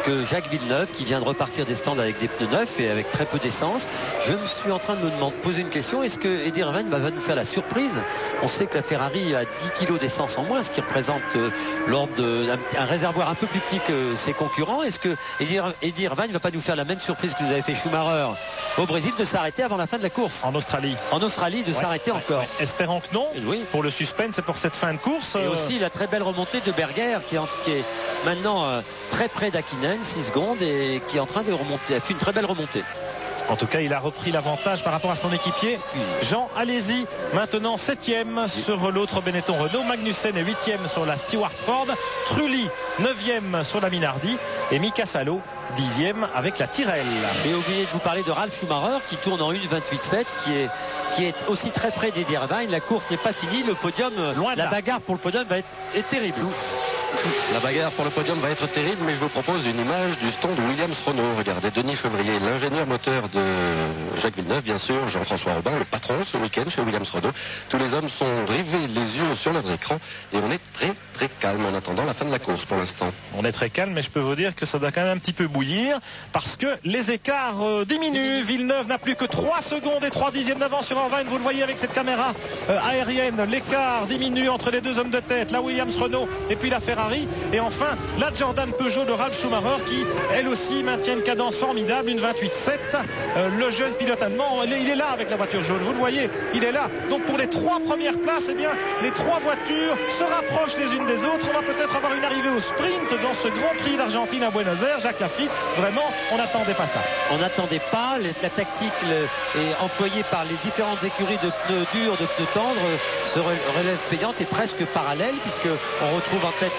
que Jacques Villeneuve qui vient de repartir des stands avec des pneus neufs et avec très peu d'essence. Je me suis en train de me poser une question. Est-ce que Eddie Irvine va nous faire la surprise? On sait que la Ferrari a 10 kg d'essence en moins, ce qui représente l'ordre d'un réservoir un peu plus petit que ses concurrents. Est-ce que Eddie Irvine ne va pas nous faire la même surprise que nous avait fait Schumacher au Brésil, de s'arrêter avant la fin de la course? En Australie, de s'arrêter encore. Espérons que non. Oui. Pour le suspense et pour cette fin de course. Et aussi la très belle remontée de Berger qui est maintenant très près d'Hakkinen, 6 secondes, et qui est en train de remonter. A fait une très belle remontée. En tout cas, il a repris l'avantage par rapport à son équipier. Jean, allez-y. Maintenant 7e sur l'autre Benetton Renault. Magnussen est 8e sur la Stewart Ford. Trulli 9e sur la Minardi. Et Mika Salo 10e avec la Tyrrell. Et oubliez de vous parler de Ralf Schumacher qui tourne en 1.28.7, qui est aussi très près d'Eddie Irvine. La course n'est pas finie. Le podium, la bagarre pour le podium est terrible. La bagarre pour le podium va être terrible, mais je vous propose une image du stand Williams-Renault. Regardez, Denis Chevrier, l'ingénieur moteur de Jacques Villeneuve, bien sûr, Jean-François Robin, le patron ce week-end chez Williams-Renault. Tous les hommes sont rivés les yeux sur leurs écrans et on est très très calme en attendant la fin de la course pour l'instant. On est très calme, mais je peux vous dire que ça doit quand même un petit peu bouillir parce que les écarts diminuent. Villeneuve n'a plus que 3 secondes et 3 dixièmes d'avance sur Irvine. Vous le voyez avec cette caméra aérienne. L'écart diminue entre les deux hommes de tête, la Williams-Renault et puis la Ferrari. Et enfin, la Jordan Peugeot de Ralf Schumacher qui, elle aussi, maintient une cadence formidable, une 28.7. Le jeune pilote allemand, il est là avec la voiture jaune. Vous le voyez, il est là. Donc pour les 3 premières places, eh bien, les 3 voitures se rapprochent les unes des autres. On va peut-être avoir une arrivée au sprint dans ce Grand Prix d'Argentine à Buenos Aires. Jacques Lafitte, vraiment, on n'attendait pas ça. On n'attendait pas. La tactique est employée par les différentes écuries de pneus durs, de pneus tendres, se relève payante et presque parallèle, puisqu'on retrouve en tête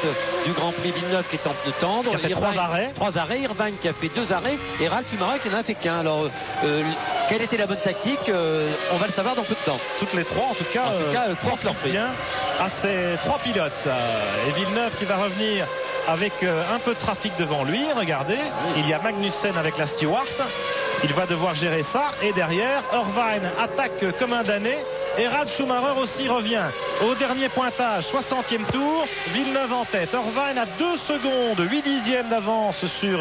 du Grand Prix Villeneuve qui est en pneus tendres. Qui a fait 3 arrêts. 3 arrêts. Irvine qui a fait 2 arrêts. Et Ralf Schumacher qui n'en a fait qu'un. Alors, quelle était la bonne tactique? On va le savoir dans peu de temps. Toutes les 3, en tout cas, portent leur bien à ces 3 pilotes. Et Villeneuve qui va revenir avec un peu de trafic devant lui. Regardez, il y a Magnussen avec la Stewart. Il va devoir gérer ça. Et derrière, Irvine attaque comme un damné. Et Ralf Schumacher aussi revient au dernier pointage, 60e tour. Villeneuve en tête. Irvine à 2 secondes, 8 dixièmes d'avance sur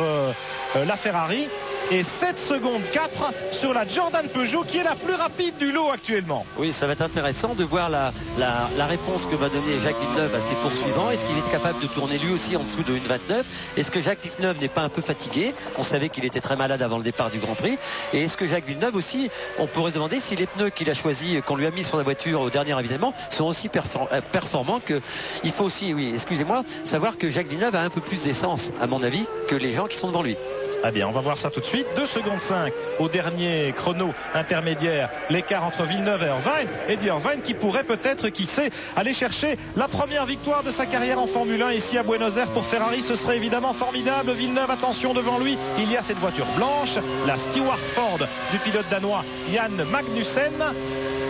la Ferrari. et 7 secondes 4 sur la Jordan Peugeot qui est la plus rapide du lot actuellement. Oui, ça va être intéressant de voir la réponse que va donner Jacques Villeneuve à ses poursuivants. Est-ce qu'il est capable de tourner lui aussi en dessous de 1,29? Est-ce que Jacques Villeneuve n'est pas un peu fatigué? On savait qu'il était très malade avant le départ du Grand Prix. Et est-ce que Jacques Villeneuve aussi, on pourrait se demander si les pneus qu'il a choisis, qu'on lui a mis sur la voiture au dernier ravitaillement, sont aussi performants que il faut aussi, oui, excusez-moi, savoir que Jacques Villeneuve a un peu plus d'essence, à mon avis, que les gens qui sont devant lui. Ah bien, on va voir ça tout de suite. 2 secondes 5 au dernier chrono intermédiaire. L'écart entre Villeneuve et Irvine. Eddie Irvine qui pourrait peut-être, qui sait, aller chercher la première victoire de sa carrière en Formule 1 ici à Buenos Aires pour Ferrari. Ce serait évidemment formidable. Villeneuve, attention devant lui. Il y a cette voiture blanche, la Stewart Ford du pilote danois Jan Magnussen.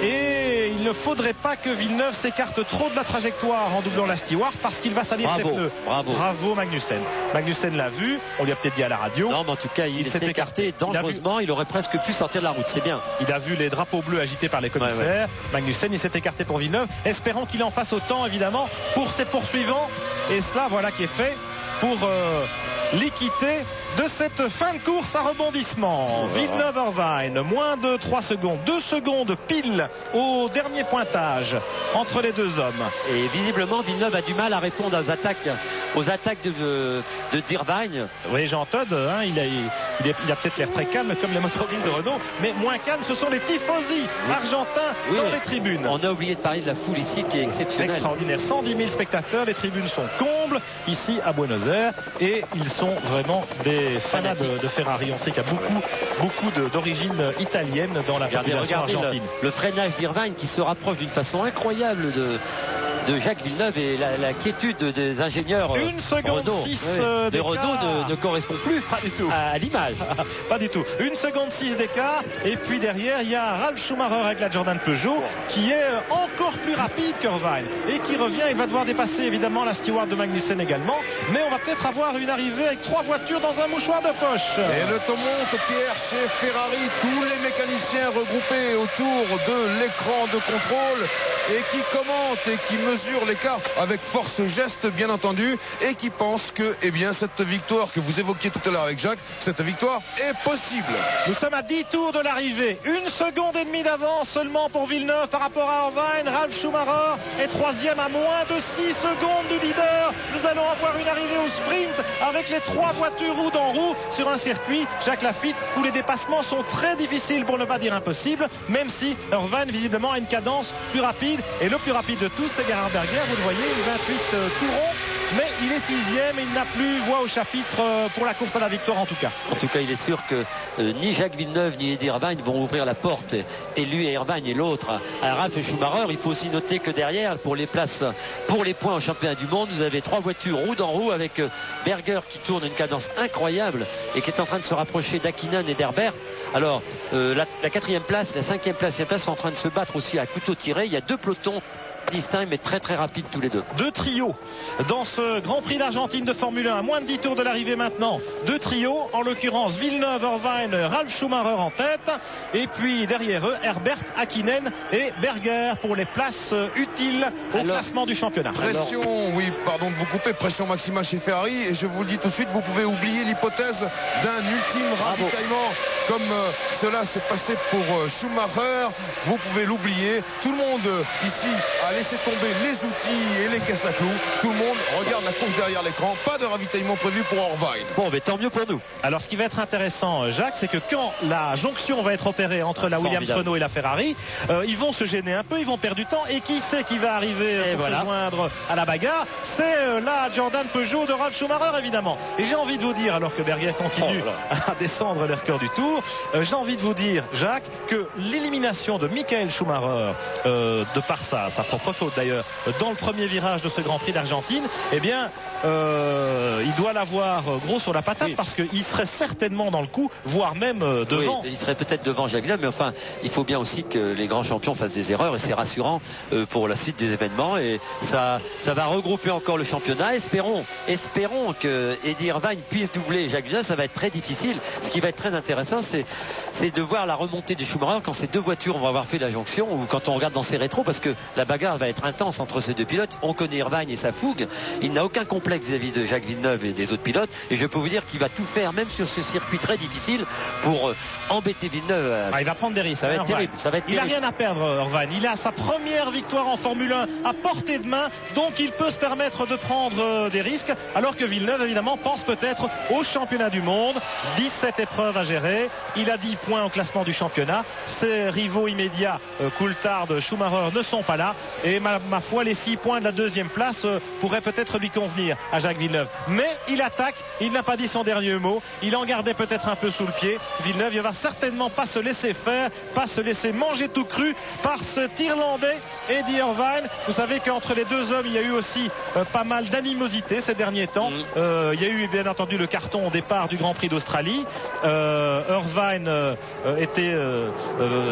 Et il ne faudrait pas que Villeneuve s'écarte trop de la trajectoire en doublant la Stewart parce qu'il va salir ses pneus. Bravo Magnussen. Magnussen l'a vu. On lui a peut-être dit à la radio. Non, mais en tout cas, il s'est écarté dangereusement. Il aurait presque pu sortir de la route. C'est bien. Il a vu les drapeaux bleus agités par les commissaires. Ouais. Magnussen, il s'est écarté pour Villeneuve. Espérons qu'il en fasse autant, évidemment, pour ses poursuivants. Et cela, voilà qui est fait pour l'équité de cette fin de course à rebondissement. Villeneuve-Irvine, moins de 3 secondes. 2 secondes pile au dernier pointage entre les deux hommes. Et visiblement, Villeneuve a du mal à répondre aux attaques d'Irvine. Oui, Jean Todt, hein, il a peut-être l'air très calme comme les motoristes de Renault, mais moins calme, ce sont les tifosi argentins dans les tribunes. On a oublié de parler de la foule ici qui est exceptionnelle. Extraordinaire, 110 000 spectateurs, les tribunes sont combles ici à Buenos Aires et ils sont vraiment des fanats de Ferrari. On sait qu'il y a beaucoup d'origine italienne dans la population argentine. Le freinage d'Irvine qui se rapproche d'une façon incroyable de Jacques Villeneuve et la quiétude des ingénieurs 1 seconde Renault. 6 des Renault ne correspond plus pas du tout à l'image. Pas du tout. 1 seconde 6 d'écart et puis derrière il y a Ralf Schumacher avec la Jordan Peugeot qui est encore plus rapide qu'Irvine et qui revient. Il va devoir dépasser évidemment la Stewart de Magnussen également, mais on va peut-être avoir une arrivée avec 3 voitures dans un mouchoir de poche. Et le temps monte, Pierre, chez Ferrari, tous les mécaniciens regroupés autour de l'écran de contrôle et qui commentent et qui mesurent l'écart avec force geste bien entendu et qui pensent que cette victoire que vous évoquiez tout à l'heure avec Jacques, cette victoire est possible. Nous sommes à 10 tours de l'arrivée, 1 seconde et demie d'avance seulement pour Villeneuve par rapport à Irvine. Ralf Schumacher est 3e à moins de 6 secondes du leader. Nous allons avoir une arrivée au sprint avec les 3 voitures roue dans roue sur un circuit, Jacques Lafitte, où les dépassements sont très difficiles pour ne pas dire impossibles, même si Irvine visiblement a une cadence plus rapide et le plus rapide de tous c'est Gerhard Berger, vous le voyez, 28 tourons, mais il est 6e et il n'a plus voix au chapitre pour la course à la victoire en tout cas. En tout cas, il est sûr que ni Jacques Villeneuve ni Eddie Irvine vont ouvrir la porte, et lui et Irvine et l'autre à Ralf Schumacher. Il faut aussi noter que derrière, pour les places, pour les points au championnat du monde, vous avez 3 voitures roue dans roue avec Berger qui tourne une cadence incroyable et qui est en train de se rapprocher d'Hakkinen et d'Herbert. Alors la 4e place, la 5e place, 6e place sont en train de se battre aussi à couteau tiré. Il y a 2 pelotons distincts mais très très rapides tous les deux. 2 trios dans ce Grand Prix d'Argentine de Formule 1, à moins de 10 tours de l'arrivée maintenant. 2 trios, en l'occurrence Villeneuve, Irvine, Ralf Schumacher en tête et puis derrière eux Herbert, Hakkinen et Berger pour les places utiles au classement du championnat. Pression, de vous couper, pression maximale chez Ferrari et je vous le dis tout de suite, vous pouvez oublier l'hypothèse d'un ultime ravitaillement comme cela s'est passé pour Schumacher. Vous pouvez l'oublier. Tout le monde ici a laissé tomber les outils et les caisses à clous. Tout le monde regarde la course derrière l'écran. Pas de ravitaillement prévu pour Irvine. Bon, mais tant mieux pour nous. Alors ce qui va être intéressant, Jacques, c'est que quand la jonction va être opérée entre la Williams Renault et la Ferrari, ils vont se gêner un peu, ils vont perdre du temps. Et qui c'est qui va arriver pour se joindre à la bagarre? C'est la Jordan Peugeot de Ralf Schumacher évidemment. Et j'ai envie de vous dire, alors que Berger continue à descendre les records du tour, j'ai envie de vous dire, Jacques, que l'élimination de Michael Schumacher, de par sa propre faute d'ailleurs, dans le premier virage de ce Grand Prix d'Argentine, eh bien il doit l'avoir gros sur la patate parce qu'il serait certainement dans le coup, voire même devant. Oui, il serait peut-être devant Jacques Villeneuve, mais enfin il faut bien aussi que les grands champions fassent des erreurs et c'est rassurant pour la suite des événements et ça va regrouper encore le championnat. Espérons que Eddie Irvine puisse doubler Jacques Villeneuve. Ça va être très difficile. Ce qui va être très intéressant, c'est de voir la remontée des Schumacher quand ces 2 voitures vont avoir fait la jonction ou quand on regarde dans ces rétros, parce que la bagarre bagarre va être intense entre ces deux pilotes. On connaît Irvine et sa fougue. Il n'a aucun complexe vis-à-vis de Jacques Villeneuve et des autres pilotes. Et je peux vous dire qu'il va tout faire, même sur ce circuit très difficile, pour embêter Villeneuve. Il va prendre des risques. Ça va être terrible. Il n'a rien à perdre, Irvine. Il a sa première victoire en Formule 1 à portée de main, donc il peut se permettre de prendre des risques, alors que Villeneuve, évidemment, pense peut-être au championnat du monde. 17 épreuves à gérer. Il a 10 points au classement du championnat. Ses rivaux immédiats, Coulthard, Schumacher, ne sont pas là. Et ma foi, les 6 points de la deuxième place pourraient peut-être lui convenir à Jacques Villeneuve. Mais il attaque. Il n'a pas dit son dernier mot. Il en gardait peut-être un peu sous le pied. Villeneuve, il va certainement pas se laisser faire, pas se laisser manger tout cru par cet Irlandais, Eddie Irvine. Vous savez qu'entre les deux hommes, il y a eu aussi pas mal d'animosité ces derniers temps. Il y a eu bien entendu le carton au départ du Grand Prix d'Australie. Irvine était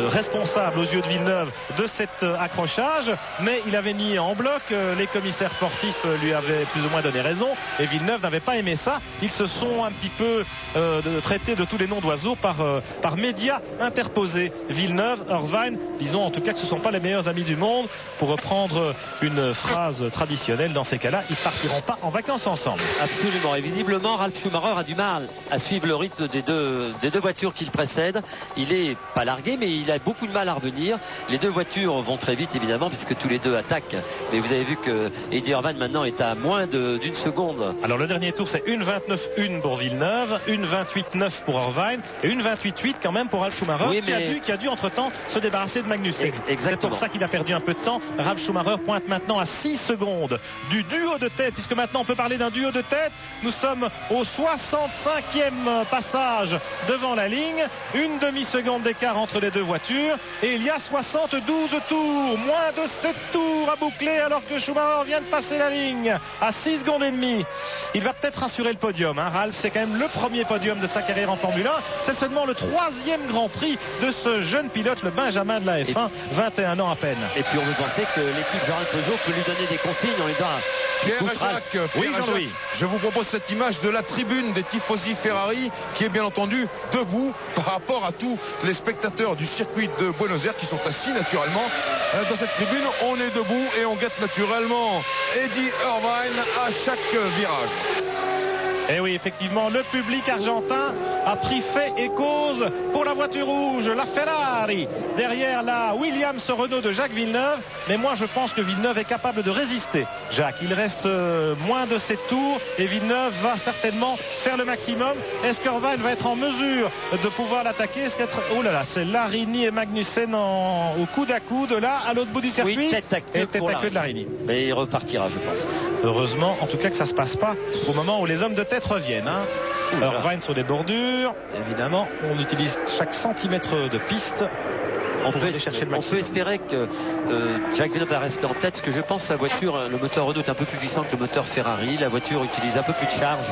responsable aux yeux de Villeneuve de cet accrochage, mais il avait nié en bloc. Les commissaires sportifs lui avaient plus ou moins donné raison et Villeneuve n'avait pas aimé ça. Ils se sont un petit peu traités de tous les noms d'oiseaux par médias interposés. Villeneuve, Irvine, disons en tout cas que ce ne sont pas les meilleurs amis du monde, pour reprendre une phrase traditionnelle. Dans ces cas-là, ils ne partiront pas en vacances ensemble. Absolument. Et visiblement, Ralf Schumacher a du mal à suivre le rythme des deux voitures qui le précèdent. Il est pas largué, mais il a beaucoup de mal à revenir. Les deux voitures vont très vite, évidemment, puisque tous les deux attaquent. Mais vous avez vu que Eddie Irvine maintenant est à moins d'une seconde. Alors le dernier tour, c'est 1,29,1 pour Villeneuve, 1,28,9 pour Irvine et 1,28,8 quand même pour Ralf Schumacher, oui, qui a dû entre-temps se débarrasser de Magnussen. C'est pour ça qu'il a perdu un peu de temps. Ralf Schumacher pointe maintenant à 6 secondes du duo de tête, puisque maintenant on peut parler d'un duo de tête. Nous sommes au 65e passage devant la ligne, une demi-seconde d'écart entre les deux voitures et il y a 72 tours, moins de 7 tours à boucler, alors que Schumacher vient de passer la ligne à 6 secondes et demie. Il va peut-être assurer le podium, Ralf. C'est quand même le premier podium de sa carrière en Formule 1. C'est seulement le 3e Grand Prix de ce jeune pilote, le Benjamin de la F1, 21 ans à peine. Et puis on veut penser que l'équipe Jean Peugeot peut lui donner des consignes. On les doit. Pierre, je vous propose cette image de la tribune des tifosi Ferrari, qui est bien entendu debout par rapport à tous les spectateurs du circuit de Buenos Aires qui sont assis naturellement dans cette tribune. On est debout et on guette naturellement Eddie Irvine à chaque virage. Et oui, effectivement, le public argentin a pris fait et cause pour la voiture rouge, la Ferrari, derrière la Williams Renault de Jacques Villeneuve. Mais moi, je pense que Villeneuve est capable de résister. Jacques, il reste moins de 7 tours et Villeneuve va certainement faire le maximum. Est-ce qu'Irvine va être en mesure de pouvoir l'attaquer? Oh là là, c'est Larini et Magnussen au coude à coude, là, à l'autre bout du circuit. Oui, tête à queue de Larini. Mais il repartira, je pense. Heureusement, en tout cas, que ça se passe pas au moment où les hommes de tête reviennent. Irvine sur des bordures, évidemment, on utilise chaque centimètre de piste. On peut espérer que Jacques Villeneuve va rester en tête, parce que je pense que la voiture, le moteur Renault est un peu plus puissant que le moteur Ferrari. La voiture utilise un peu plus de charge,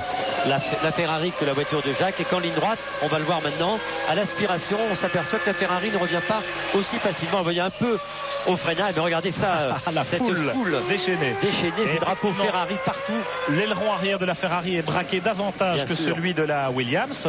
la Ferrari, que la voiture de Jacques. Et qu'en ligne droite, on va le voir maintenant, à l'aspiration, on s'aperçoit que la Ferrari ne revient pas aussi facilement. On voyait un peu au freinage, mais regardez ça, cette foule déchaînée, des drapeaux Ferrari partout. L'aileron arrière de la Ferrari est braqué davantage que celui de la Williams,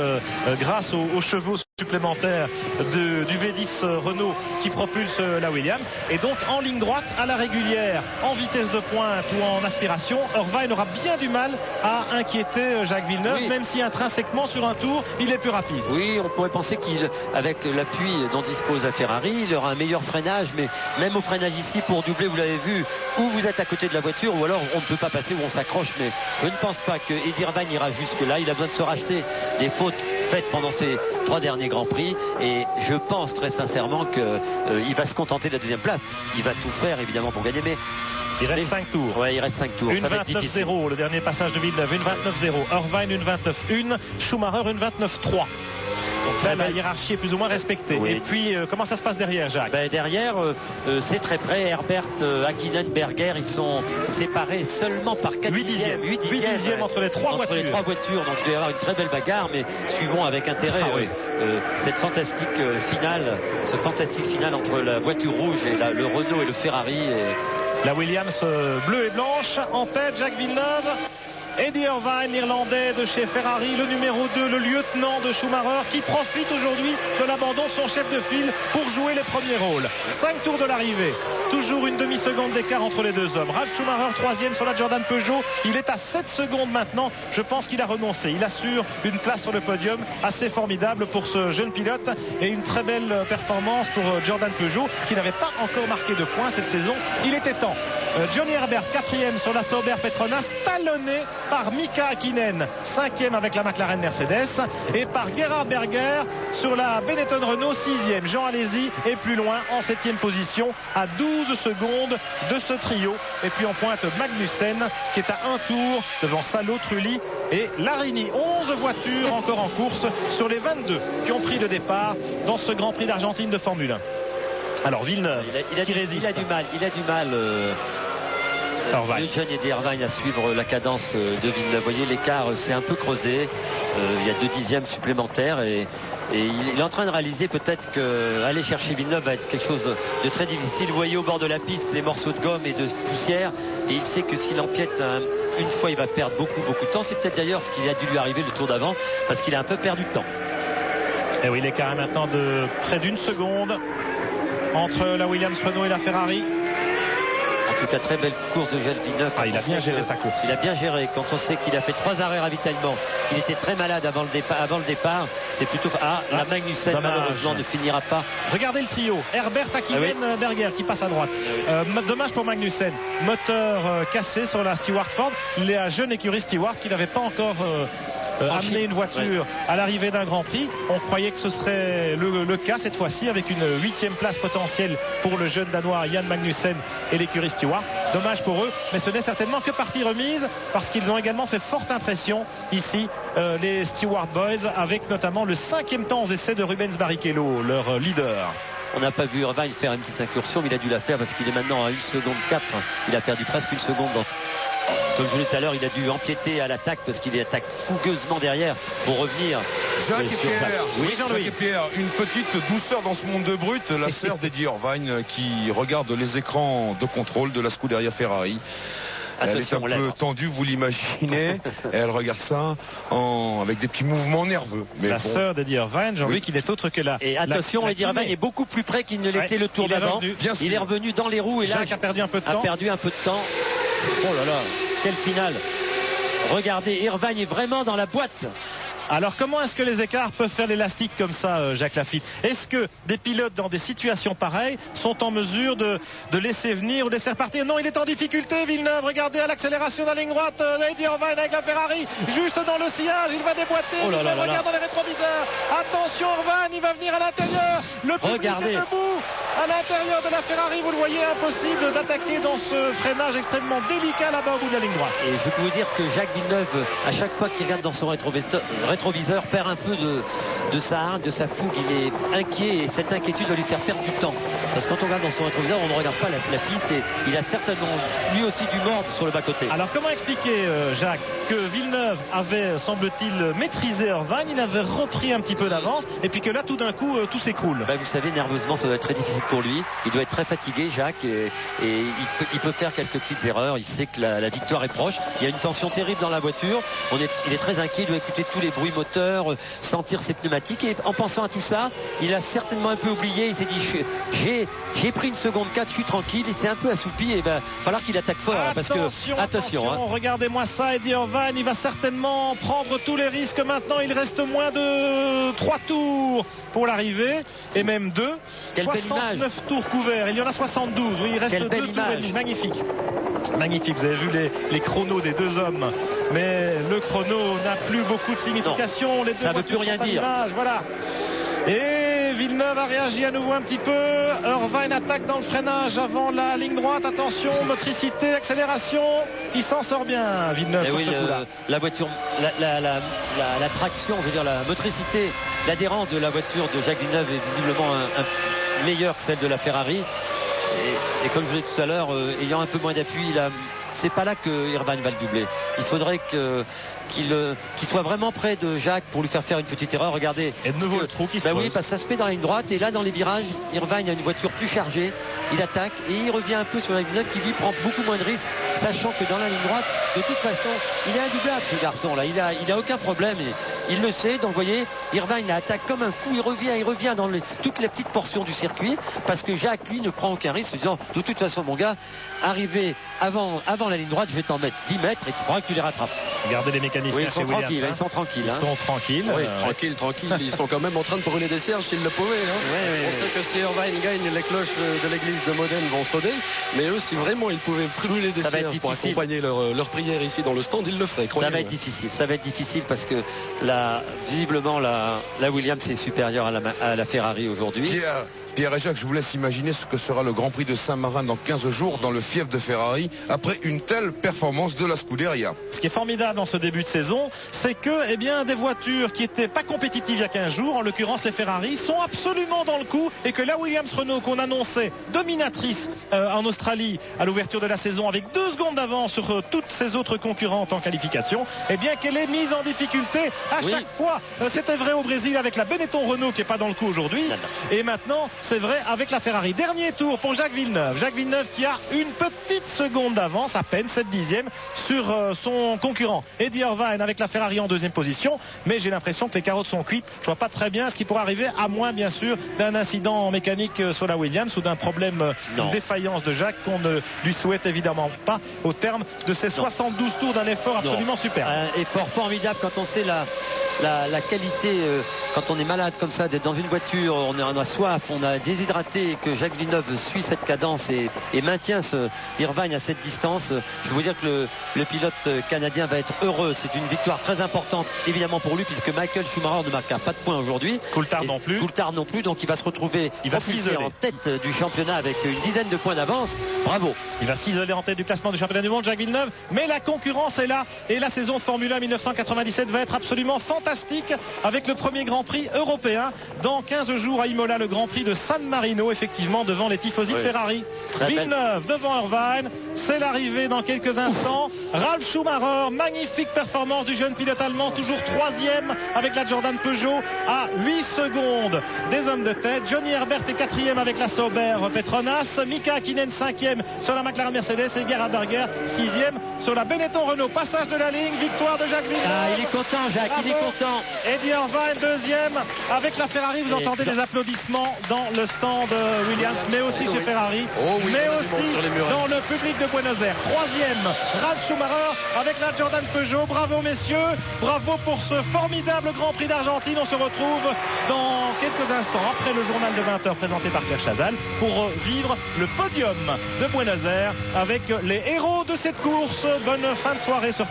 grâce aux chevaux supplémentaires du V10 Renault qui propulse la Williams. Et donc en ligne droite, à la régulière, en vitesse de pointe ou en aspiration, Irvine aura bien du mal à inquiéter Jacques Villeneuve, même si intrinsèquement sur un tour il est plus rapide. Oui, on pourrait penser qu'avec l'appui dont dispose la Ferrari, il aura un meilleur freinage, mais même au freinage ici, pour doubler, vous l'avez vu, ou vous êtes à côté de la voiture, ou alors on ne peut pas passer, ou on s'accroche. Mais je ne pense pas que Eddie Irvine ira jusque là. Il a besoin de se racheter des fautes faites pendant ces 3 derniers Grands Prix, et je pense très sincèrement qu'il va se contenter de la deuxième place. Il va tout faire évidemment pour gagner, mais il reste 5 tours. Ouais, il reste 5 tours. 1,29,0 le dernier passage de Villeneuve, 1,29,0. Irvine 1,29,1, Schumacher 1,29,3. Donc là, la hiérarchie est plus ou moins respectée. Oui. Et puis, comment ça se passe derrière, Jacques? Derrière, c'est très près. Herbert, Hakkinen, Berger, ils sont séparés seulement par 8 dixièmes entre les 3 voitures. Donc il doit y avoir une très belle bagarre, mais suivons avec intérêt cette fantastique finale, ce fantastique final entre la voiture rouge et le Renault et le Ferrari. La Williams bleue et blanche en tête, Jacques Villeneuve. Eddie Irvine, l'Irlandais de chez Ferrari, le numéro 2, le lieutenant de Schumacher, qui profite aujourd'hui de l'abandon de son chef de file pour jouer les premiers rôles. 5 tours de l'arrivée, toujours une demi-seconde d'écart entre les deux hommes. Ralf Schumacher, 3e sur la Jordan Peugeot, il est à 7 secondes maintenant. Je pense qu'il a renoncé. Il assure une place sur le podium assez formidable pour ce jeune pilote et une très belle performance pour Jordan Peugeot qui n'avait pas encore marqué de points cette saison. Il était temps. Johnny Herbert, 4e sur la Sauber Petronas, talonné par Mika Hakkinen, 5e avec la McLaren Mercedes, et par Gerhard Berger sur la Benetton Renault, 6e. Jean Alesi est plus loin en 7e position à 12 secondes de ce trio. Et puis en pointe Magnussen qui est à un tour devant Salo, Trulli et Larini. 11 voitures encore en course sur les 22 qui ont pris le départ dans ce Grand Prix d'Argentine de Formule 1. Alors Villeneuve qui résiste. Il a du mal. Le jeune Eddie Irvine à suivre la cadence de Villeneuve. Vous voyez, l'écart s'est un peu creusé. Il y a 2 dixièmes supplémentaires et il est en train de réaliser peut-être qu'aller chercher Villeneuve va être quelque chose de très difficile. Vous voyez au bord de la piste les morceaux de gomme et de poussière et il sait que s'il empiète une fois il va perdre beaucoup de temps. C'est peut-être d'ailleurs ce qui a dû lui arriver le tour d'avant parce qu'il a un peu perdu de temps. Et oui, l'écart est maintenant de près d'1 seconde entre la Williams Renault et la Ferrari. En tout cas, très belle course de Jacques Villeneuve. Il a bien géré sa course. Il a bien géré. Quand on sait qu'il a fait 3 arrêts ravitaillement, qu'il était très malade avant le départ, c'est plutôt... la Magnussen, dommage. Malheureusement, ne finira pas. Regardez le trio. Herbert, Hakkinen, Berger qui passe à droite. Dommage pour Magnussen. Moteur cassé sur la Stewart Ford. La jeune écurie Stewart qui n'avait pas encore... amener une voiture à l'arrivée d'un Grand Prix. On croyait que ce serait le cas cette fois-ci avec une 8e place potentielle pour le jeune Danois Jan Magnussen et l'écurie Stewart. Dommage pour eux, mais ce n'est certainement que partie remise parce qu'ils ont également fait forte impression ici, les Stewart Boys, avec notamment le 5e temps aux essais de Rubens Barrichello, leur leader. On n'a pas vu Irvine faire une petite incursion, mais il a dû la faire parce qu'il est maintenant à 1 seconde 4. Il a perdu presque 1 seconde comme je l'ai dit tout à l'heure, il a dû empiéter à l'attaque parce qu'il attaque fougueusement derrière pour revenir. Jacques et Pierre, une petite douceur dans ce monde de brut. La sœur d'Eddie Irvine qui regarde les écrans de contrôle de la Scuderia Ferrari. Elle est un peu tendue, vous l'imaginez. Et elle regarde ça avec des petits mouvements nerveux. Mais la sœur d'Eddie Irvine, Jean-Louis, qui n'est autre que la... Et attention, Eddie Irvine est beaucoup plus près qu'il ne l'était le tour d'avant. Il est revenu dans les roues et Jacques a perdu un peu de temps. Oh là là, quelle finale. Regardez, Irvine est vraiment dans la boîte. Alors comment est-ce que les écarts peuvent faire l'élastique comme ça, Jacques Lafitte? Est-ce que des pilotes dans des situations pareilles sont en mesure de laisser venir ou de laisser repartir? Non, il est en difficulté, Villeneuve. Regardez à l'accélération de la ligne droite d'Eddie Irvine avec la Ferrari, juste dans le sillage, il va déboîter. Regarde dans les rétroviseurs. Attention, Irvine, il va venir à l'intérieur. Le public est debout à l'intérieur de la Ferrari. Vous le voyez, impossible d'attaquer dans ce freinage extrêmement délicat là-bas au bout de la ligne droite. Et je peux vous dire que Jacques Villeneuve, à chaque fois qu'il regarde dans son rétroviseur, perd un peu de sa hargne, de sa fougue. Il est inquiet et cette inquiétude va lui faire perdre du temps. Parce que quand on regarde dans son rétroviseur, on ne regarde pas la piste et il a certainement lui aussi du mordre sur le bas-côté. Alors comment expliquer, Jacques, que Villeneuve avait, semble-t-il, maîtrisé Irvine, il avait repris un petit peu d'avance et puis que là tout d'un coup tout s'écroule. Vous savez, nerveusement ça doit être très difficile pour lui. Il doit être très fatigué, Jacques, et il peut faire quelques petites erreurs. Il sait que la victoire est proche. Il y a une tension terrible dans la voiture. Il est très inquiet, il doit écouter tous les bruits moteurs, sentir ses pneumatiques et en pensant à tout ça, il a certainement un peu oublié. Il s'est dit j'ai pris 1 seconde 4, je suis tranquille. Il s'est un peu assoupi et il va falloir qu'il attaque fort là, parce que attention. Regardez-moi ça, Eddie Irvine, il va certainement prendre tous les risques maintenant. Il reste moins de 3 tours pour l'arrivée et même 2. Quelle 69 belle tours couverts, il y en a 72. Oui, il reste 2 tours et demi. Magnifique, vous avez vu les chronos des deux hommes, mais le chrono n'a plus beaucoup de signification. Non, les deux ça ne veut plus rien dire. Voilà. Et Villeneuve a réagi à nouveau un petit peu. Irvine attaque dans le freinage avant la ligne droite. Attention, motricité, accélération. Il s'en sort bien, Villeneuve. Et sur ce coup-là. La voiture, la traction, je veux dire la motricité, l'adhérence de la voiture de Jacques Villeneuve est visiblement meilleure que celle de la Ferrari. Et comme je l'ai dit tout à l'heure, ayant un peu moins d'appui, c'est pas là que Irvine va le doubler. Il faudrait qu'il soit vraiment près de Jacques pour lui faire une petite erreur. Regardez. Et de nouveau le trou qui se pose. Oui, parce que ça se met dans la ligne droite et là dans les virages, Irvine a une voiture plus chargée. Il attaque et il revient un peu sur la Villeneuve qui lui prend beaucoup moins de risques sachant que dans la ligne droite, de toute façon, il est indoublable ce garçon là, il a aucun problème, et il le sait. Donc vous voyez, Irvine attaque comme un fou, il revient dans toutes les petites portions du circuit, parce que Jacques lui ne prend aucun risque, se disant de toute façon mon gars, arrivé avant la ligne droite, je vais t'en mettre 10 mètres et tu feras que tu les rattrapes. Regardez les mécaniciens. Oui, ils sont tranquilles, ils sont tranquilles. Ils sont tranquilles. Oui, tranquilles. Ils sont quand même en train de brûler des cierges s'ils le pouvaient. On sait que si Irvine gagne, les cloches de l'église de Modène vont sonner. Mais eux, si vraiment ils pouvaient brûler des cierges pour accompagner leur prière ici dans le stand, ils le feraient. Ça va être difficile parce que visiblement la Williams est supérieure à la Ferrari aujourd'hui. Pierre et Jacques, je vous laisse imaginer ce que sera le Grand Prix de Saint-Marin dans 15 jours dans le fief de Ferrari après une telle performance de la Scuderia. Ce qui est formidable dans ce début de saison, c'est que des voitures qui n'étaient pas compétitives il y a 15 jours, en l'occurrence les Ferrari, sont absolument dans le coup, et que la Williams-Renault qu'on annonçait dominatrice en Australie à l'ouverture de la saison avec 2 secondes d'avance sur toutes ses autres concurrentes en qualification, qu'elle est mise en difficulté à chaque fois. C'était vrai au Brésil avec la Benetton-Renault qui n'est pas dans le coup aujourd'hui, et maintenant c'est vrai avec la Ferrari. Dernier tour pour Jacques Villeneuve. Jacques Villeneuve qui a une petite seconde d'avance, à peine 7 dixièmes, sur son concurrent Eddie Irvine avec la Ferrari en deuxième position. Mais j'ai l'impression que les carottes sont cuites. Je vois pas très bien ce qui pourrait arriver, à moins bien sûr d'un incident mécanique sur la Williams ou d'un problème, une défaillance de Jacques qu'on ne lui souhaite évidemment pas au terme de ces 72 tours d'un effort absolument super. Un effort formidable quand on sait la qualité, quand on est malade comme ça, d'être dans une voiture, on a soif, on a déshydraté, et que Jacques Villeneuve suit cette cadence et maintient ce Irvine à cette distance. Je veux vous dire que le pilote canadien va être heureux. C'est une victoire très importante évidemment pour lui, puisque Michael Schumacher ne marquera pas de points aujourd'hui. Coulthard non plus. Donc il va se retrouver en tête du championnat avec une dizaine de points d'avance. Bravo. Il va s'isoler en tête du classement du championnat du monde, Jacques Villeneuve. Mais la concurrence est là, et la saison de Formule 1 1997 va être absolument fantastique, avec le premier Grand Prix européen dans 15 jours à Imola, le Grand Prix de San Marino, effectivement devant les tifosi de Ferrari. Villeneuve devant Irvine, c'est l'arrivée dans quelques instants. Ralf Schumacher, magnifique performance du jeune pilote allemand, toujours 3e avec la Jordan Peugeot à 8 secondes des hommes de tête. Johnny Herbert est 4e avec la Sauber Petronas, Mika Hakkinen 5e sur la McLaren Mercedes et Gerhard Berger 6e sur la Benetton Renault. Passage de la ligne, victoire de Jacques Villeneuve. Il est content, Jacques. Bravo. Il est content. Eddie Irvine 2e avec la Ferrari. Vous entendez les applaudissements dans le stand Williams, mais aussi chez Ferrari, mais aussi dans le public de Buenos Aires. 3e Ralf Schumacher avec la Jordan Peugeot. Bravo messieurs, bravo pour ce formidable Grand Prix d'Argentine. On se retrouve dans quelques instants après le journal de 20h présenté par Pierre Chazal pour vivre le podium de Buenos Aires avec les héros de cette course. Bonne fin de soirée sur